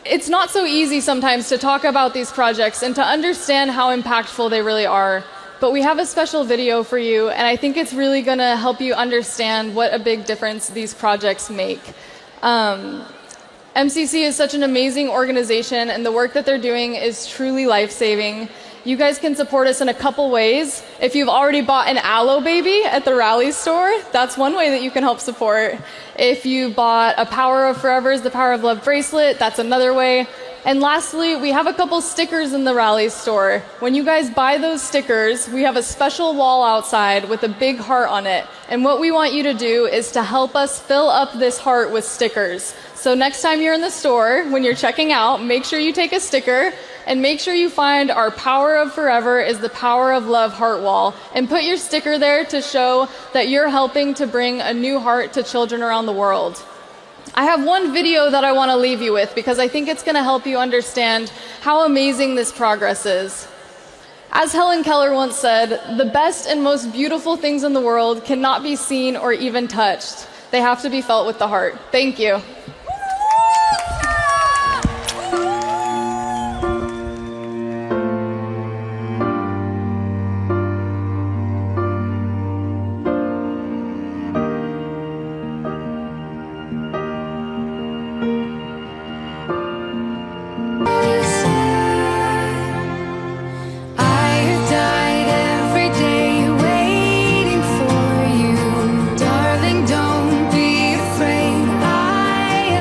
it's not so easy sometimes to talk about these projects and to understand how impactful they really are. But we have a special video for you, and I think it's really going to help you understand what a big difference these projects make. MCC is such an amazing organization, and the work that they're doing is truly life-saving. You guys can support us in a couple ways. If you've already bought an Aloe baby at the Rally store, that's one way that you can help support. If you bought a Power of Forever's The Power of Love bracelet, that's another way. And lastly, we have a couple stickers in the Rally store. When you guys buy those stickers, we have a special wall outside with a big heart on it. And what we want you to do is to help us fill up this heart with stickers. So next time you're in the store, when you're checking out, make sure you take a sticker and make sure you find our Power of Forever is the Power of Love heart wall and put your sticker there to show that you're helping to bring a new heart to children around the world. I have one video that I want to leave you with because I think it's going to help you understand how amazing this progress is. As Helen Keller once said, the best and most beautiful things in the world cannot be seen or even touched. They have to be felt with the heart. Thank you. Darling, don't be afraid. I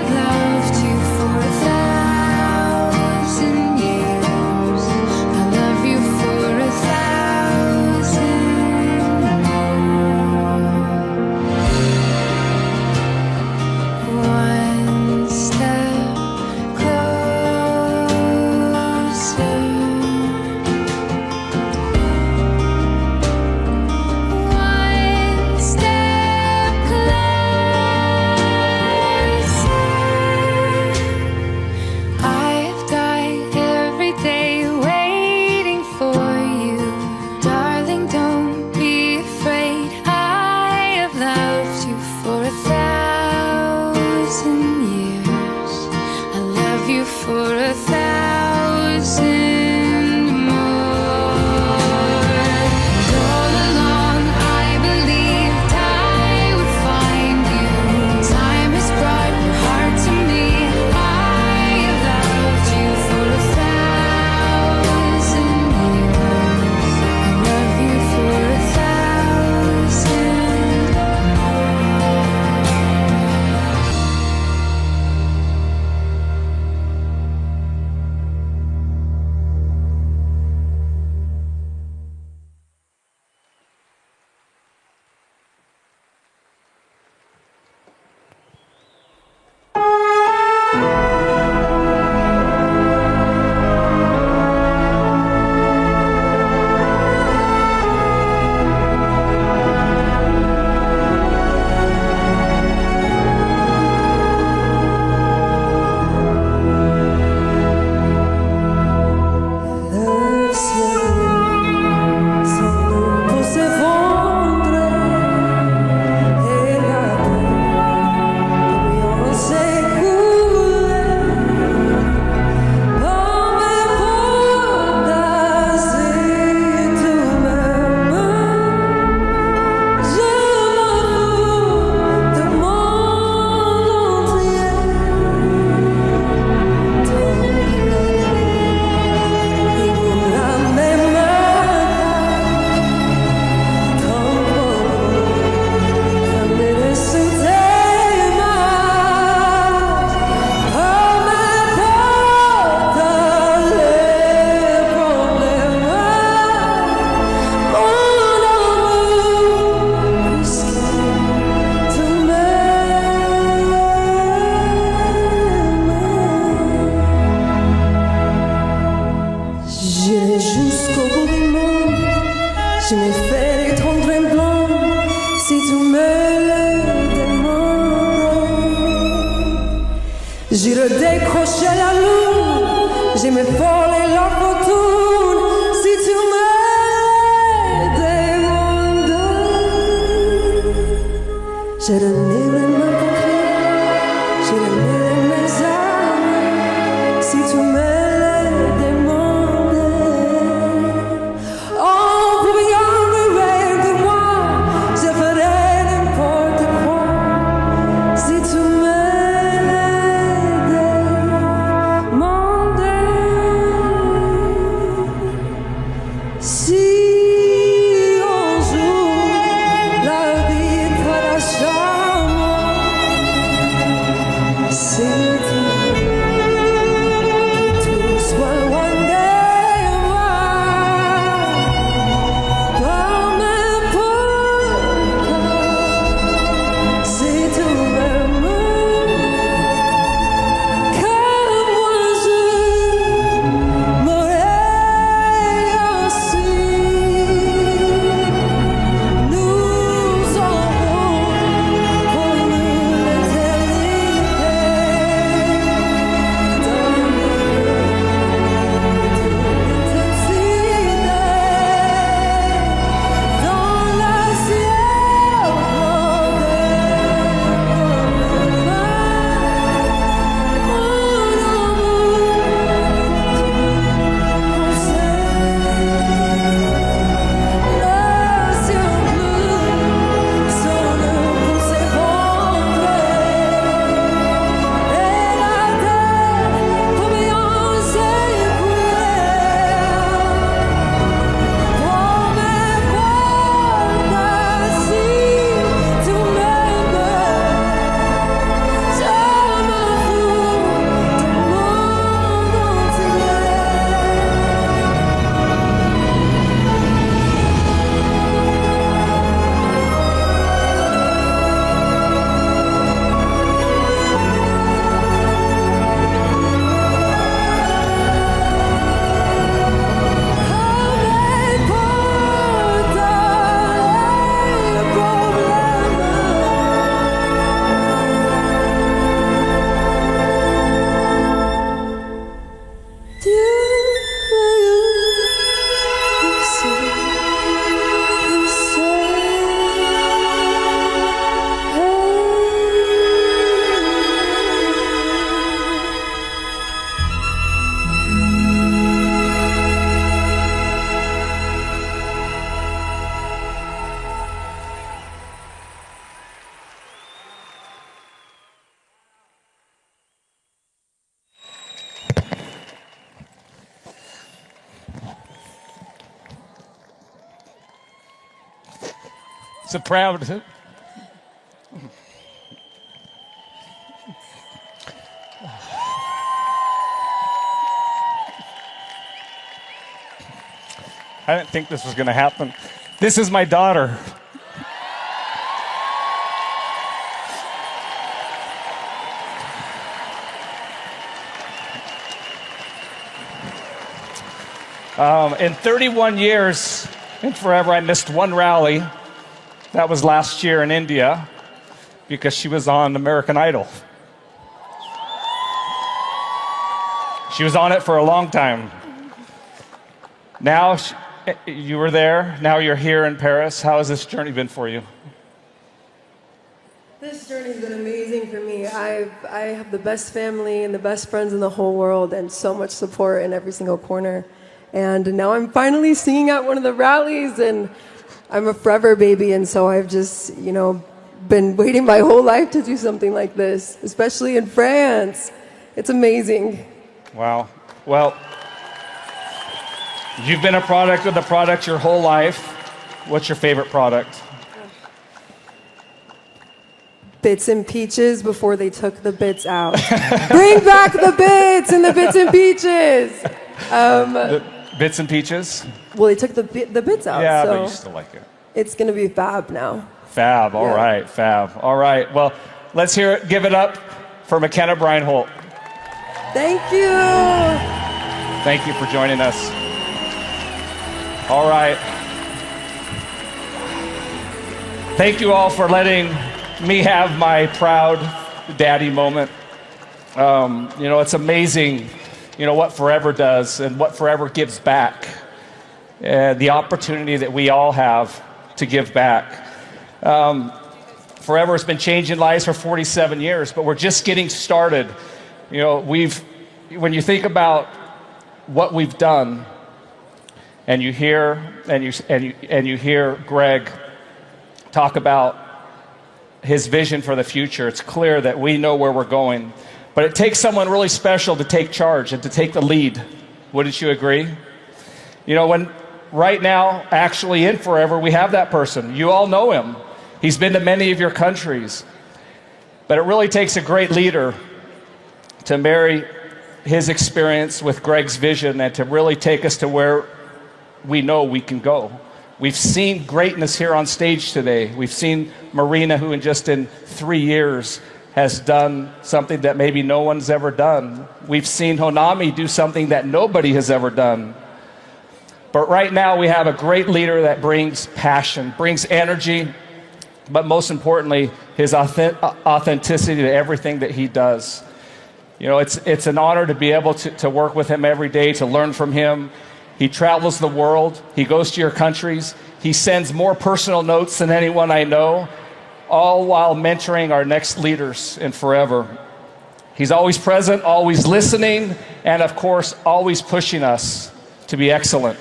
fais des troncs tremblants si tu me le demandes. J'irai décrocher la lune, j'aimais voler la fortune si tu me demandes. Je donnerai ma poitrine, je donnerai mes armes si tu me le demandes. Oh, pour bien rêver de moi, je ferai n'importe quoi si tu me le demandes. Si un jour la vie t'arrachera, c'est tout. Que tout soit loin de moi. Pas m'importe si tu m'aimes comme moi je m'aurais ainsi. Nous aurons pour nous l'éternité. Dans la ciel So proud. I didn't think this was going to happen. This is my daughter. In 31 years and forever, I missed one rally. That was last year in India because she was on American Idol. She was on it for a long time. Now, you were there, now you're here in Paris. How has this journey been for you? This journey's been amazing for me. I have the best family and the best friends in the whole world and so much support in every single corner. And now I'm finally singing at one of the rallies, and I'm a forever baby, and so I've just, been waiting my whole life to do something like this, especially in France. It's amazing. Wow. Well, you've been a product of the product your whole life. What's your favorite product? Bits and Peaches before they took the bits out. Bring back the bits and the Bits and Peaches. The Bits and Peaches? Well, they took the bits out. Yeah, so but you still like it. It's going to be Fab now. Fab, all right, Fab. All right, well, let's hear it. Give it up for McKenna Breinholt. Thank you. Thank you for joining us. All right. Thank you all for letting me have my proud daddy moment. You know, it's amazing, you know, what Forever does and what Forever gives back. The opportunity that we all have to give back. Forever has been changing lives for 47 years, but we're just getting started. You know, when you think about what we've done, and you hear Greg talk about his vision for the future, it's clear that we know where we're going. But it takes someone really special to take charge and to take the lead. Wouldn't you agree? You know, when right now, actually in Forever, we have that person. You all know him. He's been to many of your countries. But it really takes a great leader to marry his experience with Greg's vision and to really take us to where we know we can go. We've seen greatness here on stage today. We've seen Marina, who in 3 years has done something that maybe no one's ever done. We've seen Honami do something that nobody has ever done. But right now we have a great leader that brings passion, brings energy, but most importantly, his authenticity to everything that he does. You know, it's an honor to be able to work with him every day, to learn from him. He travels the world. He goes to your countries. He sends more personal notes than anyone I know, all while mentoring our next leaders in Forever. He's always present, always listening, and of course, always pushing us to be excellent.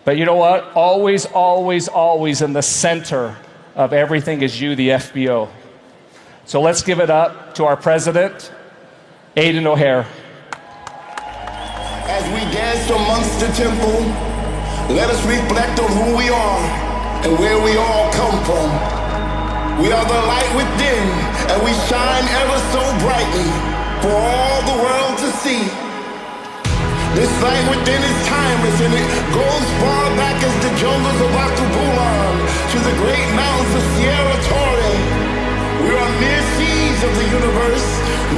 But you know what? Always, always, always in the center of everything is you, the FBO. So let's give it up to our president, Aidan O'Hare. As we dance amongst the temple, let us reflect on who we are and where we all come from. We are the light within, and we shine ever so brightly for all the world to see. This light within is timeless, and it goes far back as the jungles of Atabulan to the great mountains of Sierra Torre. We are mere seeds of the universe,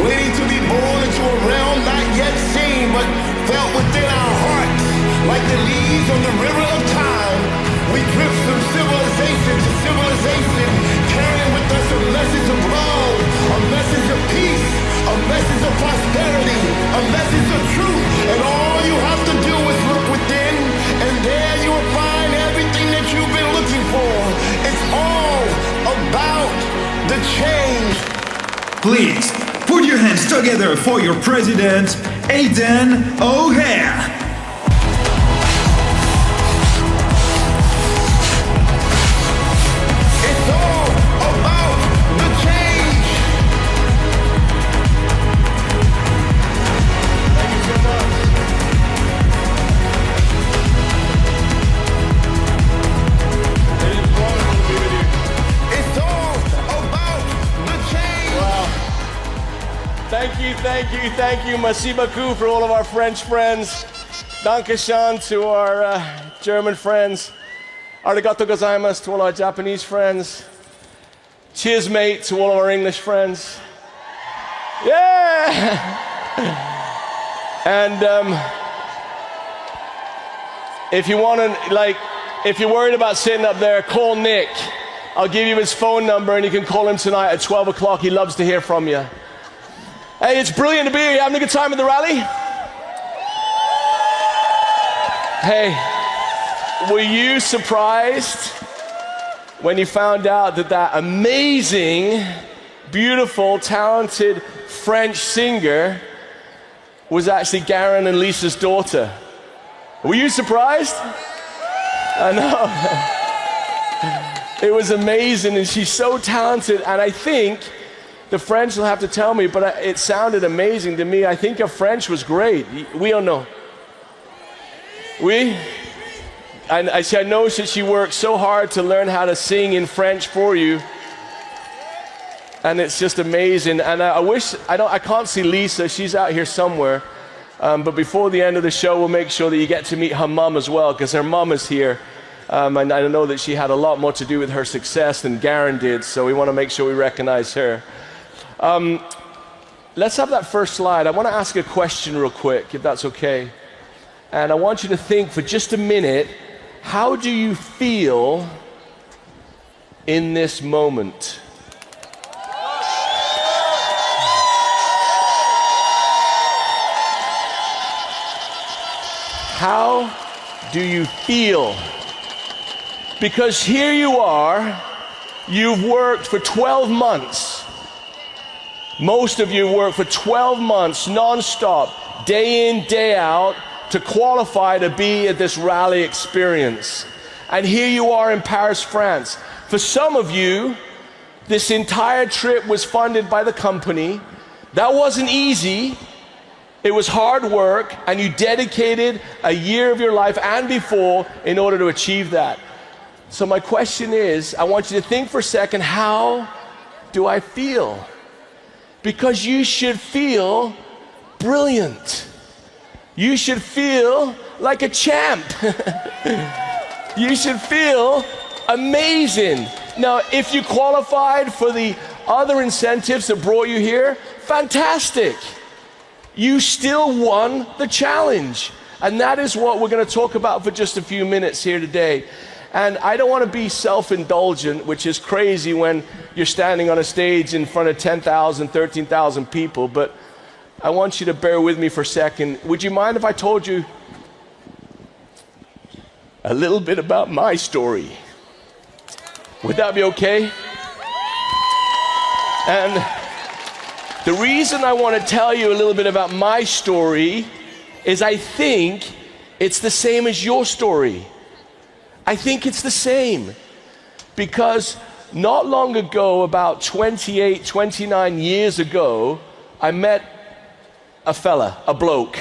waiting to be born into a realm not yet seen, but felt within our hearts, like the leaves on the river of time. We drift from civilization to civilization, carrying with us a message of love, a message of peace, a message of prosperity, a message of truth. And all you have to do is look within, and there you will find everything that you've been looking for. It's all about the change. Please, put your hands together for your president, Aidan O'Hare. Thank you, merci beaucoup for all of our French friends. Dankeschön to our German friends. Arigato gozaimasu to all our Japanese friends. Cheers, mate, to all of our English friends. Yeah! And if you want to, if you're worried about sitting up there, call Nick. I'll give you his phone number and you can call him tonight at 12 o'clock. He loves to hear from you. Hey, it's brilliant to be here. You having a good time at the rally? Hey, were you surprised when you found out that that amazing, beautiful, talented French singer was actually Garen and Lisa's daughter? Were you surprised? I know. It was amazing, and she's so talented, and I think the French will have to tell me, but it sounded amazing to me. I think her French was great. We don't know. I know that she worked so hard to learn how to sing in French for you. And it's just amazing. And I can't see Lisa. She's out here somewhere. But before the end of the show, we'll make sure that you get to meet her mom as well, because her mom is here. And I know that she had a lot more to do with her success than Garen did. So we want to make sure we recognize her. Let's have that first slide. I want to ask a question real quick, if that's okay. And I want you to think for just a minute, how do you feel in this moment. How do you feel? Because here you are, you've worked for 12 months. Most of you worked for 12 months non-stop, day in, day out, to qualify to be at this rally experience. And here you are in Paris, France. For some of you, this entire trip was funded by the company. That wasn't easy. It was hard work, and you dedicated a year of your life and before in order to achieve that. So my question is, I want you to think for a second, how do I feel? Because you should feel brilliant. You should feel like a champ. You should feel amazing. Now, if you qualified for the other incentives that brought you here, fantastic. You still won the challenge. And that is what we're going to talk about for just a few minutes here today. And I don't want to be self-indulgent, which is crazy when you're standing on a stage in front of 10,000, 13,000 people, but I want you to bear with me for a second. Would you mind if I told you a little bit about my story? Would that be okay? And the reason I want to tell you a little bit about my story is I think it's the same as your story. I think it's the same. Because not long ago, about 28, 29 years ago, I met a fella, a bloke.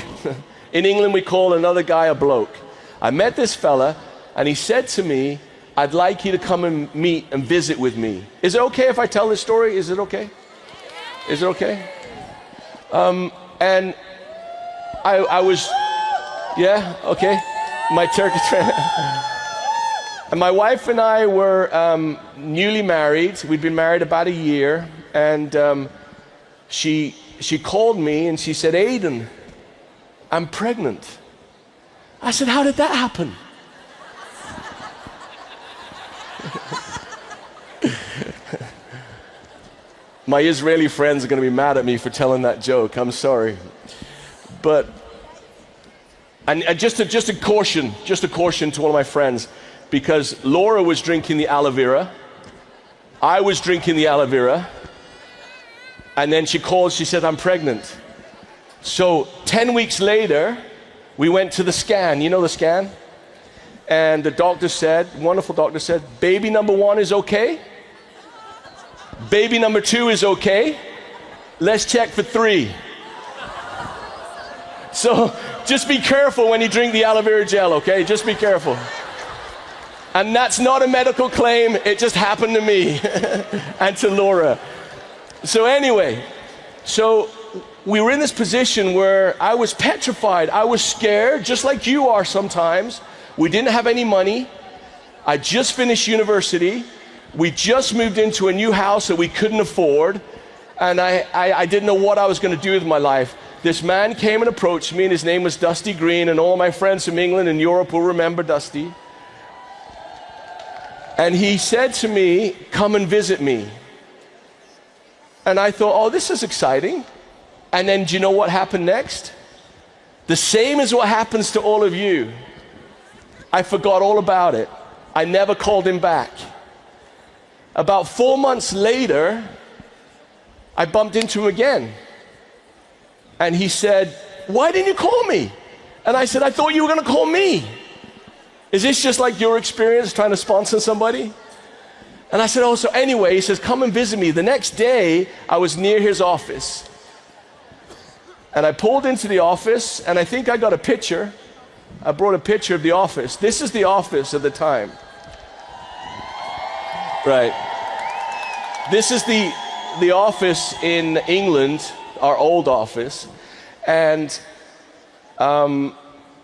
In England, we call another guy a bloke. I met this fella, and he said to me, I'd like you to come and meet and visit with me. Is it okay if I tell this story? Is it okay? Is it okay? And I was, yeah, okay. My Turkish friend. And my wife and I were newly married. We'd been married about a year, and she called me and she said, Aiden, I'm pregnant. I said, how did that happen? My Israeli friends are going to be mad at me for telling that joke. I'm sorry. But, and just a caution to one of my friends, because Laura was drinking the aloe vera, I was drinking the aloe vera, and then she called, she said, I'm pregnant. So 10 weeks later, we went to the scan. You know the scan? And the doctor said, wonderful doctor said, baby number 1 is okay. Baby number 2 is okay. Let's check for 3. So just be careful when you drink the aloe vera gel, okay? Just be careful. And that's not a medical claim. It just happened to me and to Laura. So anyway, so we were in this position where I was petrified. I was scared, just like you are sometimes. We didn't have any money. I just finished university. We just moved into a new house that we couldn't afford. And I didn't know what I was going to do with my life. This man came and approached me, and his name was Dusty Green, and all my friends from England and Europe will remember Dusty. And he said to me, come and visit me. And I thought, oh, this is exciting. And then do you know what happened next? The same as what happens to all of you. I forgot all about it. I never called him back. About 4 months later, I bumped into him again. And he said, why didn't you call me? And I said, I thought you were going to call me. Is this just like your experience trying to sponsor somebody? And I said, oh, so anyway, he says, come and visit me. The next day, I was near his office. And I pulled into the office, and I think I got a picture. I brought a picture of the office. This is the office at the time. Right. This is the office in England, our old office. And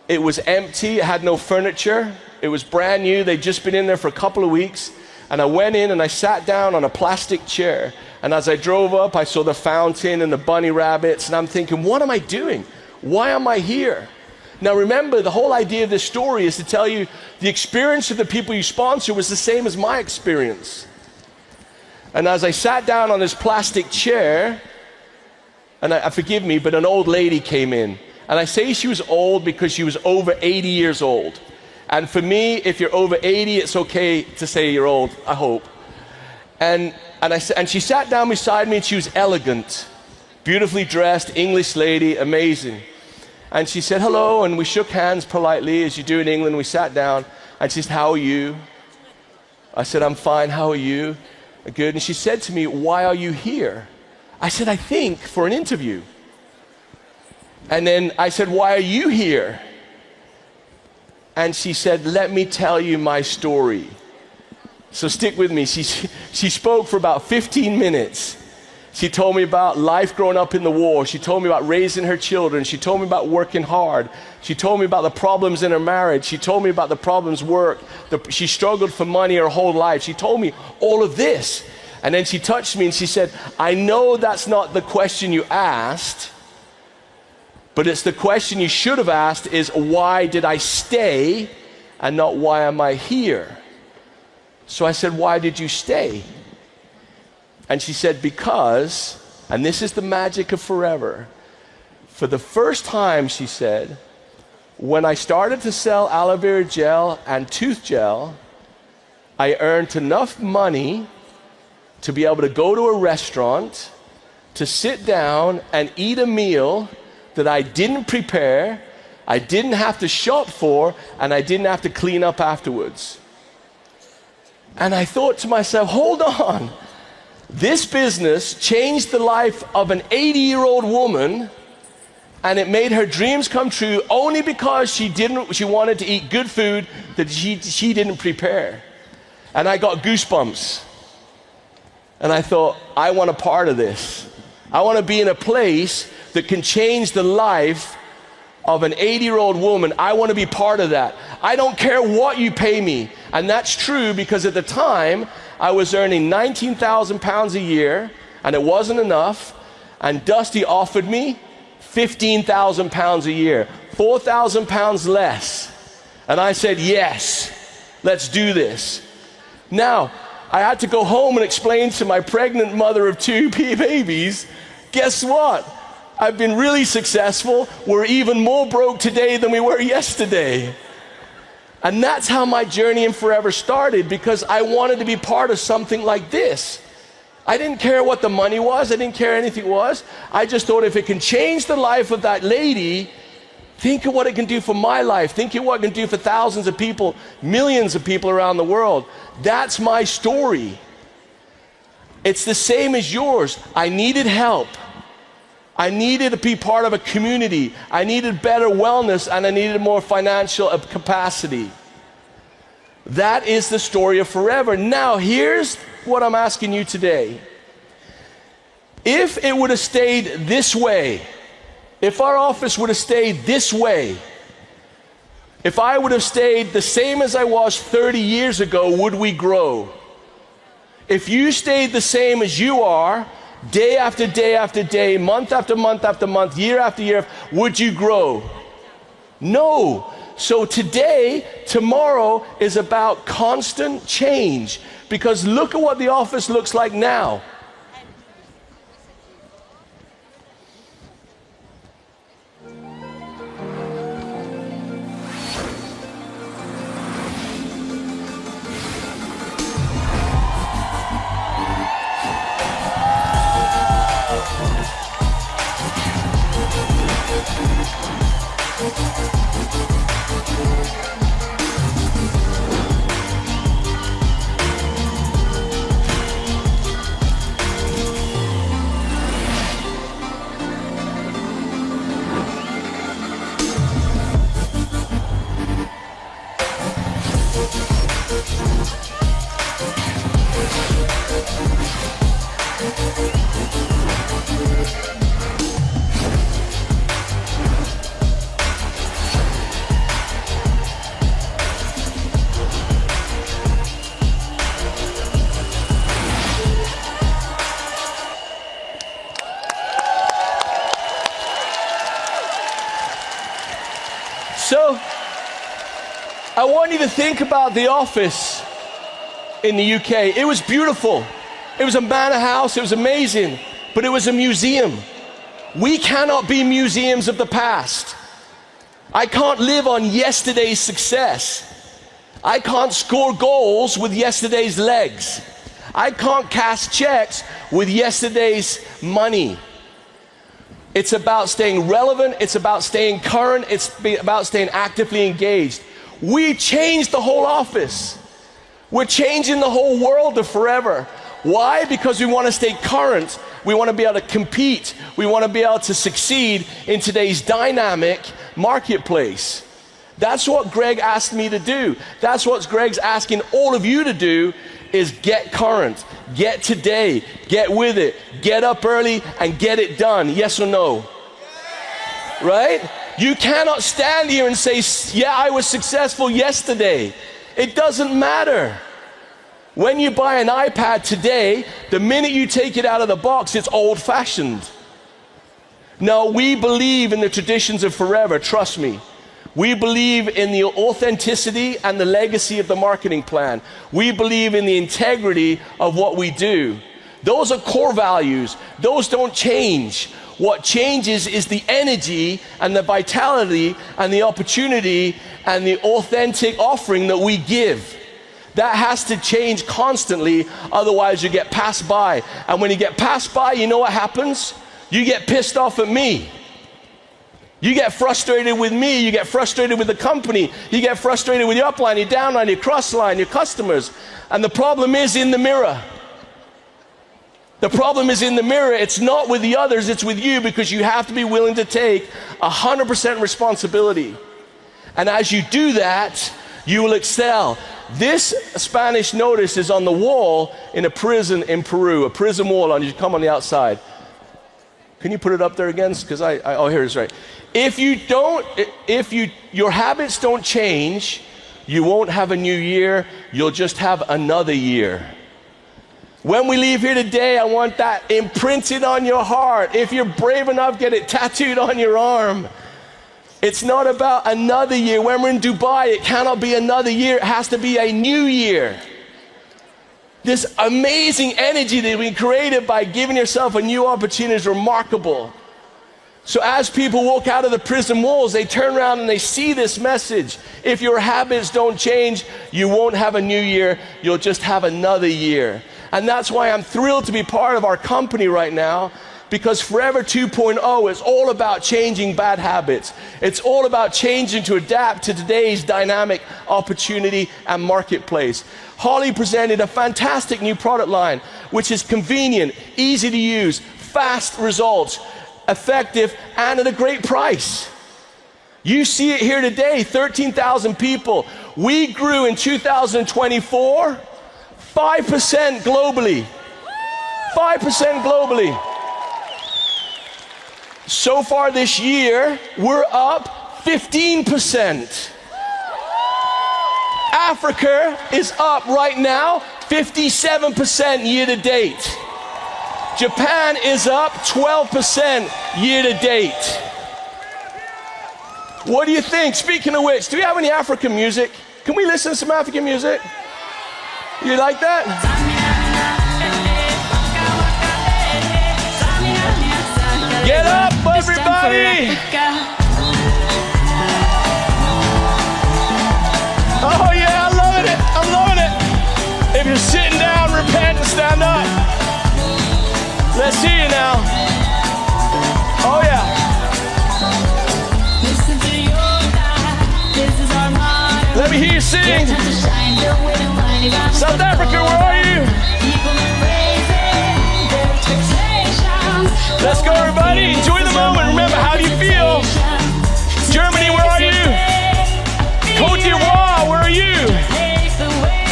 it was empty. It had no furniture. It was brand new. They'd just been in there for a couple of weeks. And I went in and I sat down on a plastic chair. And as I drove up, I saw the fountain and the bunny rabbits. And I'm thinking, what am I doing? Why am I here? Now remember, the whole idea of this story is to tell you the experience of the people you sponsor was the same as my experience. And as I sat down on this plastic chair, and forgive me, but an old lady came in. And I say she was old because she was over 80 years old. And for me, if you're over 80, it's okay to say you're old, I hope. And she sat down beside me, and she was elegant, beautifully dressed, English lady, amazing. And she said, hello, and we shook hands politely, as you do in England. We sat down, and she said, how are you? I said, I'm fine, how are you? Good. And she said to me, why are you here? I said, I think for an interview. And then I said, why are you here? And she said, let me tell you my story. So stick with me. She spoke for about 15 minutes. She told me about life growing up in the war. She told me about raising her children. She told me about working hard. She told me about the problems in her marriage. She told me about the problems work. She struggled for money her whole life. She told me all of this. And then she touched me and she said, I know that's not the question you asked, but it's the question you should have asked is, why did I stay and not why am I here? So I said, why did you stay? And she said, because, and this is the magic of forever, for the first time, she said, when I started to sell aloe vera gel and tooth gel, I earned enough money to be able to go to a restaurant, to sit down and eat a meal that I didn't prepare, I didn't have to shop for, and I didn't have to clean up afterwards. And I thought to myself, hold on. This business changed the life of an 80-year-old woman, and it made her dreams come true only because she wanted to eat good food that she didn't prepare. And I got goosebumps. And I thought, I want a part of this. I want to be in a place that can change the life of an 80-year-old woman. I want to be part of that. I don't care what you pay me. And that's true because at the time, I was earning 19,000 pounds a year, and it wasn't enough. And Dusty offered me 15,000 pounds a year, 4,000 pounds less. And I said, yes, let's do this. Now, I had to go home and explain to my pregnant mother of 2 babies, guess what? I've been really successful. We're even more broke today than we were yesterday. And that's how my journey in Forever started, because I wanted to be part of something like this. I didn't care what the money was. I didn't care anything was. I just thought if it can change the life of that lady, think of what it can do for my life. Think of what it can do for thousands of people, millions of people around the world. That's my story. It's the same as yours. I needed help. I needed to be part of a community. I needed better wellness, and I needed more financial capacity. That is the story of Forever. Now, here's what I'm asking you today. If it would have stayed this way, if our office would have stayed this way, if I would have stayed the same as I was 30 years ago, would we grow? If you stayed the same as you are, day after day after day, month after month after month, year after year, would you grow? No. So today, tomorrow is about constant change, because look at what the office looks like now. So, I want you to think about the office in the UK. It was beautiful. It was a manor house, it was amazing, but it was a museum. We cannot be museums of the past. I can't live on yesterday's success. I can't score goals with yesterday's legs. I can't cash checks with yesterday's money. It's about staying relevant, it's about staying current, it's about staying actively engaged. We changed the whole office. We're changing the whole world to forever. Why? Because we want to stay current. We want to be able to compete. We want to be able to succeed in today's dynamic marketplace. That's what Greg asked me to do. That's what Greg's asking all of you to do, is get current, get today, get with it, get up early and get it done. Yes or no? Right? You cannot stand here and say, yeah, I was successful yesterday. It doesn't matter. When you buy an iPad today, the minute you take it out of the box, it's old-fashioned. No, we believe in the traditions of forever, trust me. We believe in the authenticity and the legacy of the marketing plan. We believe in the integrity of what we do. Those are core values. Those don't change. What changes is the energy and the vitality and the opportunity and the authentic offering that we give. That has to change constantly, otherwise you get passed by. And when you get passed by, you know what happens? You get pissed off at me. You get frustrated with me, you get frustrated with the company, you get frustrated with your upline, your downline, your crossline, your customers. And the problem is in the mirror. The problem is in the mirror. It's not with the others, it's with you, because you have to be willing to take 100% responsibility. And as you do that, you will excel. This Spanish notice is on the wall in a prison in Peru, a prison wall on you come on the outside. Can you put it up there again? Because oh, here it is, right. If your habits don't change, you won't have a new year, you'll just have another year. When we leave here today, I want that imprinted on your heart. If you're brave enough, get it tattooed on your arm. It's not about another year. When we're in Dubai, it cannot be another year. It has to be a new year. This amazing energy that we created by giving yourself a new opportunity is remarkable. So as people walk out of the prison walls, they turn around and they see this message. If your habits don't change, you won't have a new year. You'll just have another year. And that's why I'm thrilled to be part of our company right now, because Forever 2.0 is all about changing bad habits. It's all about changing to adapt to today's dynamic opportunity and marketplace. Holly presented a fantastic new product line, which is convenient, easy to use, fast results, effective, and at a great price. You see it here today, 13,000 people. We grew in 2024, 5% globally. 5% globally. So far this year, we're up 15%. Africa is up right now 57% year to date. Japan is up 12% year to date. What do you think? Speaking of which, do we have any African music? Can we listen to some African music? You like that? Get up, everybody! Oh yeah, I'm loving it, I'm loving it. If you're sitting down, repent and stand up. Let's see you now. Oh yeah. Let me hear you sing. South Africa, where are you? Let's go, everybody. Enjoy the moment. Remember, how do you feel? Germany, where are you? Côte d'Ivoire, where are you?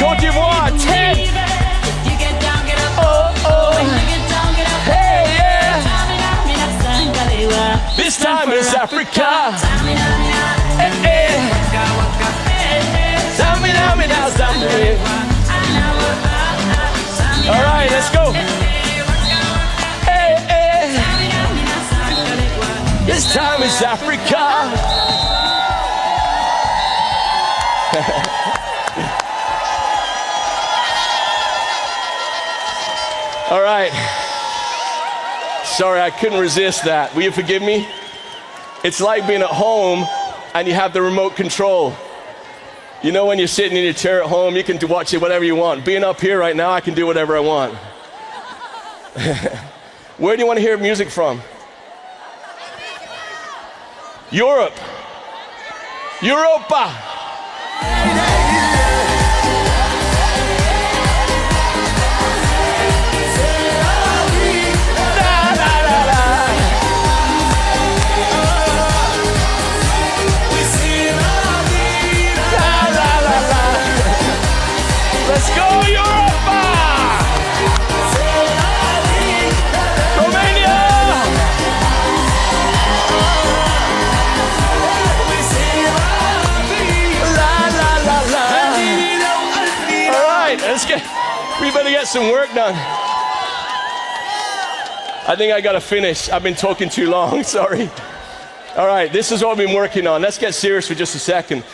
Côte d'Ivoire, 10. Oh, oh. Hey, yeah. This time is Africa. Hey, hey. All right, let's go. Hey, hey. This time is Africa. All right. Sorry, I couldn't resist that. Will you forgive me? It's like being at home and you have the remote control. You know when you're sitting in your chair at home, you can watch it whatever you want. Being up here right now, I can do whatever I want. Where do you want to hear music from? Europe. Europa. Let's go, Europa! Romania! La, la, la, la. All right, we better get some work done. I think I gotta finish. I've been talking too long, sorry. All right, this is what we've been working on. Let's get serious for just a second.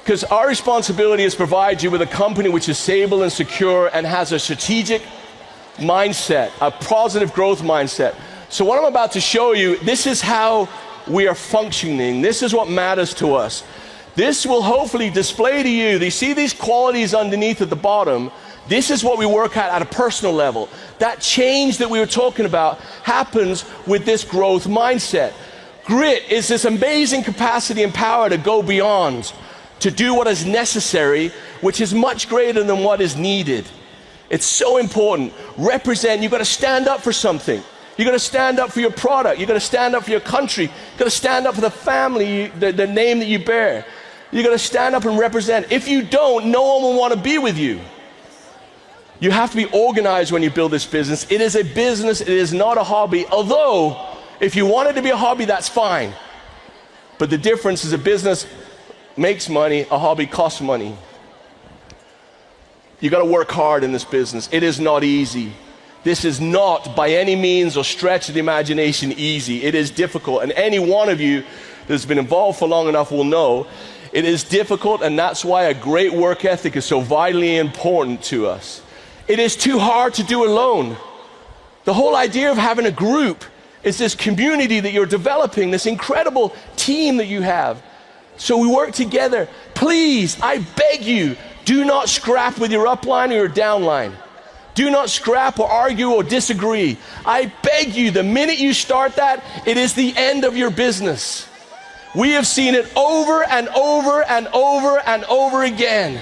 Because our responsibility is to provide you with a company which is stable and secure and has a strategic mindset, a positive growth mindset. So what I'm about to show you, this is how we are functioning. This is what matters to us. This will hopefully display to you, you see these qualities underneath at the bottom? This is what we work at a personal level. That change that we were talking about happens with this growth mindset. Grit is this amazing capacity and power to go beyond, to do what is necessary, which is much greater than what is needed. It's so important. Represent, you've got to stand up for something. You've got to stand up for your product. You've got to stand up for your country. You've got to stand up for the family, the name that you bear. You've got to stand up and represent. If you don't, no one will want to be with you. You have to be organized when you build this business. It is a business, it is not a hobby. Although, if you want it to be a hobby, that's fine. But the difference is a business makes money, a hobby costs money. You got to work hard in this business. It is not easy. This is not by any means or stretch of the imagination easy. It is difficult, and any one of you that's been involved for long enough will know it is difficult, and that's why a great work ethic is so vitally important to us. It is too hard to do alone. The whole idea of having a group is this community that you're developing, this incredible team that you have. So we work together. Please, I beg you, do not scrap with your upline or your downline. Do not scrap or argue or disagree. I beg you, the minute you start that, it is the end of your business. We have seen it over and over and over and over again.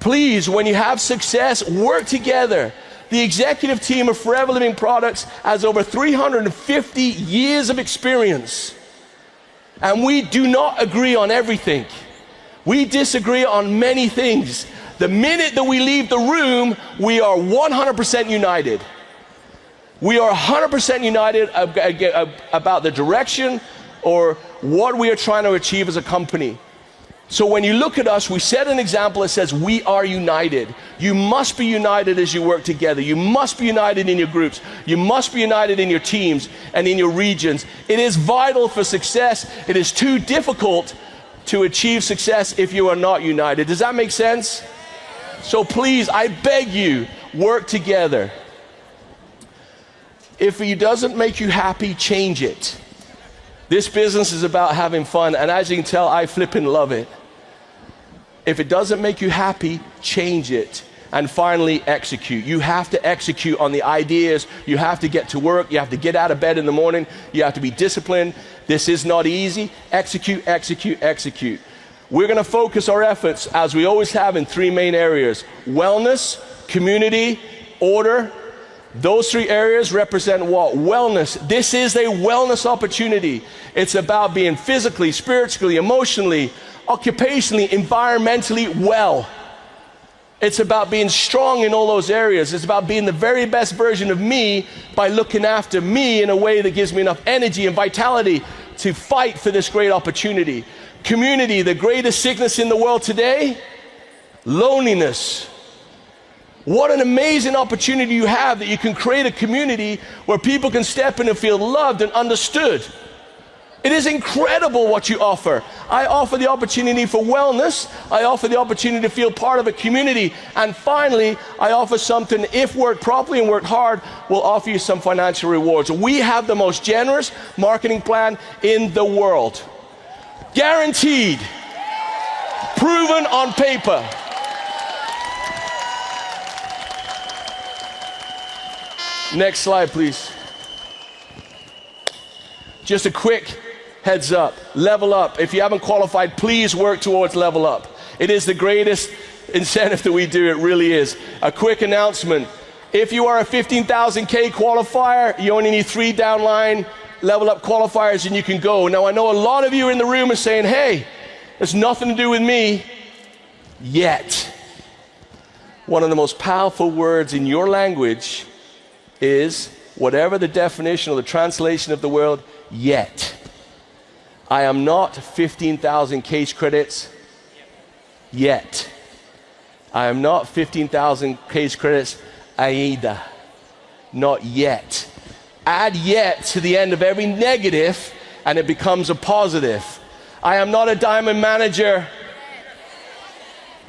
Please, when you have success, work together. The executive team of Forever Living Products has over 350 years of experience. And we do not agree on everything. We disagree on many things. The minute that we leave the room, we are 100% united. We are 100% united about the direction or what we are trying to achieve as a company. So when you look at us, we set an example that says we are united. You must be united as you work together. You must be united in your groups. You must be united in your teams and in your regions. It is vital for success. It is too difficult to achieve success if you are not united. Does that make sense? So please, I beg you, work together. If it doesn't make you happy, change it. This business is about having fun, and as you can tell, I flippin' love it. If it doesn't make you happy, change it. And finally, execute. You have to execute on the ideas. You have to get to work. You have to get out of bed in the morning. You have to be disciplined. This is not easy. Execute, execute, execute. We're going to focus our efforts, as we always have, in three main areas: wellness, community, order. Those three areas represent what? Wellness. This is a wellness opportunity. It's about being physically, spiritually, emotionally, occupationally, environmentally well. It's about being strong in all those areas. It's about being the very best version of me by looking after me in a way that gives me enough energy and vitality to fight for this great opportunity. Community, the greatest sickness in the world today, loneliness. What an amazing opportunity you have that you can create a community where people can step in and feel loved and understood. It is incredible what you offer. I offer the opportunity for wellness. I offer the opportunity to feel part of a community. And finally, I offer something, if worked properly and worked hard, will offer you some financial rewards. We have the most generous marketing plan in the world. Guaranteed. Proven on paper. Next slide, please. Just a quick heads up. Level Up. If you haven't qualified, please work towards Level Up. It is the greatest incentive that we do. It really is. A quick announcement. If you are a 15,000K qualifier, you only need 3 downline Level Up qualifiers and you can go. Now, I know a lot of you in the room are saying, hey, it's nothing to do with me yet. One of the most powerful words in your language is, whatever the definition or the translation of the word, yet. I am not 15,000 case credits yet. I am not 15,000 case credits AIDA. Not yet. Add yet to the end of every negative and it becomes a positive. I am not a diamond manager.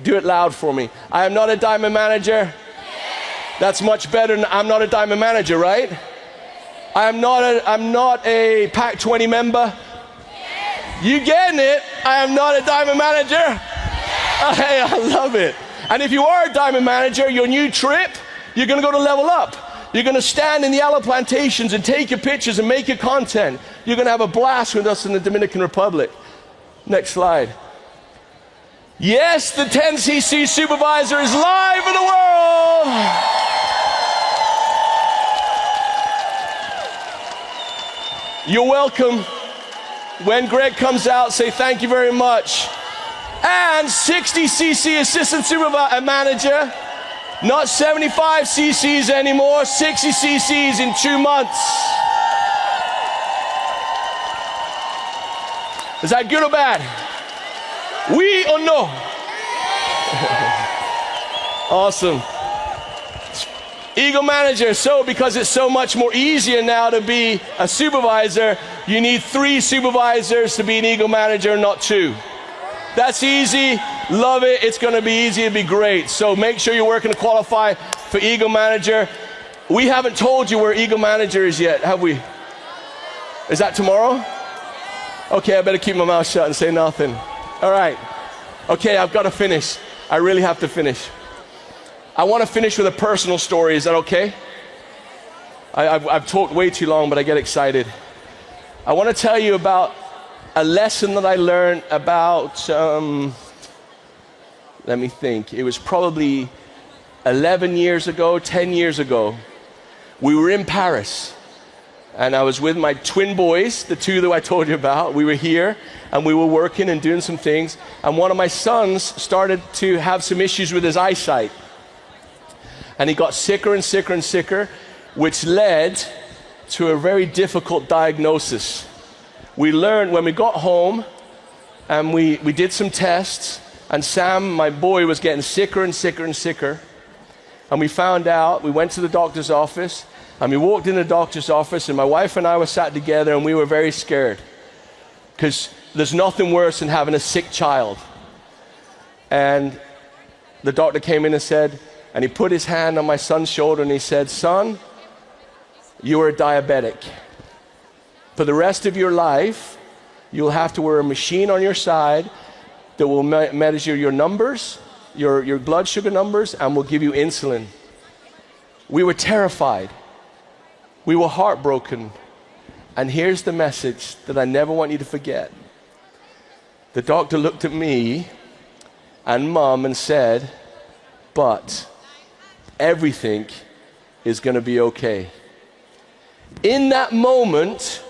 Do it loud for me. I am not a diamond manager. That's much better than I'm not a diamond manager, right? I'm not a Pac 20 member. You getting it? I am not a diamond manager. Hey, I love it. And if you are a diamond manager, your new trip, you're going to go to Level Up. You're going to stand in the aloe plantations and take your pictures and make your content. You're going to have a blast with us in the Dominican Republic. Next slide. Yes, the 10cc Supervisor is live in the world. You're welcome. When Greg comes out, say thank you very much. And 60cc Assistant Supervisor Manager, not 75 cc's anymore, 60 cc's in 2 months. Is that good or bad? Oui or no? Awesome. Eagle Manager, so because it's so much more easier now to be a supervisor, you need 3 supervisors to be an Eagle Manager, not 2. That's easy, love it, it's gonna be easy, it'll be great. So make sure you're working to qualify for Eagle Manager. We haven't told you where Eagle Manager is yet, have we? Is that tomorrow? Okay, I better keep my mouth shut and say nothing. All right, okay, I've gotta finish. I really have to finish. I wanna finish with a personal story, is that okay? I've talked way too long, but I get excited. I wanna tell you about a lesson that I learned about, let me think, it was probably 11 years ago, 10 years ago. We were in Paris, and I was with my twin boys, the 2 that I told you about. We were here, and we were working and doing some things, and one of my sons started to have some issues with his eyesight. And he got sicker and sicker and sicker, which led to a very difficult diagnosis. We learned when we got home and we did some tests, and Sam, my boy, was getting sicker and sicker and sicker. And we found out, we went to the doctor's office, and we walked in the doctor's office, and my wife and I were sat together, and we were very scared. Because there's nothing worse than having a sick child. And the doctor came in and said, and he put his hand on my son's shoulder and he said, son, you are a diabetic. For the rest of your life, you'll have to wear a machine on your side that will measure your numbers, your blood sugar numbers, and will give you insulin. We were terrified. We were heartbroken. And here's the message that I never want you to forget. The doctor looked at me and Mom and said, but everything is going to be okay. In that moment,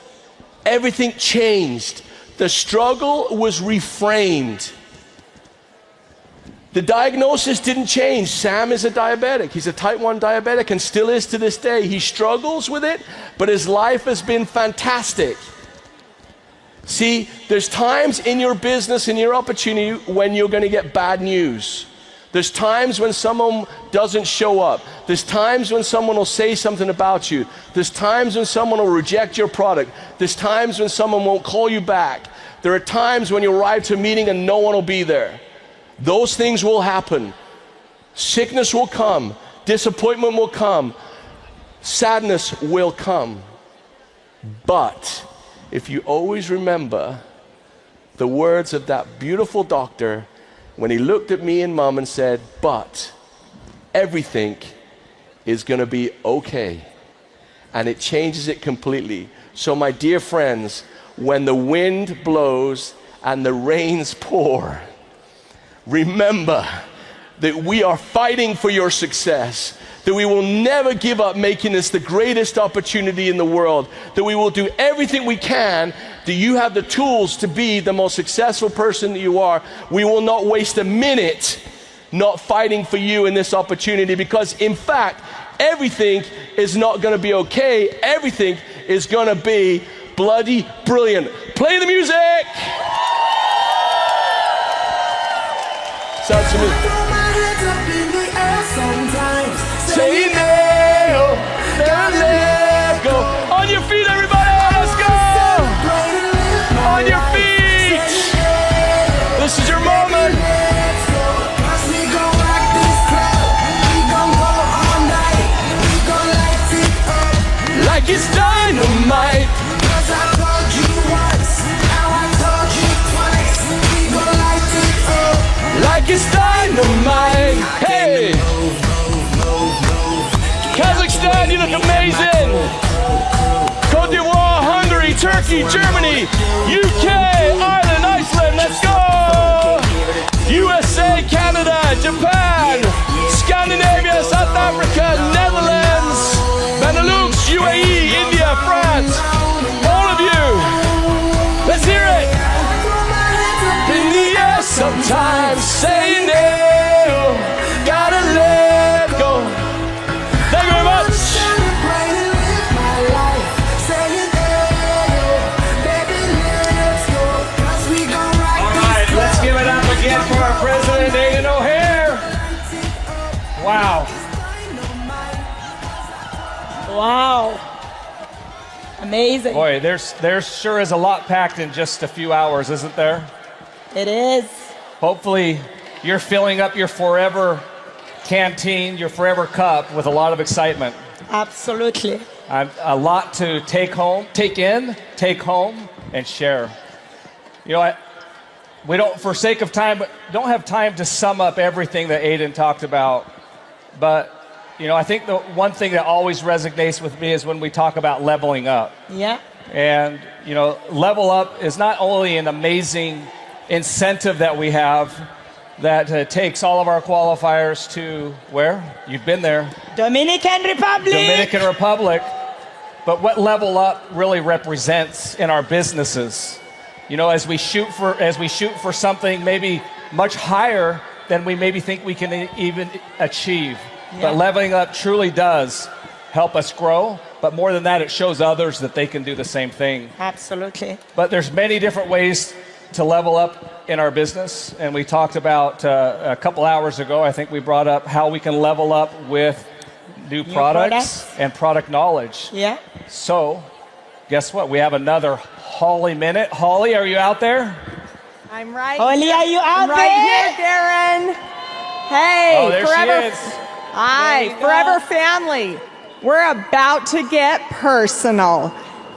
everything changed. The struggle was reframed. The diagnosis didn't change. Sam is a diabetic. He's a type 1 diabetic and still is to this day. He struggles with it, but his life has been fantastic. See, there's times in your business, in your opportunity, when you're going to get bad news. There's times when someone doesn't show up. There's times when someone will say something about you. There's times when someone will reject your product. There's times when someone won't call you back. There are times when you arrive to a meeting and no one will be there. Those things will happen. Sickness will come. Disappointment will come. Sadness will come. But if you always remember the words of that beautiful doctor when he looked at me and Mom and said, but everything is going to be okay. And it changes it completely. So my dear friends, when the wind blows and the rains pour, remember that we are fighting for your success, that we will never give up making this the greatest opportunity in the world, that we will do everything we can, that you have the tools to be the most successful person that you are. We will not waste a minute not fighting for you in this opportunity, because in fact, everything is not going to be okay. Everything is going to be bloody brilliant. Play the music! Sounds to me. Say no, never let go. On your feet, everybody, let's go! On your feet! This is your moment. Like it's dynamite. Like it's dynamite. Hey! Kazakhstan, you look amazing. Côte d'Ivoire, Hungary, Turkey, Germany, UK, Ireland, Iceland, let's go. USA, Canada, Japan, Scandinavia, South Africa, Netherlands, Benelux, UAE, India, France. All of you, let's hear it. In the air sometimes, say no, gotta let go. Thank you very much. All right, let's give it up again for our president, Aiden O'Hare. Wow. Wow. Amazing. Boy, there sure is a lot packed in just a few hours, isn't there? It is. Hopefully, you're filling up your forever canteen, your forever cup with a lot of excitement. Absolutely. A lot to take home, take home, and share. You know, we don't, for sake of time, don't have time to sum up everything that Aiden talked about. But, you know, I think the one thing that always resonates with me is when we talk about leveling up. Yeah. And, you know, level up is not only an amazing incentive that we have that takes all of our qualifiers to where? You've been there. Dominican Republic. Dominican Republic. But what level up really represents in our businesses. You know, as we shoot for something maybe much higher than we maybe think we can even achieve. Yeah. But leveling up truly does help us grow. But more than that, it shows others that they can do the same thing. Absolutely. But there's many different ways to level up in our business. And we talked about a couple hours ago, I think we brought up how we can level up with new products and product knowledge. Yeah. So, guess what? We have another Holly minute. Holly, are you out there? I'm right. Holly, are you out there? Right here, Darren. Hey, oh, there Forever. she is. Hi, Forever family. We're about to get personal.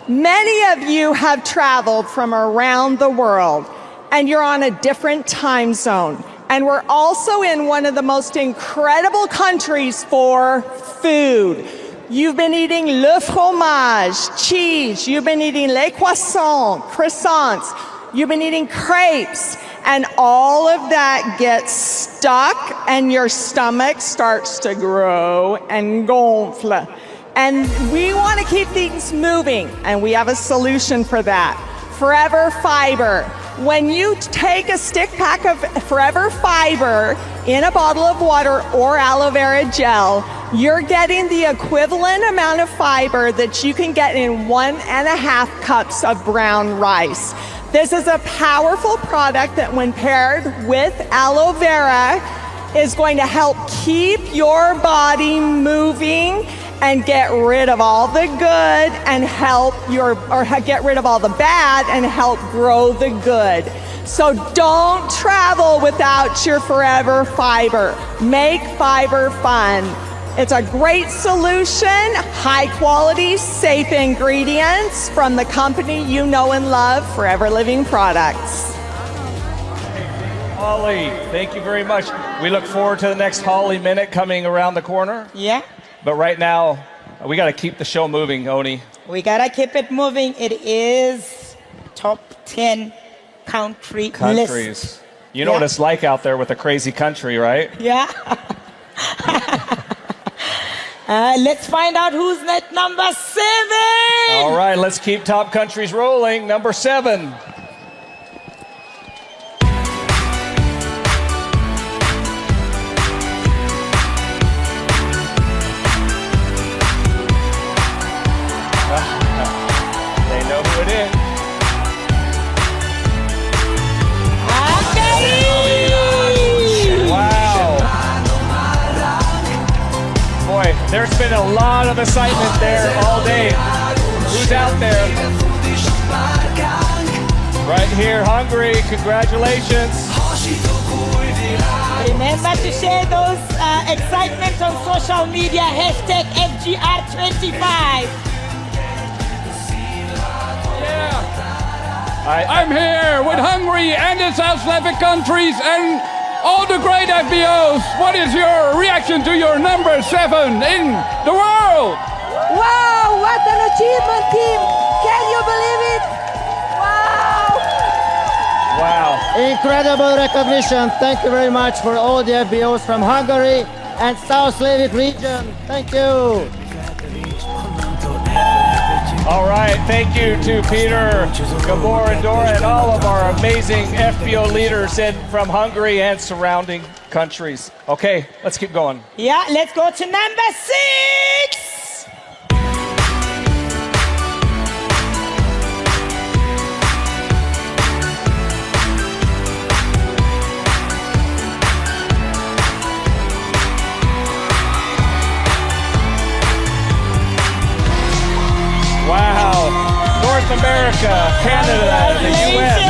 Many of you have traveled from around the world, and you're on a different time zone. And we're also in one of the most incredible countries for food. You've been eating le fromage, cheese. You've been eating les croissants, croissants. You've been eating crepes. And all of that gets stuck, and your stomach starts to grow and gonfle. And we want to keep things moving, and we have a solution for that. Forever Fiber. When you take a stick pack of Forever Fiber in a bottle of water or aloe vera gel, you're getting the equivalent amount of fiber that you can get in 1.5 cups of brown rice. This is a powerful product that when paired with aloe vera, is going to help keep your body moving and get rid of all the good and get rid of all the bad and help grow the good. So don't travel without your Forever Fiber. Make fiber fun. It's a great solution, high quality, safe ingredients from the company you know and love, Forever Living Products. Holly, thank you very much. We look forward to the next Holly Minute coming around the corner. Yeah. But right now, we got to keep the show moving, Oni. We got to keep it moving. It is top 10 countries. You know what it's like out there with a crazy country, right? Yeah. Let's find out who's at number 7. All right, let's keep top countries rolling. Number 7. They know who it is. Boy, there's been a lot of excitement there all day. Who's out there? Right here, Hungary. Congratulations. Remember to share those excitement on social media. Hashtag FGR25. I'm here with Hungary and the South Slavic countries and all the great FBOs. What is your reaction to your number 7 in the world? Wow, what an achievement, team! Can you believe it? Wow! Wow. Incredible recognition. Thank you very much for all the FBOs from Hungary and South Slavic region. Thank you. All right, thank you to Peter, Gabor, and Dora, and all of our amazing FBO leaders from Hungary and surrounding countries. Okay, let's keep going. Yeah, let's go to number 6. Wow, North America, Canada, the US.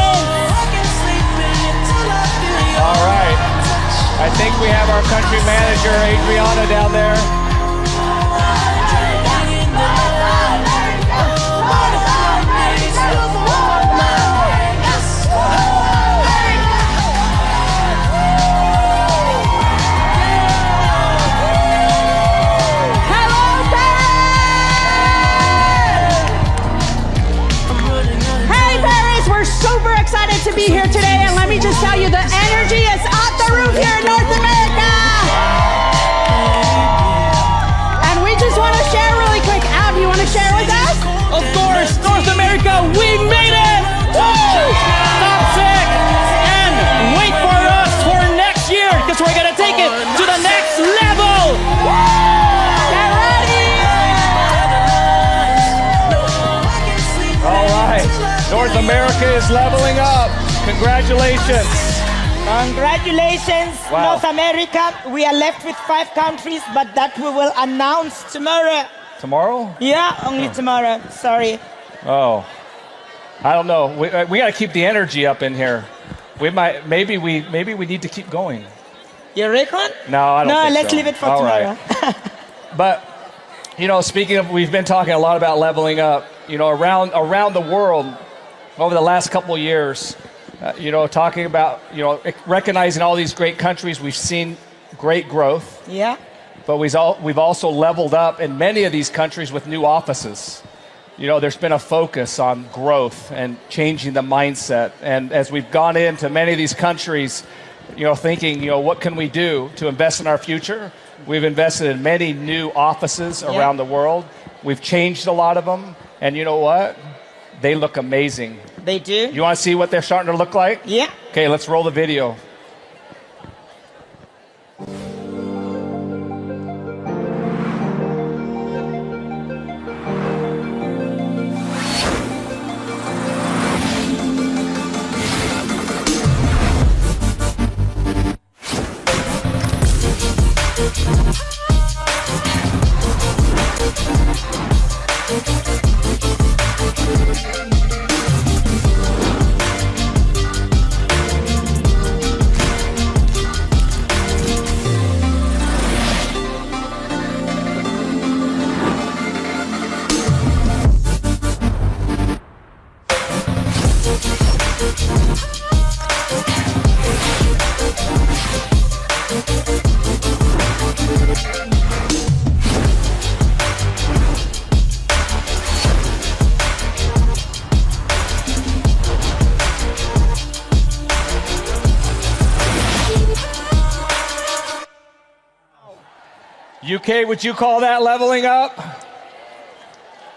All right, I think we have our country manager, Adriana, down there. Super excited to be here today, and let me just tell you, the energy is out the roof here in North America. And we just want to share really quick. Ab, you want to share with us? Of course, North America, we made it! Woo! Top 6! And wait for us for next year, because we're going to take it to the next level! Get ready! All right. North America is leveling up. Congratulations. Congratulations, Wow. North America. We are left with 5 countries, but that we will announce tomorrow. Tomorrow? Yeah, only tomorrow. Sorry. Oh, I don't know. We got to keep the energy up in here. Maybe we need to keep going. You reckon? No, I don't. No, think let's so. leave it for All tomorrow. right. But speaking of, we've been talking a lot about leveling up. Around the world over the last couple of years. Talking about recognizing all these great countries, we've seen great growth. Yeah. But we've also leveled up in many of these countries with new offices. There's been a focus on growth and changing the mindset. And as we've gone into many of these countries, thinking, what can we do to invest in our future? We've invested in many new offices around the world. We've changed a lot of them. And you know what? They look amazing. They do. You want to see what they're starting to look like? Yeah. Okay, let's roll the video. UK, would you call that leveling up?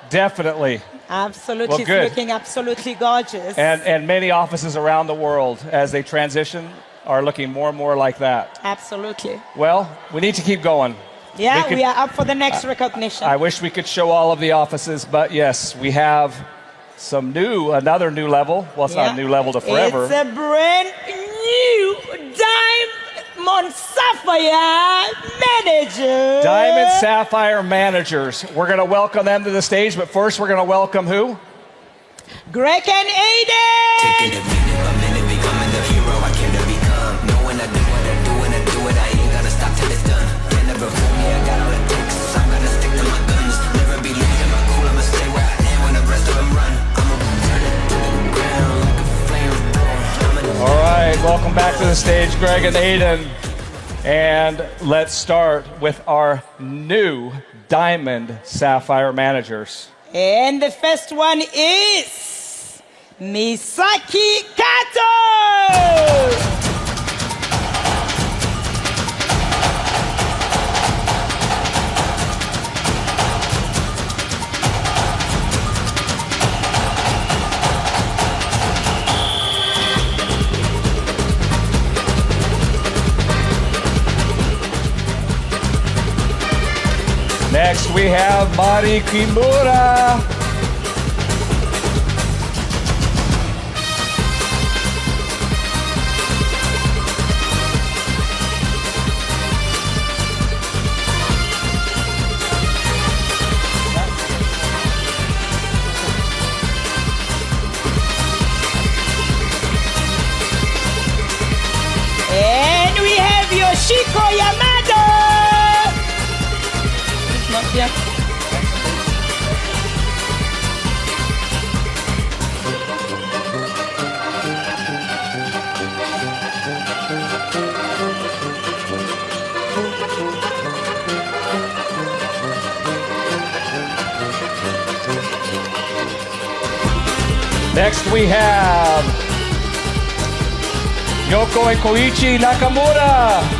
Definitely. Absolutely. Well, It's good. looking absolutely gorgeous. And many offices around the world, as they transition, are looking more and more like that. Absolutely. Well, we need to keep going. Yeah, could- we are up for the next recognition. I wish we could show all of the offices, but yes, we have another new level. Well, it's not a new level to forever. It's a brand new Diamond Sapphire manager. Diamond Sapphire managers. We're going to welcome them to the stage, but first we're going to welcome who? Greg and Aiden. All right, welcome back to the stage, Greg and Aiden. And let's start with our new Diamond Sapphire managers. And the first one is Misaki Kato. Next we have Mari Kimura. And we have Yoshiko Yamada. Not yet. Next we have Yoko and Koichi Nakamura.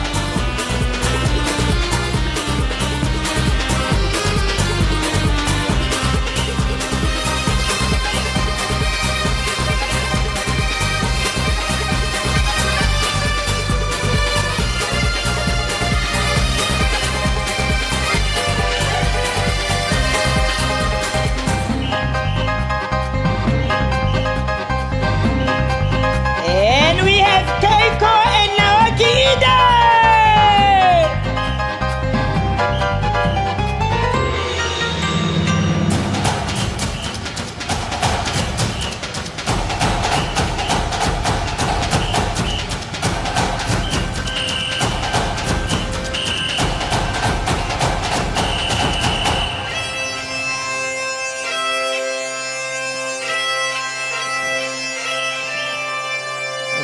And we have Keiko and Naoki Ida.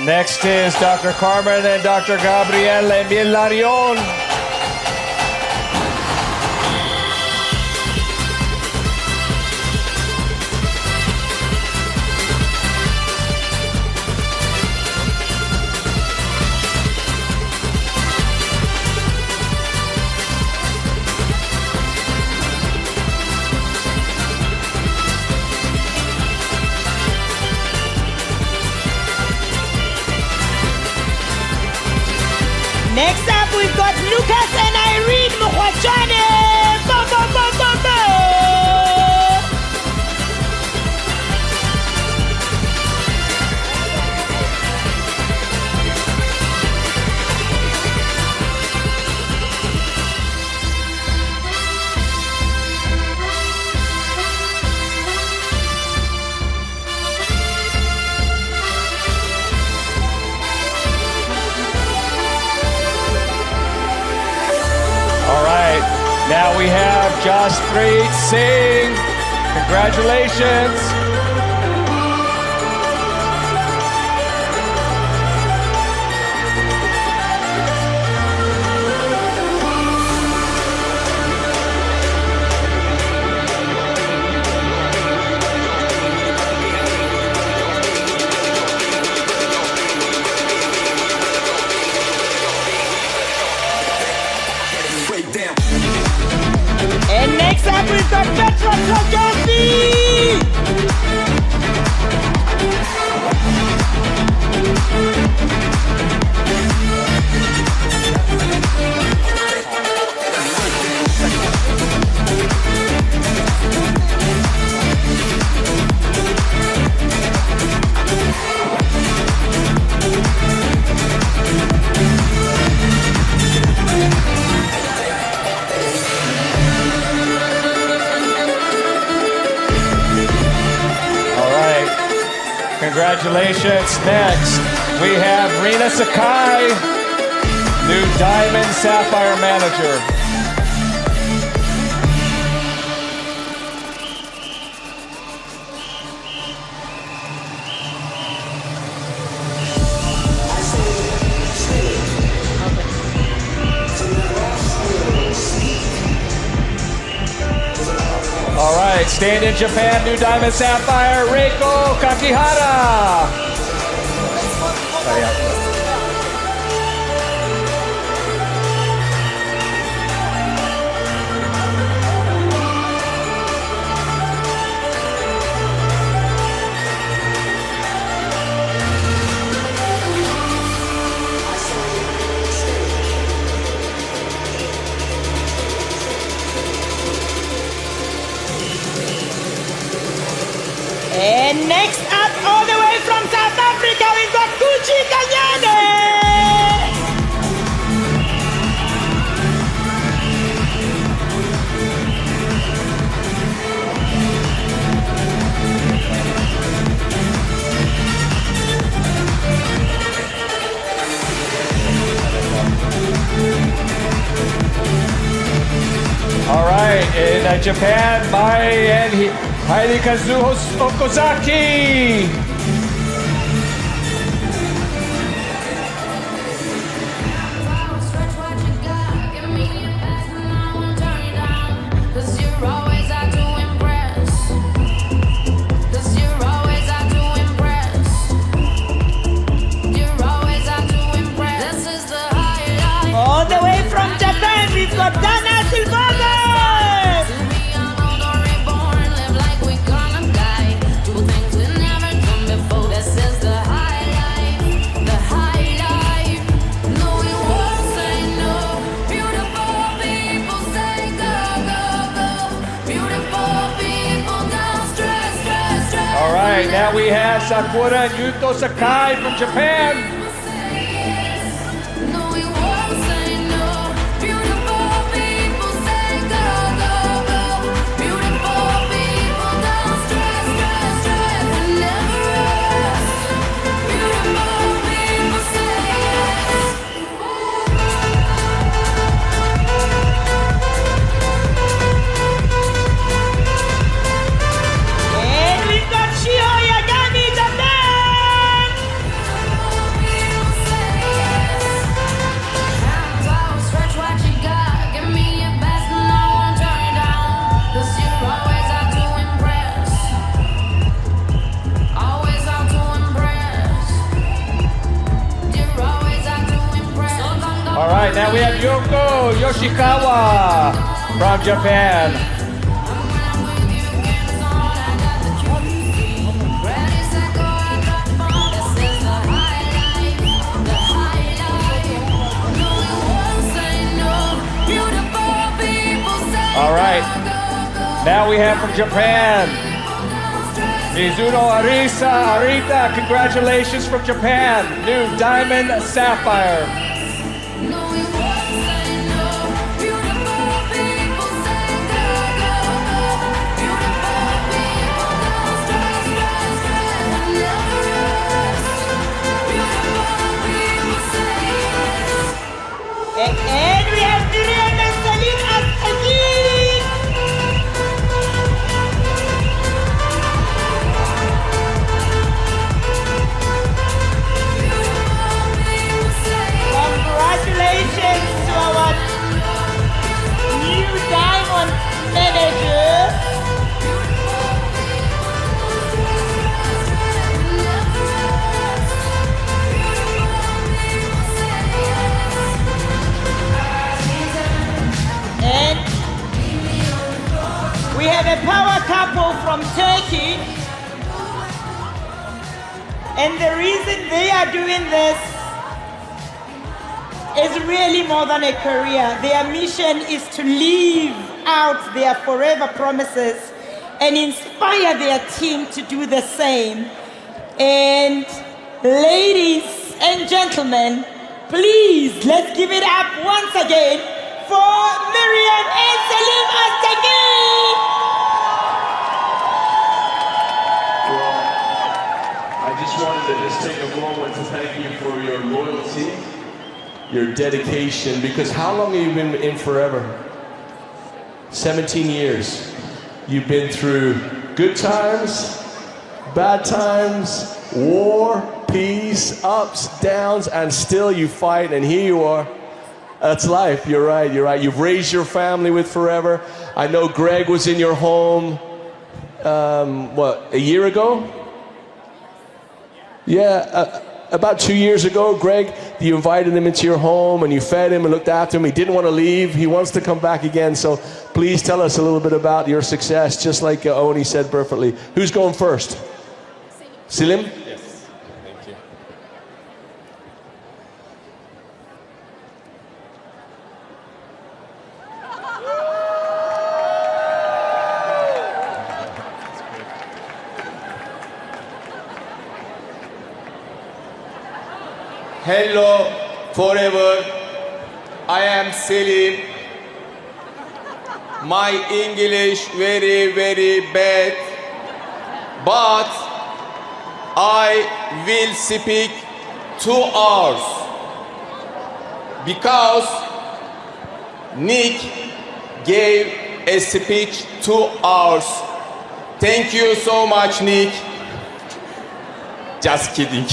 Next is Dr. Carmen and Dr. Gabriele Milarion. Next up, we've got Lucas and Irene Mukhwachane. Bo, bo, bo, bo, bo. All right, now we have Jaspreet Singh. Congratulations. it down. And next up we've got Petra Trojasi! Congratulations. Next, we have Rina Sakai, new Diamond Sapphire Manager. All right, staying in Japan, new Diamond Sapphire, Reiko Kakihara. And next up, all the way from South Africa, we've got Kuchi Kanyane! All right, in Japan, Mai and Haile Kazuho Okozaki. All the way from Japan, we've got Dana Silvaga! All right, now we have Sakura and Yuto Sakai from Japan. And we've got Shiho Yagami, Japan! All right, now we have Yoko Yoshikawa from Japan. All right, now we have from Japan, Mizuno Arita, congratulations from Japan, new Diamond Sapphire. And we have Miriam and Salim As-Sajid! Congratulations! have a power couple from Turkey. And the reason they are doing this is really more than a career. Their mission is to live out their forever promises and inspire their team to do the same. And ladies and gentlemen, please, let's give it up once again for Miriam and Salim Astagi. Well, I just wanted to just take a moment to thank you for your loyalty, your dedication, because how long have you been in Forever? 17 years. You've been through good times, bad times, war, peace, ups, downs, and still you fight, and here you are. That's life. You're right. You're right. You've raised your family with Forever. I know Greg was in your home, a year ago? Yeah, about 2 years ago, Greg, you invited him into your home and you fed him and looked after him. He didn't want to leave. He wants to come back again. So please tell us a little bit about your success, just like Oni said perfectly. Who's going first? Selim? Yes, thank you. Hello, Forever. I am Selim. My English very, very bad, but I will speak 2 hours because Nick gave a speech 2 hours. Thank you so much, Nick. Just kidding.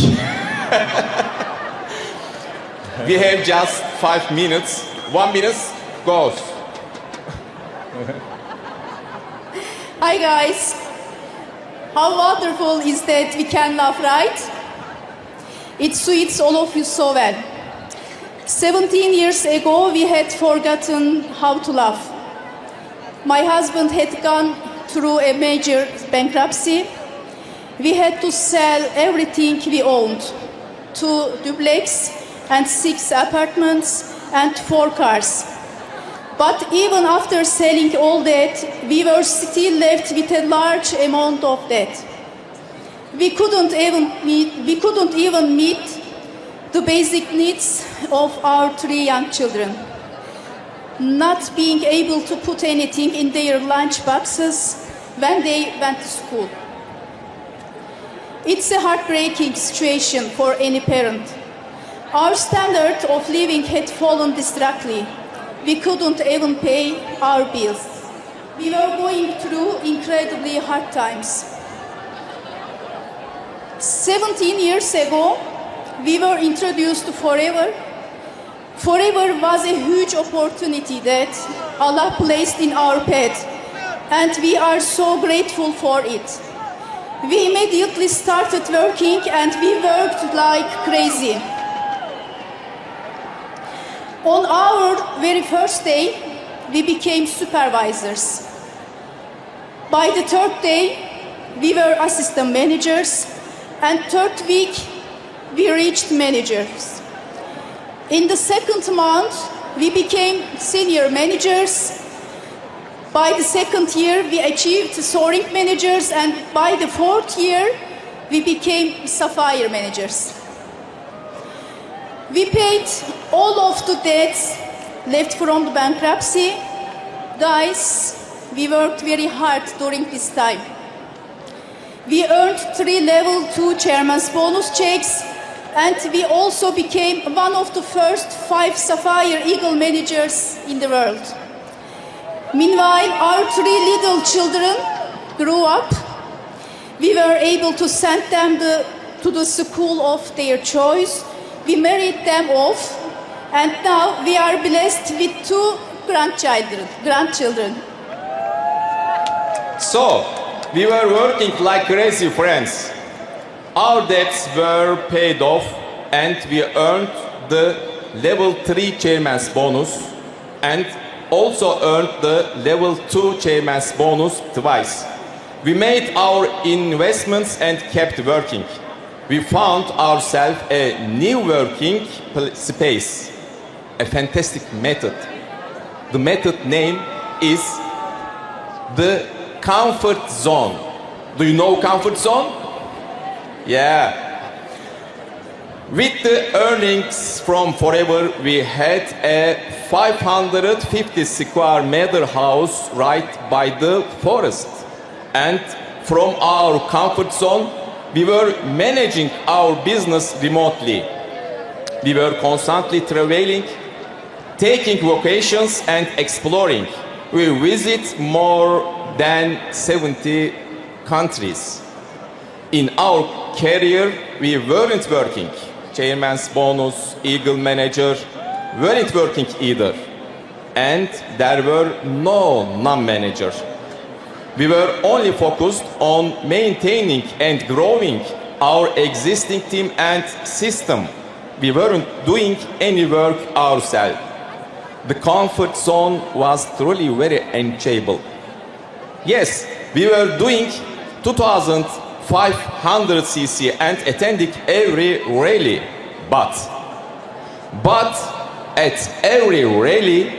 We have just 5 minutes. 1 minute goes. Hi guys. How wonderful is that we can laugh, right? It suits all of you so well. 17 years ago, we had forgotten how to laugh. My husband had gone through a major bankruptcy. We had to sell everything we owned. 2 duplex and 6 apartments and 4 cars. But even after selling all that, we were still left with a large amount of debt. We couldn't even meet the basic needs of our 3 young children. Not being able to put anything in their lunch boxes when they went to school. It's a heartbreaking situation for any parent. Our standard of living had fallen distractly. We couldn't even pay our bills. We were going through incredibly hard times. 17 years ago, we were introduced to Forever. Forever was a huge opportunity that Allah placed in our path, and we are so grateful for it. We immediately started working, and we worked like crazy. On our very first day, we became supervisors. By the 3rd day, we were assistant managers, and 3rd week, we reached managers. In the 2nd month, we became senior managers. By the 2nd year, we achieved soaring managers, and by the 4th year, we became sapphire managers. We paid all of the debts left from the bankruptcy. Guys, we worked very hard during this time. We earned 3 level 2 chairman's bonus checks, and we also became one of the first 5 Sapphire Eagle managers in the world. Meanwhile, our 3 little children grew up. We were able to send them to the school of their choice. We married them off, and now we are blessed with 2 grandchildren. So, we were working like crazy friends. Our debts were paid off, and we earned the level 3 chairman's bonus, and also earned the level 2 chairman's bonus twice. We made our investments and kept working. We found ourselves a new working space, a fantastic method. The method name is the comfort zone. Do you know comfort zone? Yeah. With the earnings from Forever, we had a 550 square meter house right by the forest. And from our comfort zone, we were managing our business remotely. We were constantly traveling, taking vacations and exploring. We visit more than 70 countries. In our career, we weren't working. Chairman's bonus, Eagle manager, weren't working either. And there were no non-managers. We were only focused on maintaining and growing our existing team and system. We weren't doing any work ourselves. The comfort zone was truly very enjoyable. Yes, we were doing 2,500 cc and attending every rally. But at every rally,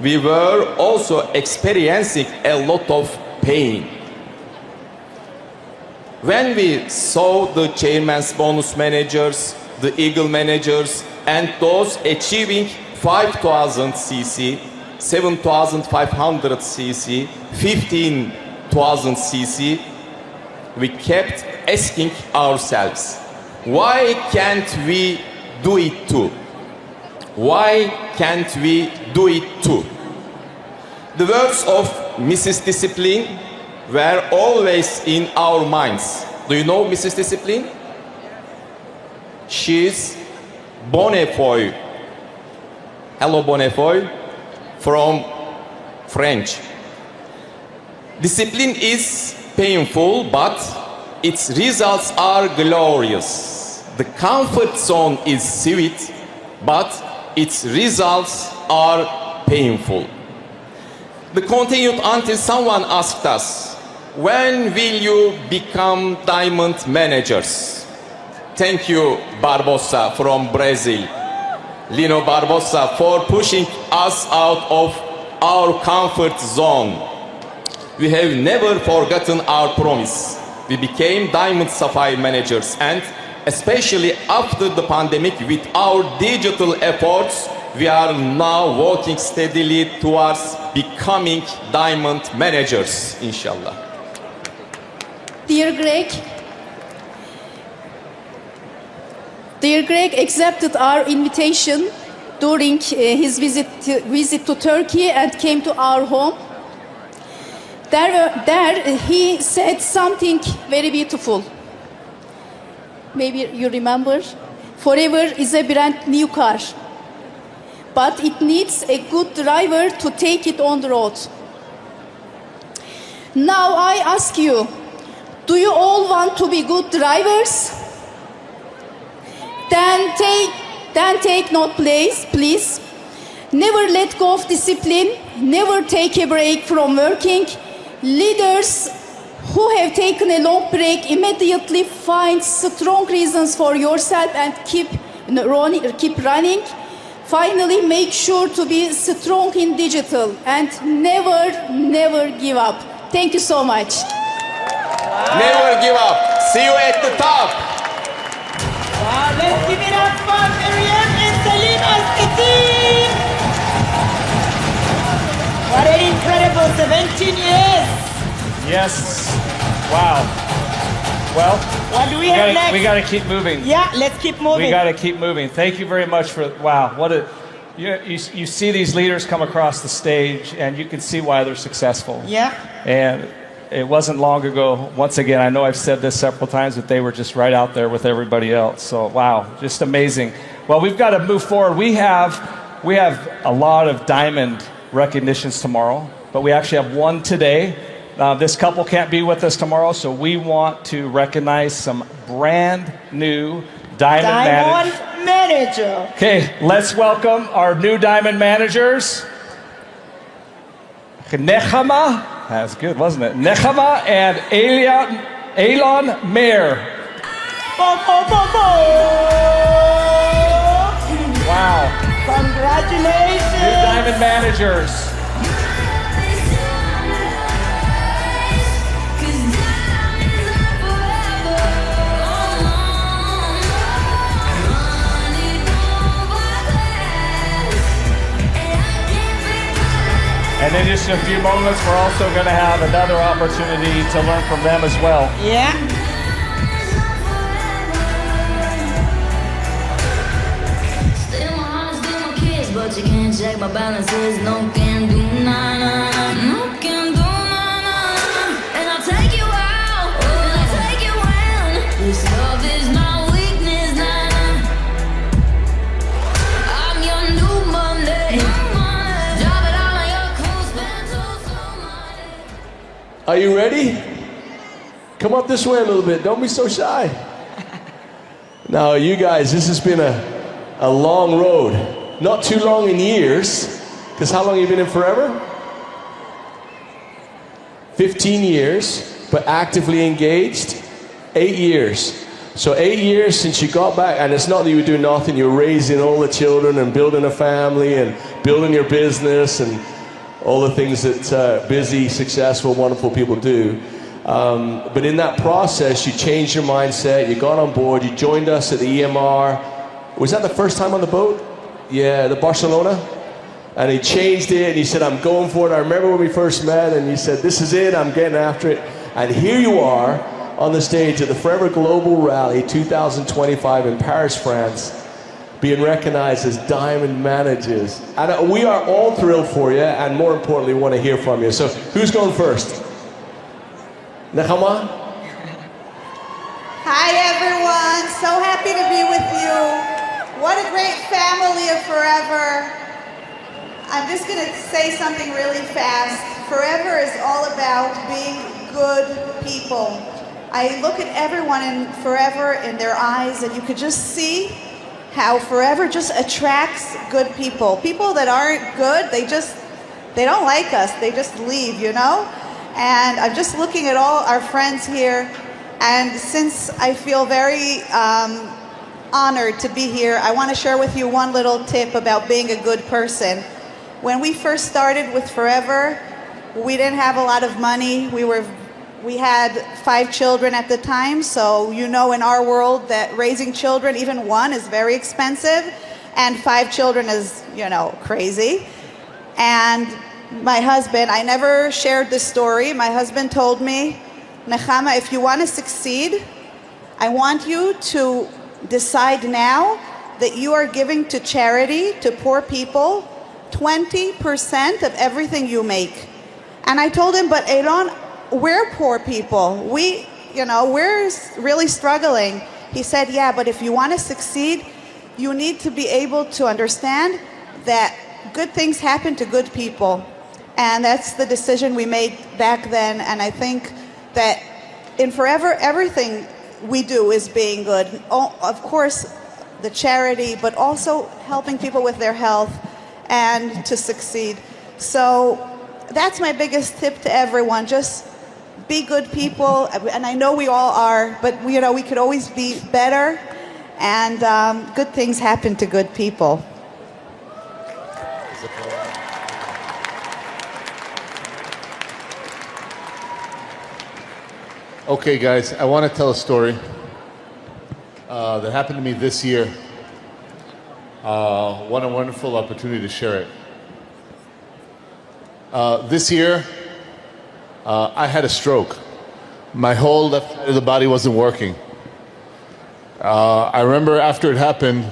we were also experiencing a lot of pain. When we saw the chairman's bonus managers, the Eagle managers, and those achieving 5,000 cc, 7,500 cc, 15,000 cc, we kept asking ourselves, why can't we do it too? Why can't we do it too? The words of Mrs. Discipline were always in our minds. Do you know Mrs. Discipline? She's Bonnefoy. Hello, Bonnefoy, from French. Discipline is painful, but its results are glorious. The comfort zone is sweet, but its results are painful. The continued until someone asked us, when will you become diamond managers? Thank you, Barbosa from Brazil. Lino Barbosa, for pushing us out of our comfort zone. We have never forgotten our promise. We became diamond sapphire managers, and especially after the pandemic, with our digital efforts, we are now working steadily towards becoming diamond managers, inshallah. Dear Greg accepted our invitation during his visit to Turkey and came to our home. There he said something very beautiful. Maybe you remember. Forever is a brand new car, but it needs a good driver to take it on the road. Now I ask you, do you all want to be good drivers? Then take note, please. Never let go of discipline. Never take a break from working. Leaders who have taken a long break immediately find strong reasons for yourself and keep running. Finally, make sure to be strong in digital and never give up. Thank you so much. Never give up. See you at the top. Wow, let's give it up for Miriam and Salim Al-Khatib. What an incredible 17 years. Yes. Wow. Well, what do we have next? We got to keep moving. Yeah, let's keep moving. We got to keep moving. Thank you very much for, wow, what a, you see these leaders come across the stage and you can see why they're successful. Yeah. And it wasn't long ago, once again, I know I've said this several times, that they were just right out there with everybody else. So, wow, just amazing. Well, we've got to move forward. We have a lot of diamond recognitions tomorrow, but we actually have one today. This couple can't be with us tomorrow, so we want to recognize some brand new diamond managers. Manager. Okay, let's welcome our new diamond managers. Nechama, that's good, wasn't it? Nechama and Elon Mayer. Wow. Congratulations. New Diamond managers. And in just a few moments, we're also going to have another opportunity to learn from them as well. Yeah. But you can't check my balances. No can do na-na, no can do na-na. And I'll take you out, and I'll take you in. This love is my weakness, na-na. I'm your new Monday. Drop it all on your clothes, spend Are you ready? Come up this way a little bit. Don't be so shy. Now, you guys, this has been a long road. Not too long in years, because how long have you been in Forever? 15 years, but actively engaged, 8 years. So 8 years since you got back, and it's not that you were doing nothing, you were raising all the children and building a family and building your business and all the things that busy, successful, wonderful people do. But in that process, you changed your mindset, you got on board, you joined us at the EMR. Was that the first time on the boat? Yeah, the Barcelona. And he changed it and he said, I'm going for it. I remember when we first met and you said, this is it, I'm getting after it. And here you are on the stage at the Forever Global Rally 2025 in Paris, France, being recognized as Diamond Managers. And we are all thrilled for you, and more importantly, we want to hear from you. So who's going first? Nechama? Hi everyone, so happy to be with you. What a great family of Forever. I'm just going to say something really fast. Forever is all about being good people. I look at everyone in Forever in their eyes and you could just see how Forever just attracts good people. People that aren't good, they don't like us. They just leave, you know? And I'm just looking at all our friends here, and since I feel very honored to be here, I want to share with you one little tip about being a good person. When we first started with Forever, we didn't have a lot of money. We had 5 children at the time, so you know in our world that raising children, even one, is very expensive, and 5 children is, you know, crazy. And my husband, I never shared this story, my husband told me, Nechama, if you want to succeed, I want you to decide now that you are giving to charity, to poor people, 20% of everything you make. And I told him, but Elon, we're poor people. We're really struggling. He said, yeah, but if you want to succeed, you need to be able to understand that good things happen to good people. And that's the decision we made back then. And I think that in Forever, everything we do is being good. Of course, the charity, but also helping people with their health and to succeed. So that's my biggest tip to everyone. Just be good people. And I know we all are, but we could always be better. And good things happen to good people. Okay, guys, I want to tell a story that happened to me this year. What a wonderful opportunity to share it. This year, I had a stroke. My whole left side of the body wasn't working. I remember after it happened,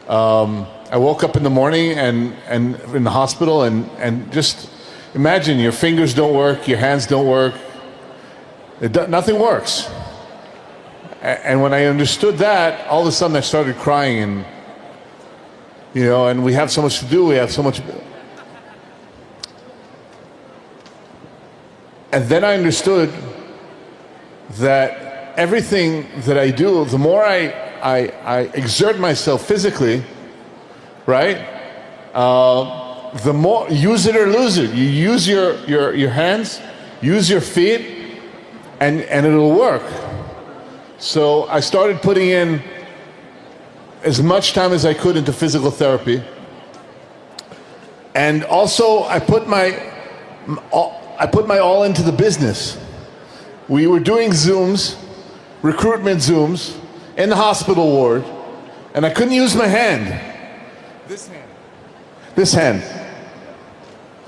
I woke up in the morning and in the hospital and just imagine your fingers don't work, your hands don't work. Nothing works. And when I understood that, all of a sudden I started crying, and we have so much to do, we have so much. And then I understood that everything that I do, the more I exert myself physically, right? the more, use it or lose it. You use your hands, use your feet, and it'll work. So I started putting in as much time as I could into physical therapy. And also I put my all into the business. We were doing Zooms, recruitment Zooms, in the hospital ward, and I couldn't use my hand. This hand.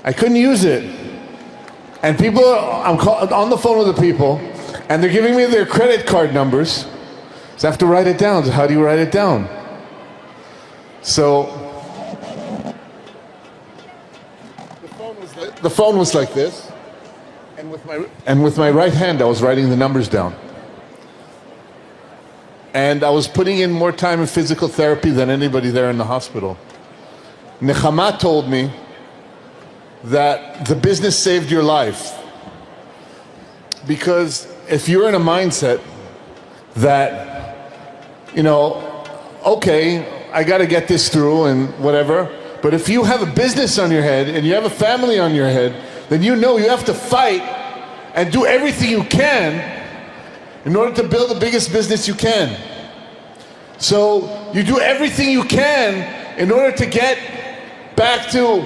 I couldn't use it. And people, I'm on the phone with the people, and they're giving me their credit card numbers. So I have to write it down. So how do you write it down? So the phone was like this, and with my right hand I was writing the numbers down. And I was putting in more time in physical therapy than anybody there in the hospital. Nechama told me that the business saved your life. Because if you're in a mindset that, you know, okay, I got to get this through and whatever, but if you have a business on your head and you have a family on your head, then you know you have to fight and do everything you can in order to build the biggest business you can. So you do everything you can in order to get back to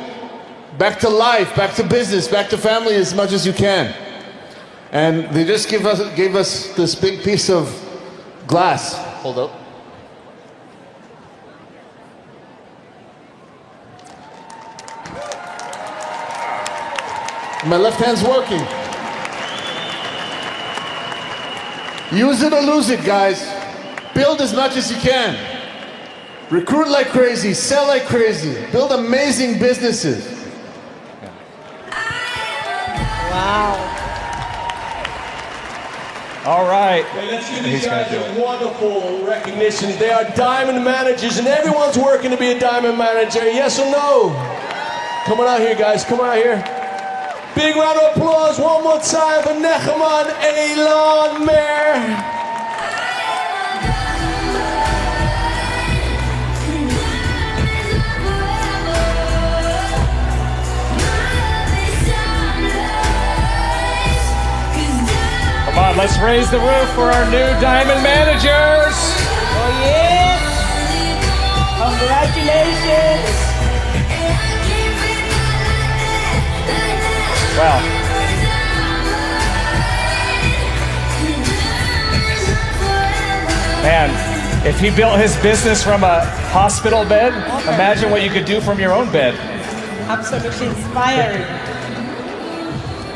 life, back to business, back to family as much as you can. And they just gave us this big piece of glass. Hold up. My left hand's working. Use it or lose it, guys. Build as much as you can. Recruit like crazy, sell like crazy, build amazing businesses. Wow. All right. Hey, let's give these guys a wonderful recognition. They are diamond managers, and everyone's working to be a diamond manager. Yes or no? Come on out here, guys. Come on out here. Big round of applause one more time for Nechama and Eilon Mer. Come on, let's raise the roof for our new diamond managers. Oh, yes. Congratulations. Well, man, if he built his business from a hospital bed, imagine what you could do from your own bed. Absolutely inspiring.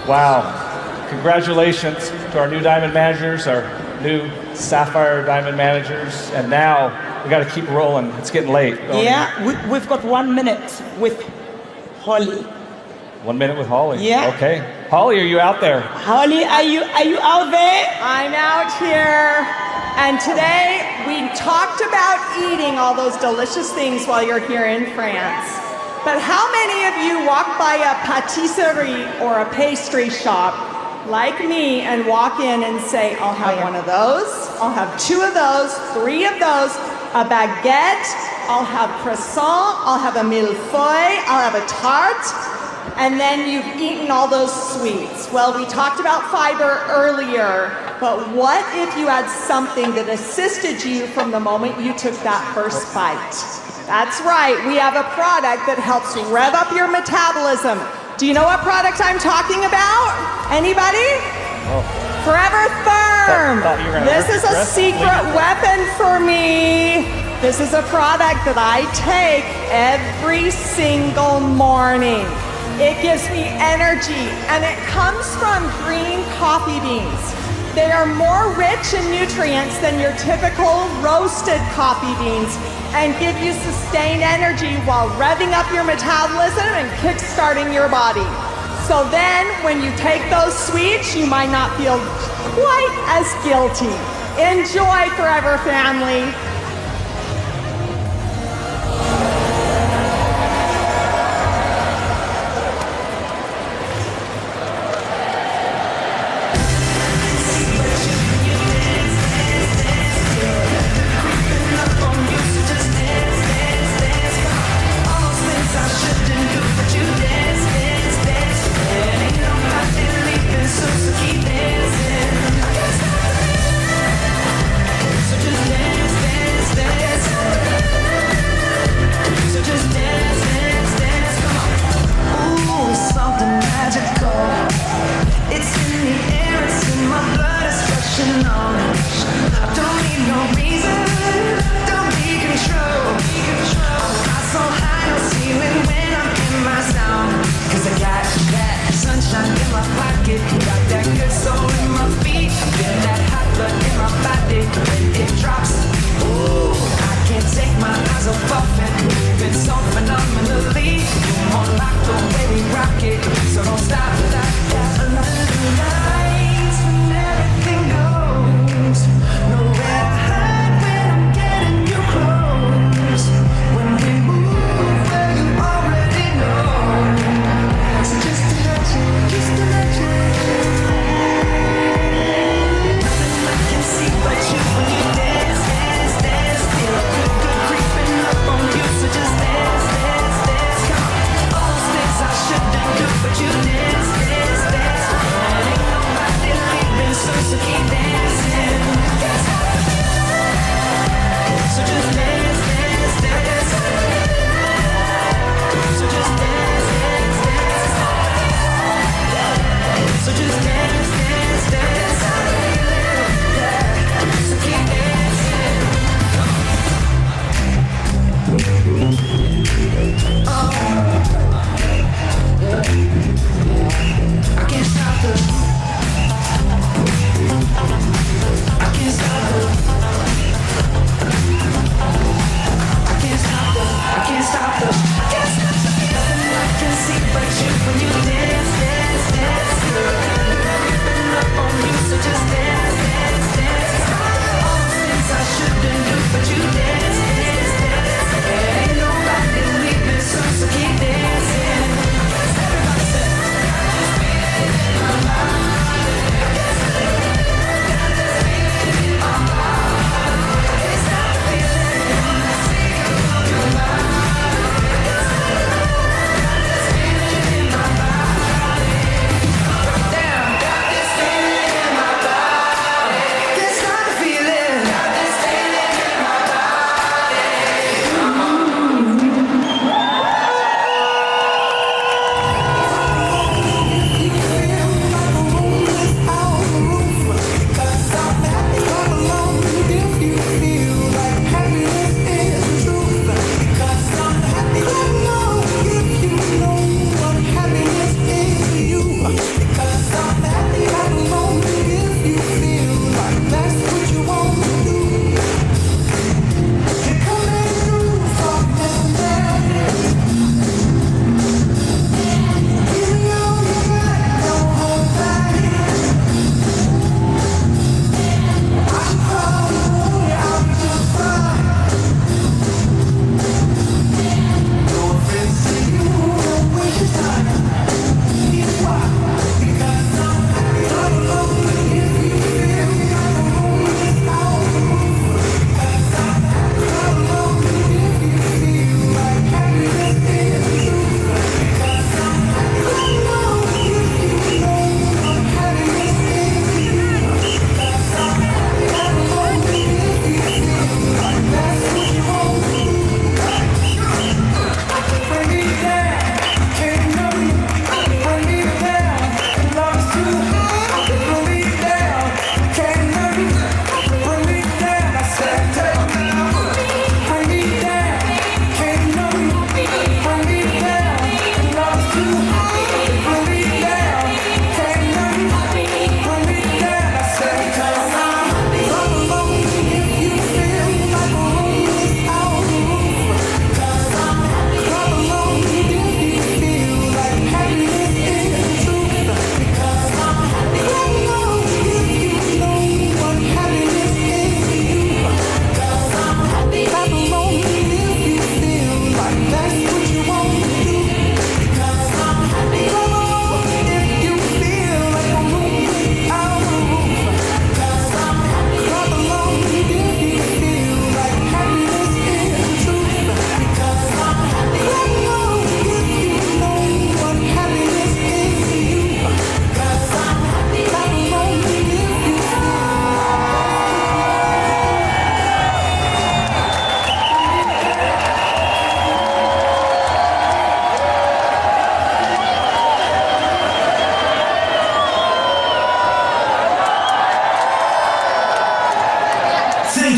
Wow. Congratulations to our new diamond managers, our new sapphire diamond managers. And now we got to keep rolling. It's getting late. Yeah, we've got 1 minute with Holly. 1 minute with Holly. Yeah. Okay. Holly, are you out there? Holly, are you out there? I'm out here. And today we talked about eating all those delicious things while you're here in France. But how many of you walk by a patisserie or a pastry shop like me and walk in and say, I'll have one of those, I'll have 2 of those, 3 of those, a baguette, I'll have croissant, I'll have a millefeuille, I'll have a tarte, and then you've eaten all those sweets. Well, we talked about fiber earlier, but what if you had something that assisted you from the moment you took that first bite? That's right, we have a product that helps rev up your metabolism. Do you know what product I'm talking about? Anybody? Oh. Forever Firm. This is a secret weapon for me. This is a product that I take every single morning. It gives me energy, and it comes from green coffee beans. They are more rich in nutrients than your typical roasted coffee beans and give you sustained energy while revving up your metabolism and kickstarting your body. So then, when you take those sweets, you might not feel quite as guilty. Enjoy, Forever family. I shouldn't do, but you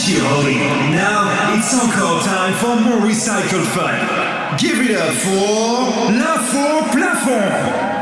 Thank you, Holly. Now it's encore time for more recycle fun. Give it up for l'Info Plafond.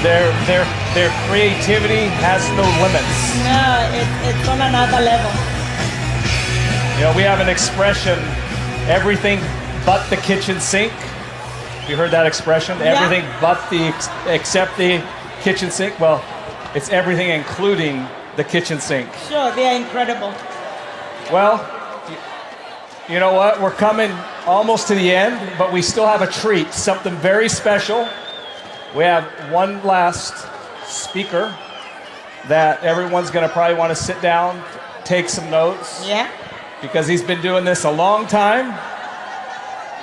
Their creativity has no limits. No, it's on another level. You know, we have an expression, everything but the kitchen sink. You heard that expression? Yeah. Everything but except the kitchen sink. Well, it's everything including the kitchen sink. Sure, they are incredible. Well, you know what? We're coming almost to the end, but we still have a treat, something very special. We have one last speaker that everyone's going to probably want to sit down, take some notes. Yeah. Because he's been doing this a long time.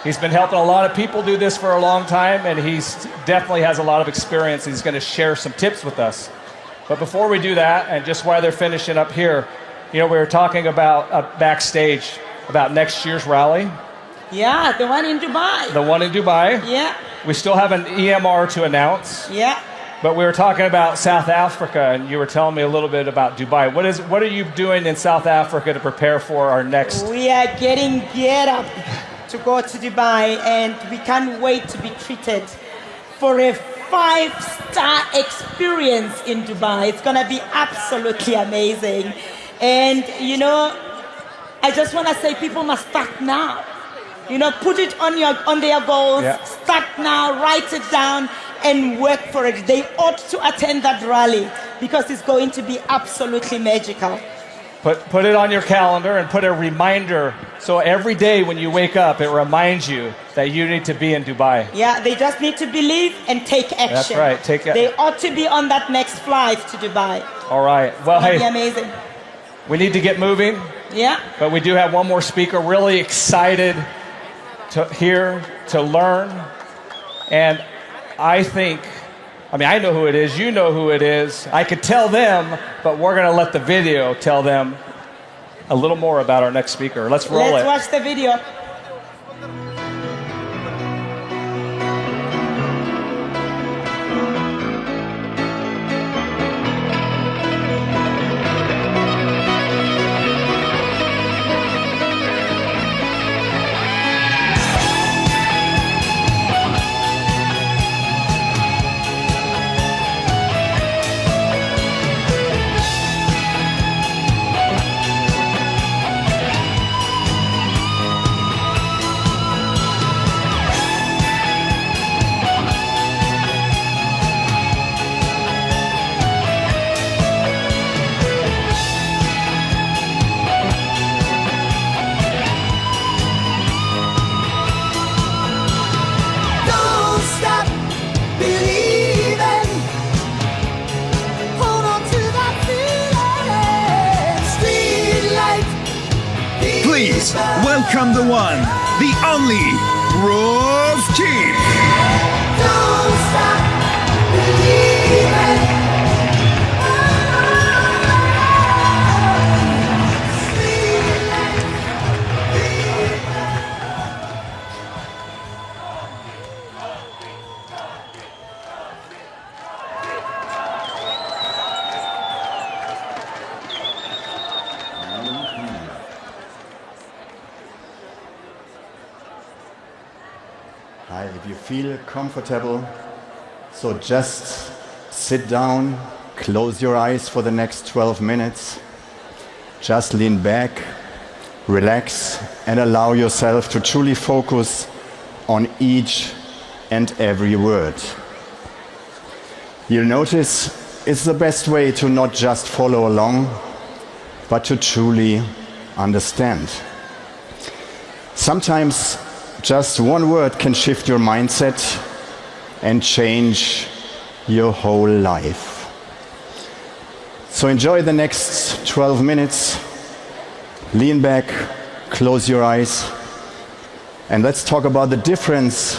He's been helping a lot of people do this for a long time, and he's definitely has a lot of experience. He's going to share some tips with us. But before we do that, and just while they're finishing up here, you know, we were talking about backstage about next year's rally. Yeah, the one in Dubai. The one in Dubai. Yeah. We still have an EMR to announce. Yeah. But we were talking about South Africa, and you were telling me a little bit about Dubai. What are you doing in South Africa to prepare for our next? We are getting geared up to go to Dubai, and we can't wait to be treated for a 5-star experience in Dubai. It's going to be absolutely amazing. And, you know, I just want to say people must start now. You know, put it on their goals, Yeah. Start now, write it down, and work for it. They ought to attend that rally because it's going to be absolutely magical. Put it on your calendar and put a reminder. So every day when you wake up, it reminds you that you need to be in Dubai. Yeah, they just need to believe and take action. That's right. They ought to be on that next flight to Dubai. All right. Well, It'll hey, be amazing. we need to get moving. Yeah. But we do have one more speaker. Really excited to hear, to learn, and I know who it is. You know who it is. I could tell them, but we're going to let the video tell them a little more about our next speaker. Let's roll it. Let's watch the video. Don't stop believing. Hold on to that feeling. Street light. Please welcome the one, the only Rose King. Don't stop believing. Hi, if you feel comfortable, so just sit down, close your eyes for the next 12 minutes, just lean back, relax, and allow yourself to truly focus on each and every word. You'll notice it's the best way to not just follow along, but to truly understand. Sometimes just one word can shift your mindset and change your whole life. So enjoy the next 12 minutes, lean back, close your eyes, and let's talk about the difference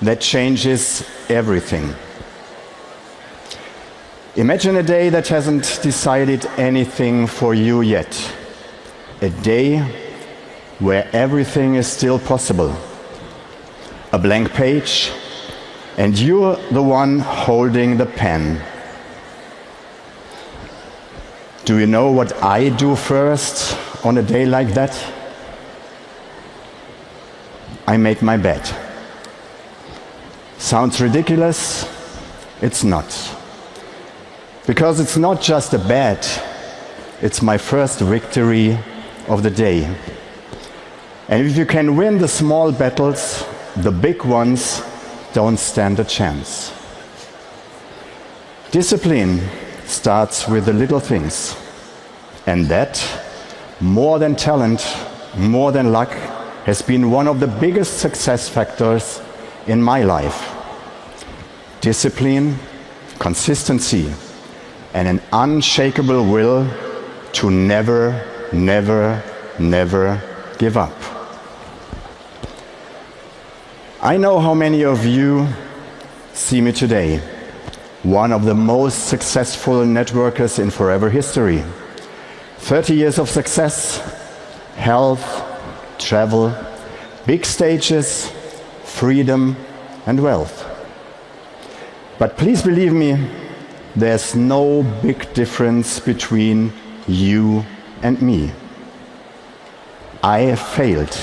that changes everything. Imagine a day that hasn't decided anything for you yet. A day where everything is still possible. A blank page, and you're the one holding the pen. Do you know what I do first on a day like that? I make my bed. Sounds ridiculous, It's not. Because it's not just a bet, it's my first victory of the day. And if you can win the small battles, the big ones don't stand a chance. Discipline starts with the little things. And that, more than talent, more than luck, has been one of the biggest success factors in my life. Discipline, consistency, and an unshakable will to never, never, never give up. I know how many of you see me today, one of the most successful networkers in forever history. 30 years of success, health, travel, big stages, freedom, and wealth. But please believe me, there's no big difference between you and me. I have failed.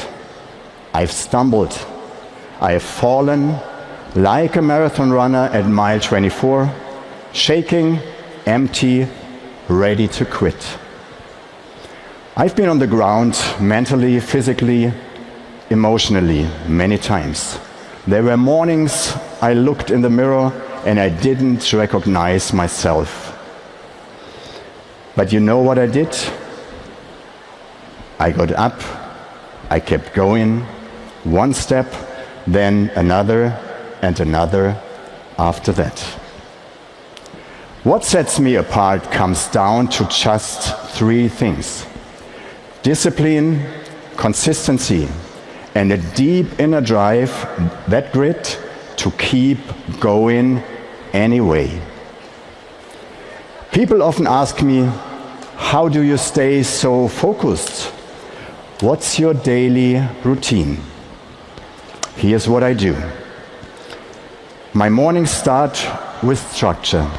I've stumbled. I have fallen like a marathon runner at mile 24, shaking, empty, ready to quit. I've been on the ground mentally, physically, emotionally many times. There were mornings I looked in the mirror and I didn't recognize myself. But you know what I did? I got up, I kept going, one step, then another and another after that. What sets me apart comes down to just three things: discipline, consistency, and a deep inner drive, that grit to keep going anyway. People often ask me, how do you stay so focused? What's your daily routine? Here's what I do. My mornings start with structure.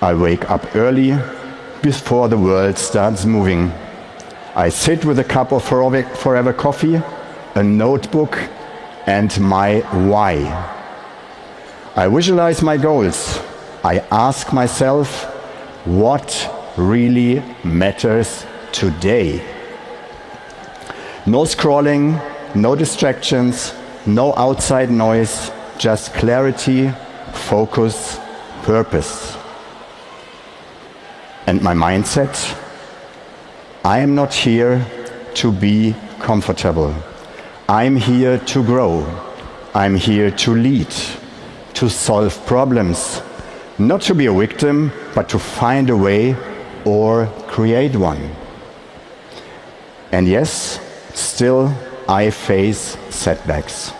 I wake up early before the world starts moving. I sit with a cup of forever coffee, a notebook, and my why. I visualize my goals. I ask myself, what really matters today? No scrolling, no distractions, no outside noise, just clarity, focus, purpose. And my mindset? I am not here to be comfortable. I'm here to grow. I'm here to lead, to solve problems, not to be a victim, but to find a way or create one. And yes, still I face setbacks.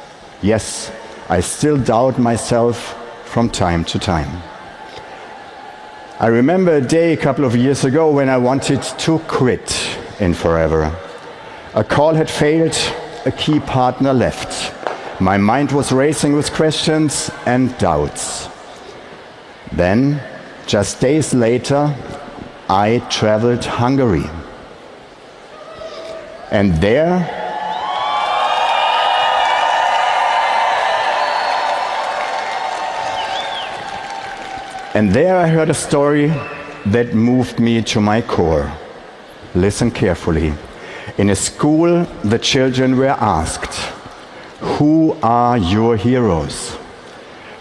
Yes, I still doubt myself from time to time. I remember a day a couple of years ago when I wanted to quit in forever. A call had failed, a key partner left. My mind was racing with questions and doubts. Then, just days later, I traveled Hungary. And there, I heard a story that moved me to my core. Listen carefully. In a school, the children were asked, who are your heroes?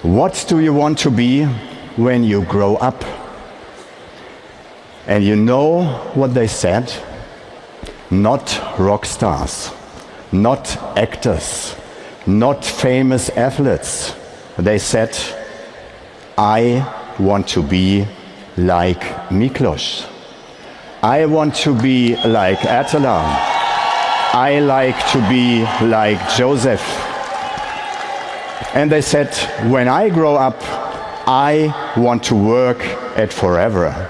What do you want to be when you grow up? And you know what they said? Not rock stars, not actors, not famous athletes. They said, I want to be like Miklos. I want to be like Attila. I like to be like Joseph. And they said, when I grow up, I want to work at Forever.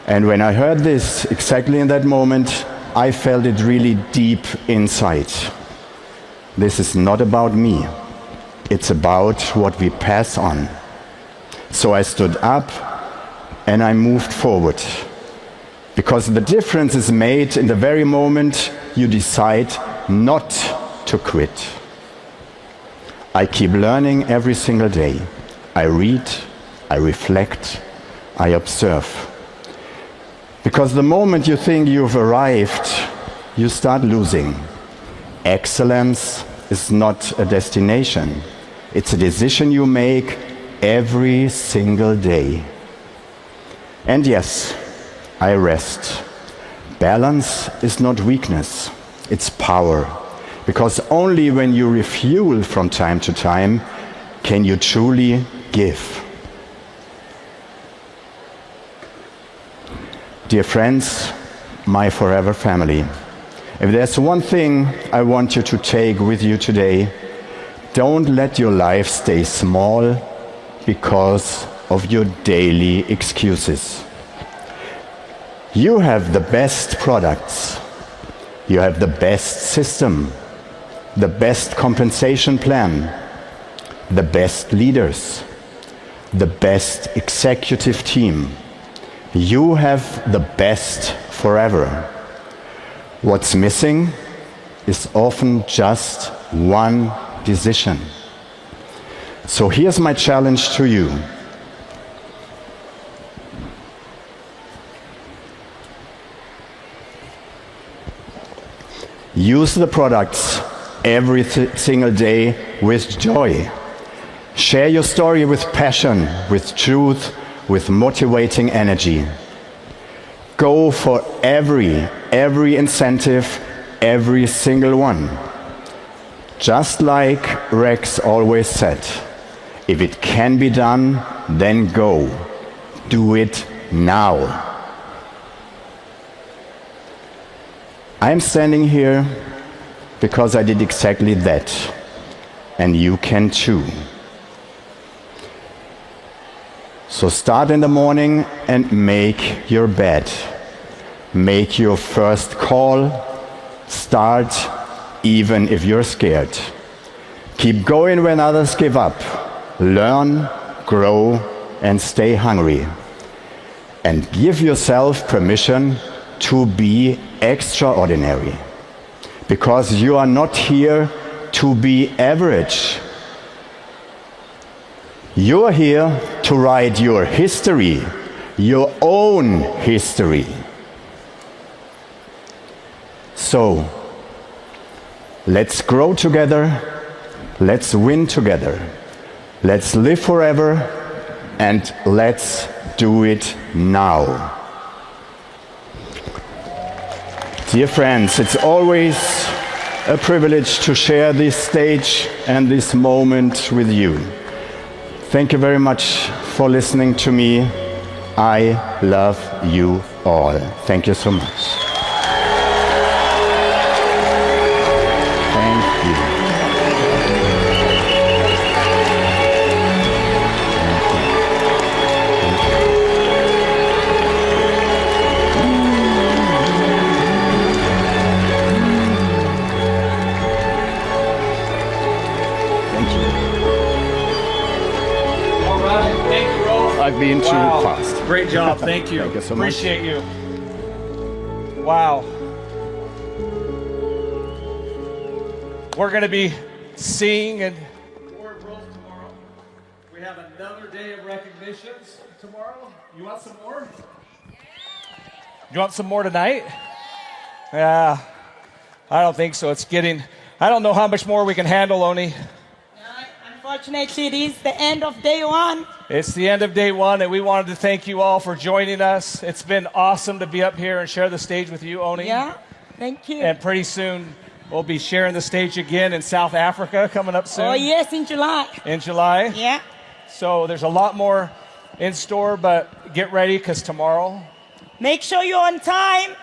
And when I heard this, exactly in that moment, I felt it really deep inside. This is not about me. It's about what we pass on. So I stood up and I moved forward. Because the difference is made in the very moment you decide not to quit. I keep learning every single day. I read, I reflect, I observe. Because the moment you think you've arrived, you start losing. Excellence is not a destination. It's a decision you make every single day. And yes, I rest. Balance is not weakness, it's power. Because only when you refuel from time to time can you truly give. Dear friends, my forever family, if there's one thing I want you to take with you today, don't let your life stay small because of your daily excuses. You have the best products, you have the best system, the best compensation plan, the best leaders, the best executive team. You have the best forever. What's missing is often just one decision. So here's my challenge to you. Use the products every single day with joy. Share your story with passion, with truth, with motivating energy. Go for every incentive, every single one. Just like Rex always said, if it can be done, then go. Do it now. I'm standing here because I did exactly that, and you can too. So start in the morning and make your bed. Make your first call. Start even if you're scared. Keep going when others give up. Learn, grow, and stay hungry. And give yourself permission to be extraordinary. Because you are not here to be average. You're here to write your history, your own history. So, let's grow together, let's win together, let's live forever, and let's do it now. Dear friends, it's always a privilege to share this stage and this moment with you. Thank you very much for listening to me. I love you all. Thank you so much. I've been too fast. Great job. Thank you. Thank you so Appreciate you. Wow. We're going to be seeing and Forward Growth tomorrow. We have another day of recognitions tomorrow. You want some more? You want some more tonight? Yeah. I don't think so. It's getting, I don't know how much more we can handle, Oni. Unfortunately, it is the end of day one. It's the end of day one, and we wanted to thank you all for joining us. It's been awesome to be up here and share the stage with you, Oni. Yeah, thank you. And pretty soon, we'll be sharing the stage again in South Africa coming up soon. Oh, yes, in July. In July? Yeah. So there's a lot more in store, but get ready, because tomorrow... Make sure you're on time.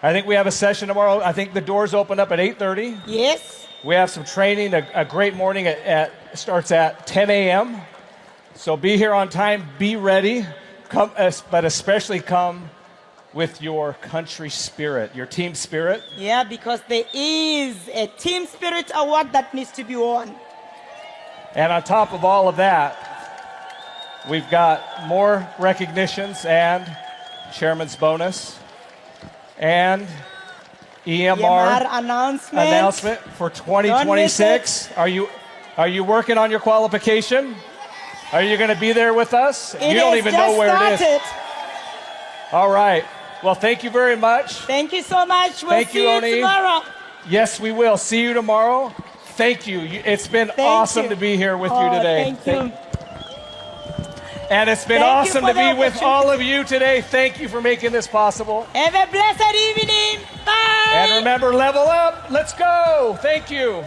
I think we have a session tomorrow. I think the doors open up at 8:30. Yes. We have some training, a great morning starts at 10 a.m. So be here on time, be ready, come, but especially come with your country spirit, your team spirit. Yeah, because there is a team spirit award that needs to be won. And on top of all of that, we've got more recognitions and chairman's bonus and EMR announcement for 2026. Are you working on your qualification? Are you going to be there with us? It You don't is even just know where it is. started. All right. Well, thank you very much. Thank you so much. We'll Thank see you, you Oni. tomorrow. Yes, we will. See you tomorrow. Thank you. It's been awesome you. to be here with you today. Thank you. And it's been Thank you awesome for to be the with all of you today. Thank you for making this possible. Have a blessed evening. Bye. And remember, level up. Let's go. Thank you.